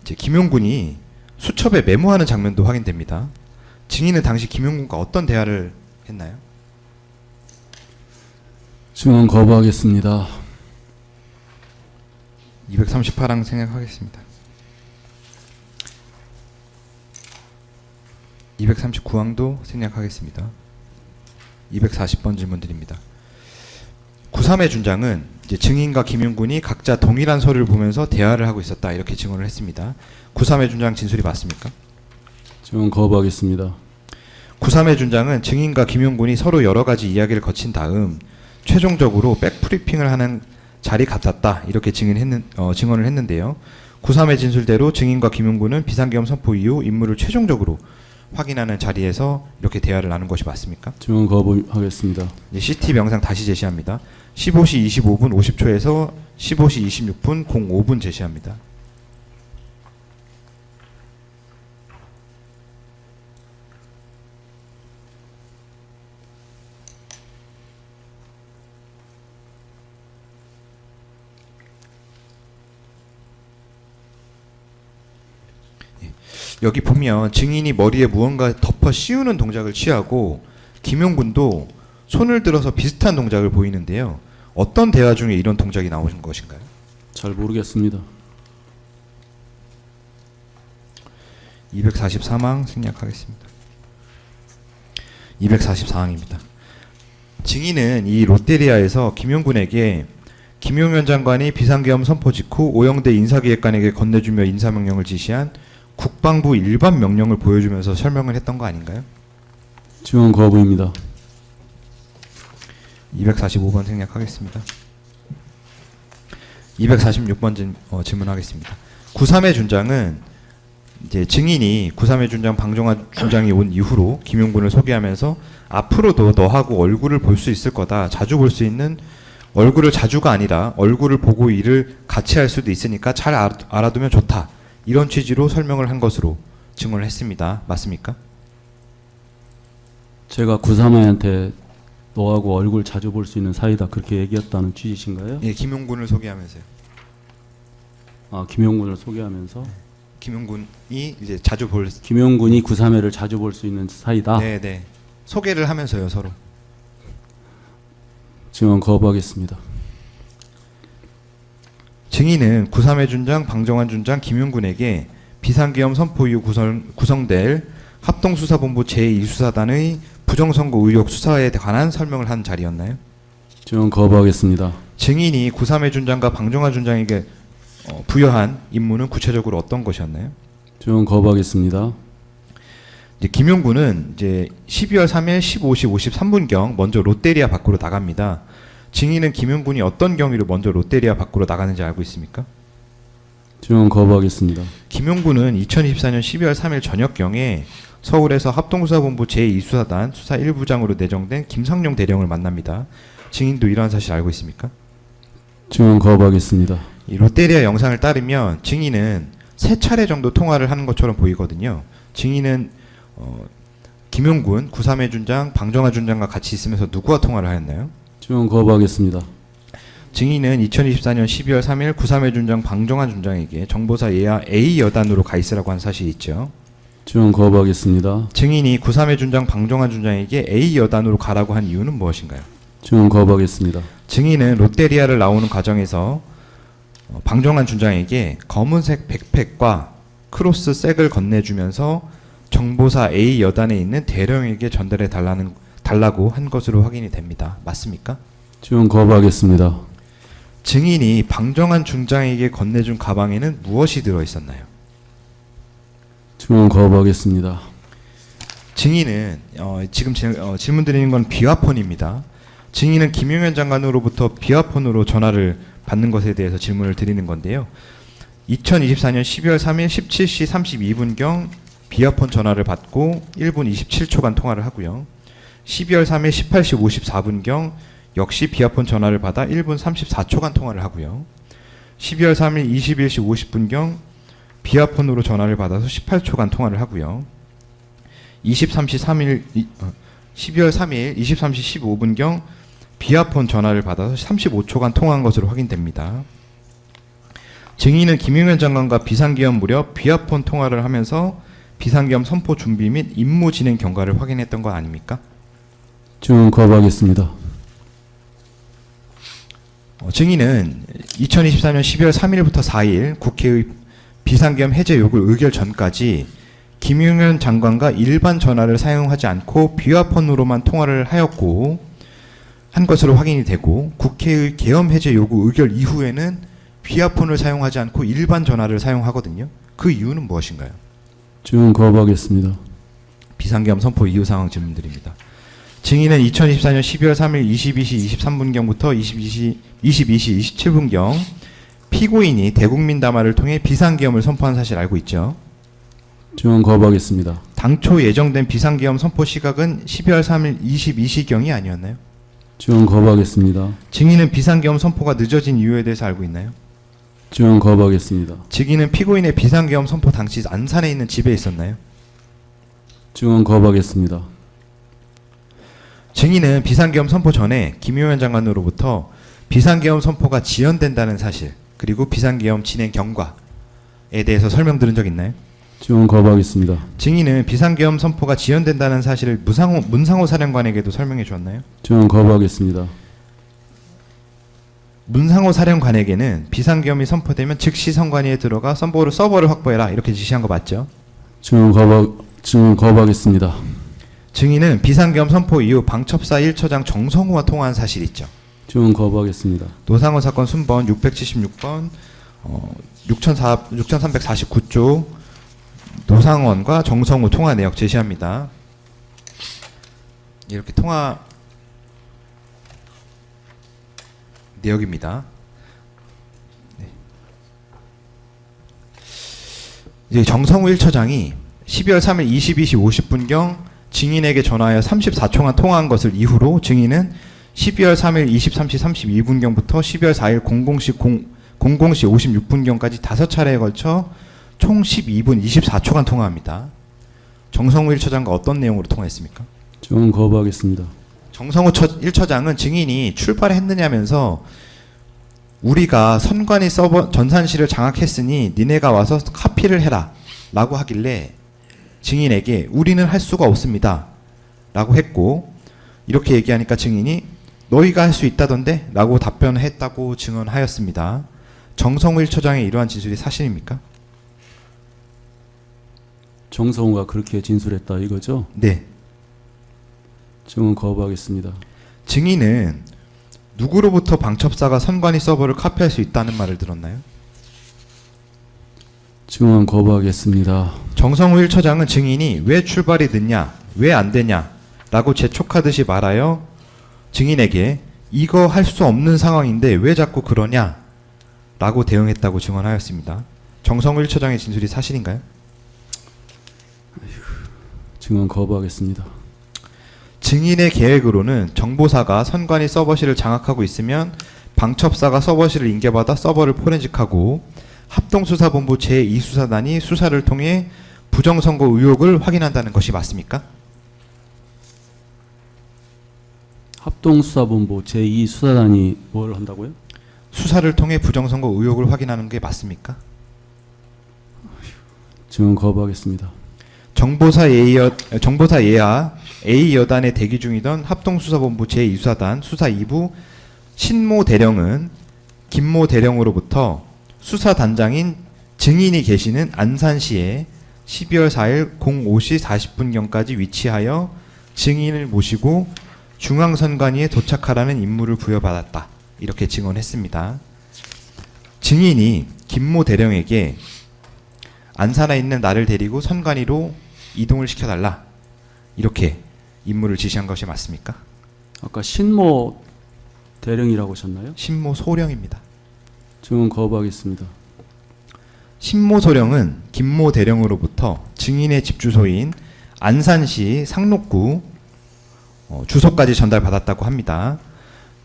이제 김용군이 수첩에 메모하는 장면도 확인됩니다. 증인은 당시 김용군과 어떤 대화를 했나요? 증언 거부하겠습니다. 238항 생략하겠습니다. 239항도 생략하겠습니다. 240번 질문 드립니다. 93회 준장은 이제 증인과 김용군이 각자 동일한 서류를 보면서 대화를 하고 있었다 이렇게 증언을 했습니다. 93회 준장 진술이 맞습니까? 증언 거부하겠습니다. 93회 준장은 증인과 김용군이 서로 여러 가지 이야기를 거친 다음 최종적으로 백브리핑을 하는 자리 같았다 이렇게 증언을 했는데요. 93회 진술대로 증인과 김용군은 비상계엄 선포 이후 임무를 최종적으로 확인하는 자리에서 이렇게 대화를 나눈 것이 맞습니까? 증언 거부하겠습니다. CCTV 영상 다시 제시합니다. 15시 25분 50초에서 15시 26분 05분 제시합니다. 여기 보면 증인이 머리에 무언가 덮어 씌우는 동작을 취하고 김용군도 손을 들어서 비슷한 동작을 보이는데요. 어떤 대화 중에 이런 동작이 나오는 것인가요? 잘 모르겠습니다. 243항 생략하겠습니다. 244항입니다. 증인은 이 롯데리아에서 김용군에게 김용현 장관이 비상계엄 선포 직후 오영대 인사기획관에게 건네주며 인사명령을 지시한 국방부 일반 명령을 보여주면서 설명을 했던 거 아닌가요? 증언 거부입니다. 245번 생략하겠습니다. 246번 질문하겠습니다. 93회 준장은 이제 증인이 93회 준장 방종환 준장이 온 이후로 김용군을 소개하면서 앞으로도 너하고 얼굴을 볼 수 있을 거다. 자주 볼 수 있는 얼굴을 자주가 아니라 얼굴을 보고 일을 같이 할 수도 있으니까 잘 알아두면 좋다. 이런 취지로 설명을 한 것으로 증언을 했습니다. 맞습니까? 제가 93회한테 너하고 얼굴 자주 볼 수 있는 사이다 그렇게 얘기했다는 취지신가요? 예, 김용군을 소개하면서요. 아, 김용군을 소개하면서 김용군이 이제 자주 볼 김용군이 93회를 자주 볼 수 있는 사이다. 네, 네. 소개를 하면서요, 서로. 증언 거부하겠습니다. 증인은 93회 준장, 방정환 준장, 김용군에게 비상계엄 선포 이후 구성될 합동수사본부 제1수사단의 부정선거 의혹 수사에 관한 설명을 한 자리였나요? 증언 거부하겠습니다. 증인이 구삼회 준장과 방종환 준장에게 부여한 임무는 구체적으로 어떤 것이었나요? 증언 거부하겠습니다. 이제 김용구는 이제 12월 3일 15시 53분경 먼저 롯데리아 밖으로 나갑니다. 증인은 김용군이 어떤 경위로 먼저 롯데리아 밖으로 나가는지 알고 있습니까? 증언 거부하겠습니다. 김용군은 2024년 12월 3일 저녁경에 서울에서 합동수사본부 제2수사단 수사 1부장으로 내정된 김상용 대령을 만납니다. 증인도 이러한 사실 알고 있습니까? 증언 거부하겠습니다. 이 롯데리아 영상을 따르면 증인은 3차례 정도 통화를 하는 것처럼 보이거든요. 증인은 김용군, 구삼회 준장, 방정환 준장과 같이 있으면서 누구와 통화를 하였나요? 증언 거부하겠습니다. 증인은 2024년 12월 3일 구삼회 준장 방정환 준장에게 정보사 예하 A 여단으로 가 있으라고 한 사실이 있죠. 증언 거부하겠습니다. 증인이 구삼회 준장 방정환 준장에게 A 여단으로 가라고 한 이유는 무엇인가요? 증언 거부하겠습니다. 증인은 롯데리아를 나오는 과정에서 방정환 준장에게 검은색 백팩과 크로스 색을 건네주면서 정보사 A 여단에 있는 대령에게 전달해 달라고 한 것으로 확인이 됩니다. 맞습니까? 증언 거부하겠습니다. 증인이 방정환 준장에게 건네준 가방에는 무엇이 들어 있었나요? 증언 거부하겠습니다. 증인은 지금 질문 드리는 건 비화폰입니다. 증인은 김용현 장관으로부터 비화폰으로 전화를 받는 것에 대해서 질문을 드리는 건데요. 2024년 12월 3일 17시 32분경 비화폰 전화를 받고 1분 27초간 통화를 하고요. 12월 3일 18시 54분경 역시 비화폰 전화를 받아 1분 34초간 통화를 하고요. 12월 3일 21시 50분경 비화폰으로 전화를 받아서 18초간 통화를 하고요. 12월 3일 23시 15분경 비화폰 전화를 받아서 35초간 통화한 것으로 확인됩니다. 증인은 김용현 장관과 비상기업 무렵 비화폰 통화를 하면서 비상계엄 선포 준비 및 임무 진행 경과를 확인했던 거 아닙니까? 증언 거부하겠습니다. 증인은 2024년 12월 3일부터 4일 국회의 비상계엄 해제 요구 의결 전까지 김용현 장관과 일반 전화를 사용하지 않고 비화폰으로만 통화를 하였고 한 것으로 확인이 되고 국회의 계엄 해제 요구 의결 이후에는 비화폰을 사용하지 않고 일반 전화를 사용하거든요. 그 이유는 무엇인가요? 증언 거부하겠습니다. 비상계엄 선포 이후 상황 질문드립니다. 증인은 2024년 12월 3일 22시 23분경부터 22시 27분경 피고인이 대국민 담화를 통해 비상계엄을 선포한 사실 알고 있죠? 증언 거부하겠습니다. 당초 예정된 비상계엄 선포 시각은 12월 3일 22시경이 아니었나요? 증언 거부하겠습니다. 증인은 비상계엄 선포가 늦어진 이유에 대해서 알고 있나요? 증언 거부하겠습니다. 증인은 피고인의 비상계엄 선포 당시 안산에 있는 집에 있었나요? 증언 거부하겠습니다. 증인은 비상계엄 선포 전에 김용현 장관으로부터 비상계엄 선포가 지연된다는 사실 그리고 비상계엄 진행 경과에 대해서 설명 들은 적 있나요? 증언 거부하겠습니다. 증인은 비상계엄 선포가 지연된다는 사실을 문상호 사령관에게도 설명해 주었나요? 증언 거부하겠습니다. 문상호 사령관에게는 비상계엄이 선포되면 즉시 선관위에 들어가 서버를 확보해라 이렇게 지시한 거 맞죠? 증언 거부하겠습니다. 증인은 비상계엄 선포 이후 방첩사 1처장 정성우와 통화한 사실이 있죠. 증언 거부하겠습니다. 노상호 사건 순번 676번 6349쪽 노상원과 정성우 통화 내역 제시합니다. 이렇게 통화 내역입니다. 네. 이제 정성우 1처장이 12월 3일 22시 50분경 증인에게 전화하여 34초간 통화한 것을 이후로 증인은 12월 3일 23시 32분경부터 12월 4일 00시 56분경까지 5차례에 걸쳐 총 12분 24초간 통화합니다. 정성우 1처장과 어떤 내용으로 통화했습니까? 증언 거부하겠습니다. 정성우 1처장은 증인이 출발했느냐면서 우리가 선관위 서버 전산실을 장악했으니 니네가 와서 카피를 해라 라고 하길래 증인에게 우리는 할 수가 없습니다 라고 했고 이렇게 얘기하니까 증인이 너희가 할 수 있다던데 라고 답변했다고 증언하였습니다. 정성우 1처장의 이러한 진술이 사실입니까? 정성우가 그렇게 진술했다 이거죠? 네. 증언 거부하겠습니다. 증인은 누구로부터 방첩사가 선관위 서버를 카피할 수 있다는 말을 들었나요? 증언 거부하겠습니다. 정성우 1처장은 증인이 왜 출발이 늦냐, 왜 안 되냐 라고 재촉하듯이 말하여 증인에게 이거 할 수 없는 상황인데 왜 자꾸 그러냐 라고 대응했다고 증언하였습니다. 정성우 1처장의 진술이 사실인가요? 증언 거부하겠습니다. 증인의 계획으로는 정보사가 선관위 서버실을 장악하고 있으면 방첩사가 서버실을 인계받아 서버를 포렌식하고 합동수사본부 제2수사단이 수사를 통해 부정선거 의혹을 확인한다는 것이 맞습니까? 합동수사본부 제2수사단이 뭘 한다고요? 수사를 통해 부정선거 의혹을 확인하는 게 맞습니까? 증언 거부하겠습니다. 정보사 예하 A 여단에 대기 중이던 합동수사본부 제2수사단 수사 2부 신모 대령은 김모 대령으로부터 수사단장인 증인이 계시는 안산시에 12월 4일 05시 40분경까지 위치하여 증인을 모시고 중앙선관위에 도착하라는 임무를 부여받았다. 이렇게 증언했습니다. 증인이 김모 대령에게 안산에 있는 나를 데리고 선관위로 이동을 시켜달라. 이렇게 임무를 지시한 것이 맞습니까? 아까 신모 대령이라고 하셨나요? 신모 소령입니다. 증언 거부하겠습니다. 신모 소령은 김모 대령으로부터 증인의 집 주소인 안산시 상록구 주소까지 전달받았다고 합니다.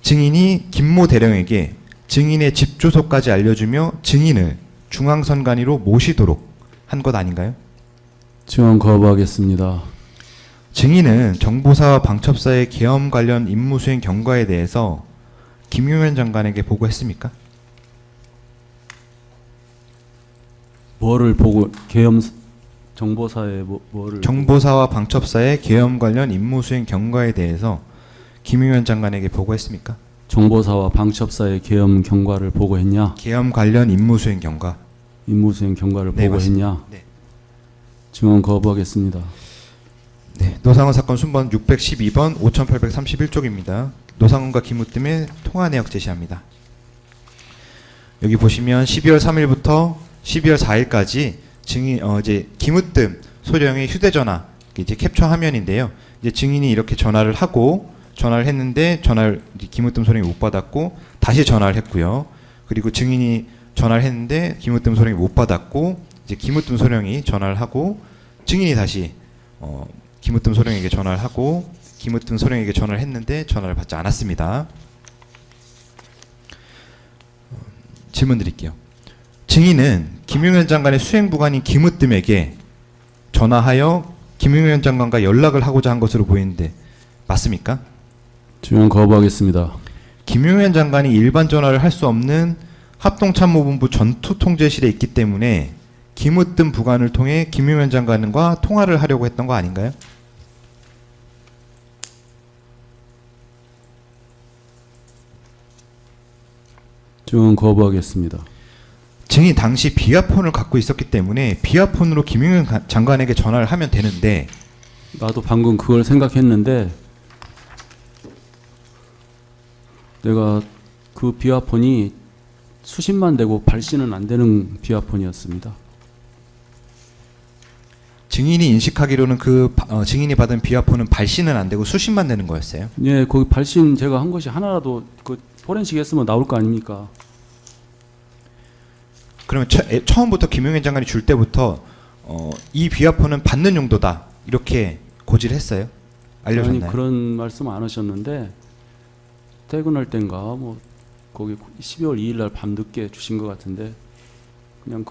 증인이 김모 대령에게 증인의 집 주소까지 알려주며 증인을 중앙선관위로 모시도록 한 것 아닌가요? 증언 거부하겠습니다. 증인은 정보사와 방첩사의 계엄 관련 임무 수행 경과에 대해서 김용현 장관에게 보고했습니까? 뭐를 보고 계엄 정보사에 뭐를 정보사와 방첩사의 계엄 관련 임무 수행 경과에 대해서 김용현 장관에게 보고했습니까? 정보사와 방첩사의 계엄 경과를 보고했냐? 계엄 관련 임무 수행 경과. 임무수행 경과를 네, 보고했냐? 맞습니다. 네. 증언 거부하겠습니다. 네, 노상원 사건 순번 612번 5831쪽입니다. 노상원과 김우뜸의 통화 내역 제시합니다. 여기 보시면 12월 3일부터 12월 4일까지 증인 이제 김우뜸 소령의 휴대전화 이제 캡처 화면인데요. 이제 증인이 이렇게 전화를 했는데 전화를 김우뜸 소령이 못 받았고 다시 전화를 했고요. 그리고 증인이 전화를 했는데 김우뜸 소령이 못 받았고 이제 김우뜸 소령이 전화를 하고 증인이 다시 김우뜸 소령에게 전화를 하고 김우뜸 소령에게 전화를 했는데 전화를 받지 않았습니다. 질문 드릴게요. 증인은 김용현 장관의 수행부관인 김우뜸에게 전화하여 김용현 장관과 연락을 하고자 한 것으로 보이는데 맞습니까? 증언 거부하겠습니다. 김용현 장관이 일반 전화를 할 수 없는 합동참모본부 전투통제실에 있기 때문에 김우뜸 부관을 통해 김용현 장관과 통화를 하려고 했던 거 아닌가요? 증언 거부하겠습니다. 증인 당시 비아폰을 갖고 있었기 때문에 비아폰으로 김용현 장관에게 전화를 하면 되는데 나도 방금 그걸 생각했는데 내가 그 비아폰이 수십만 되고 발신은 안 되는 비아폰이었습니다. 증인이 인식하기로는 증인이 받은 비아폰은 발신은 안 되고 수십만 되는 거였어요. 예, 거기 발신 제가 한 것이 하나라도 그 포렌식 했으면 나올 거 아닙니까? 그러면 처음부터 김용현 장관이 줄 때부터 이 비아폰은 받는 용도다 이렇게 고지를 했어요? 알려줬나요? 아니 그런 말씀 안 하셨는데 퇴근할 땐가 뭐 거기 12월 2일 날 밤늦게 주신 것 같은데 그냥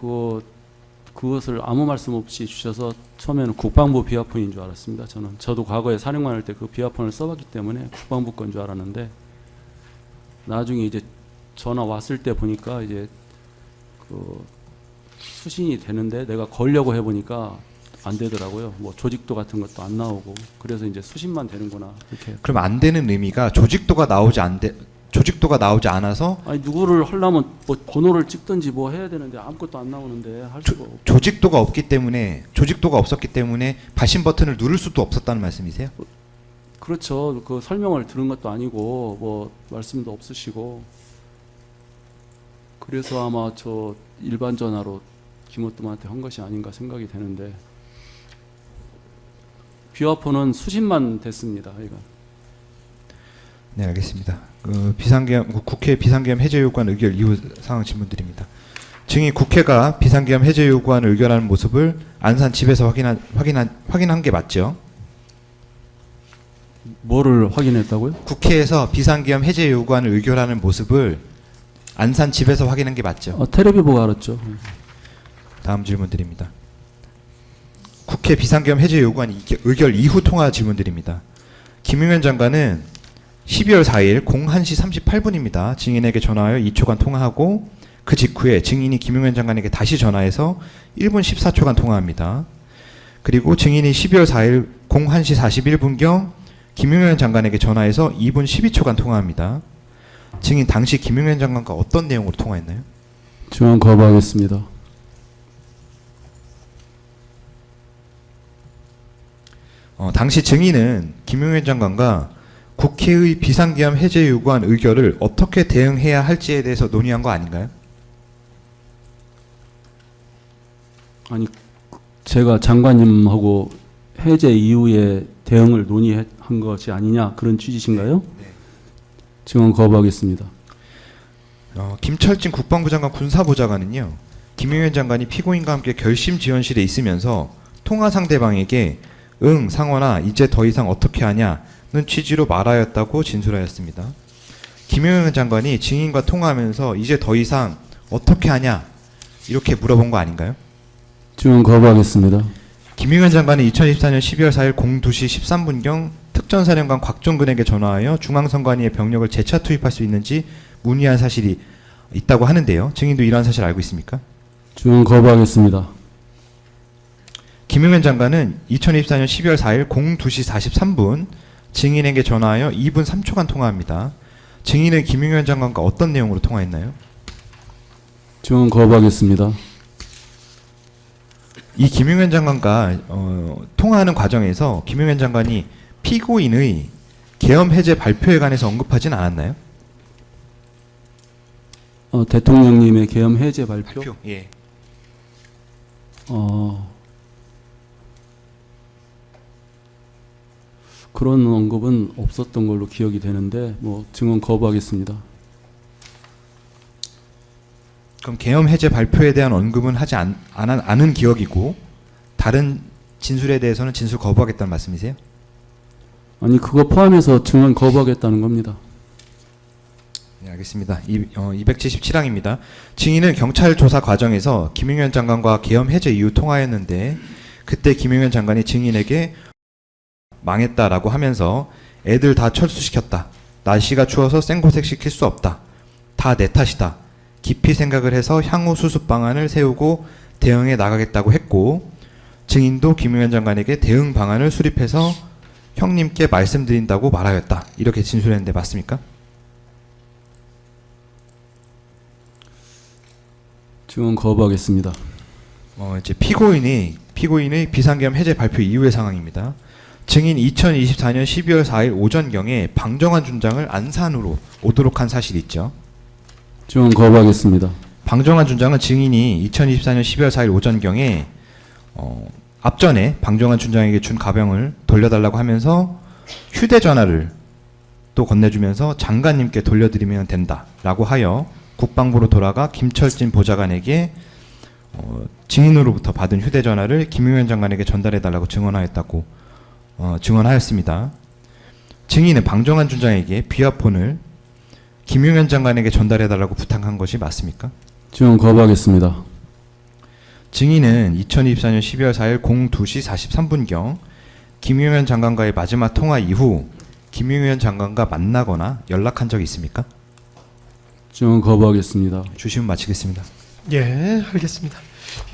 그것을 아무 말씀 없이 주셔서 처음에는 국방부 비아폰인 줄 알았습니다. 저도 과거에 사령관 할 때 그 비아폰을 써봤기 때문에 국방부 건 줄 알았는데 나중에 이제 전화 왔을 때 보니까 이제 그 수신이 되는데 내가 걸려고 해보니까 안 되더라고요. 뭐 조직도 같은 것도 안 나오고 그래서 이제 수신만 되는구나 이렇게. 그럼 안 되는 의미가 조직도가 나오지 않아서 아니 누구를 하려면 뭐 번호를 찍든지 뭐 해야 되는데 아무것도 안 나오는데 할 수가 없고. 조직도가 없었기 때문에 발신 버튼을 누를 수도 없었다는 말씀이세요? 그렇죠. 그 설명을 들은 것도 아니고 뭐 말씀도 없으시고 그래서 아마 저 일반 전화로 김우뜸한테 한 것이 아닌가 생각이 되는데 비화포는 수신만 됐습니다. 이건. 네, 알겠습니다. 국회 비상계엄 해제 요구안 의결 이후 상황 질문드립니다. 증인 국회가 비상계엄 해제 요구안을 의결하는 모습을 안산 집에서 확인한 게 맞죠? 뭐를 확인했다고요? 국회에서 비상계엄 해제 요구안을 의결하는 모습을 안산 집에서 확인한 게 맞죠? 텔레비 보고 알았죠. 다음 질문 드립니다. 국회 비상계엄 해제 요구안 의결 이후 통화 질문 드립니다. 김용현 장관은 12월 4일 01시 38분입니다. 증인에게 전화하여 2초간 통화하고 그 직후에 증인이 김용현 장관에게 다시 전화해서 1분 14초간 통화합니다. 그리고 증인이 12월 4일 01시 41분경 김용현 장관에게 전화해서 2분 12초간 통화합니다. 증인 당시 김용현 장관과 어떤 내용으로 통화했나요? 증언 거부하겠습니다. 당시 증인은 김용현 장관과 국회의 비상계엄 해제 요구안 의결을 어떻게 대응해야 할지에 대해서 논의한 거 아닌가요? 아니 제가 장관님하고 해제 이후에 대응을 논의한 것이 아니냐 그런 취지신가요? 네. 증언 거부하겠습니다. 김철진 국방부 장관 군사보좌관은요. 김용현 장관이 피고인과 함께 결심 지원실에 있으면서 통화 상대방에게 응 상원아 이제 더 이상 어떻게 하냐는 취지로 말하였다고 진술하였습니다. 김용현 장관이 증인과 통화하면서 이제 더 이상 어떻게 하냐 이렇게 물어본 거 아닌가요? 증언 거부하겠습니다. 김용현 장관은 2024년 12월 4일 02시 13분경 특전사령관 곽종근에게 전화하여 중앙선관위의 병력을 재차 투입할 수 있는지 문의한 사실이 있다고 하는데요. 증인도 이러한 사실 알고 있습니까? 증언 거부하겠습니다. 김용현 장관은 2024년 12월 4일 02시 43분 증인에게 전화하여 2분 3초간 통화합니다. 증인은 김용현 장관과 어떤 내용으로 통화했나요? 증언 거부하겠습니다. 이 김용현 장관과 통화하는 과정에서 김용현 장관이 피고인의 계엄 해제 발표에 관해서 언급하진 않았나요? 대통령님의 계엄 해제 발표? 예. 그런 언급은 없었던 걸로 기억이 되는데 뭐 증언 거부하겠습니다. 그럼 계엄 해제 발표에 대한 언급은 하지 않은 기억이고 다른 진술에 대해서는 진술 거부하겠다는 말씀이세요? 아니 그거 포함해서 증언 거부하겠다는 겁니다. 네, 알겠습니다. 277항입니다. 증인은 경찰 조사 과정에서 김용현 장관과 계엄 해제 이후 통화했는데 그때 김용현 장관이 증인에게 망했다라고 하면서 애들 다 철수시켰다. 날씨가 추워서 생고생 시킬 수 없다. 다 내 탓이다. 깊이 생각을 해서 향후 수습 방안을 세우고 대응해 나가겠다고 했고 증인도 김용현 장관에게 대응 방안을 수립해서 형님께 말씀드린다고 말하였다. 이렇게 진술했는데 맞습니까? 증언 거부하겠습니다. 이제 피고인의 비상계엄 해제 발표 이후의 상황입니다. 증인 2024년 12월 4일 오전경에 방정환 준장을 안산으로 오도록 한 사실이 있죠. 증언 거부하겠습니다. 방정환 준장은 증인이 2024년 12월 4일 오전경에 앞전에 방정환 준장에게 준 가병을 돌려달라고 하면서 휴대전화를 또 건네주면서 장관님께 돌려드리면 된다라고 하여 국방부로 돌아가 김철진 보좌관에게 증인으로부터 받은 휴대전화를 김용현 장관에게 전달해달라고 증언하였다고 증언하였습니다. 증인은 방정환 준장에게 비화폰을 김용현 장관에게 전달해달라고 부탁한 것이 맞습니까? 증언 거부하겠습니다. 증인은 2024년 12월 4일 02시 43분경 김용현 장관과의 마지막 통화 이후 김용현 장관과 만나거나 연락한 적이 있습니까? 증언 거부하겠습니다. 주시면 마치겠습니다. 예, 알겠습니다.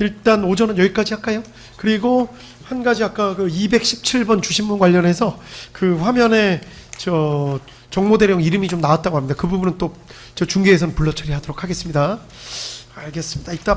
일단 오전은 여기까지 할까요? 그리고 한 가지 아까 그 217번 주신문 관련해서 그 화면에 저 정모대령 이름이 좀 나왔다고 합니다. 그 부분은 또 저 중계에서는 불러 처리하도록 하겠습니다. 알겠습니다. 이따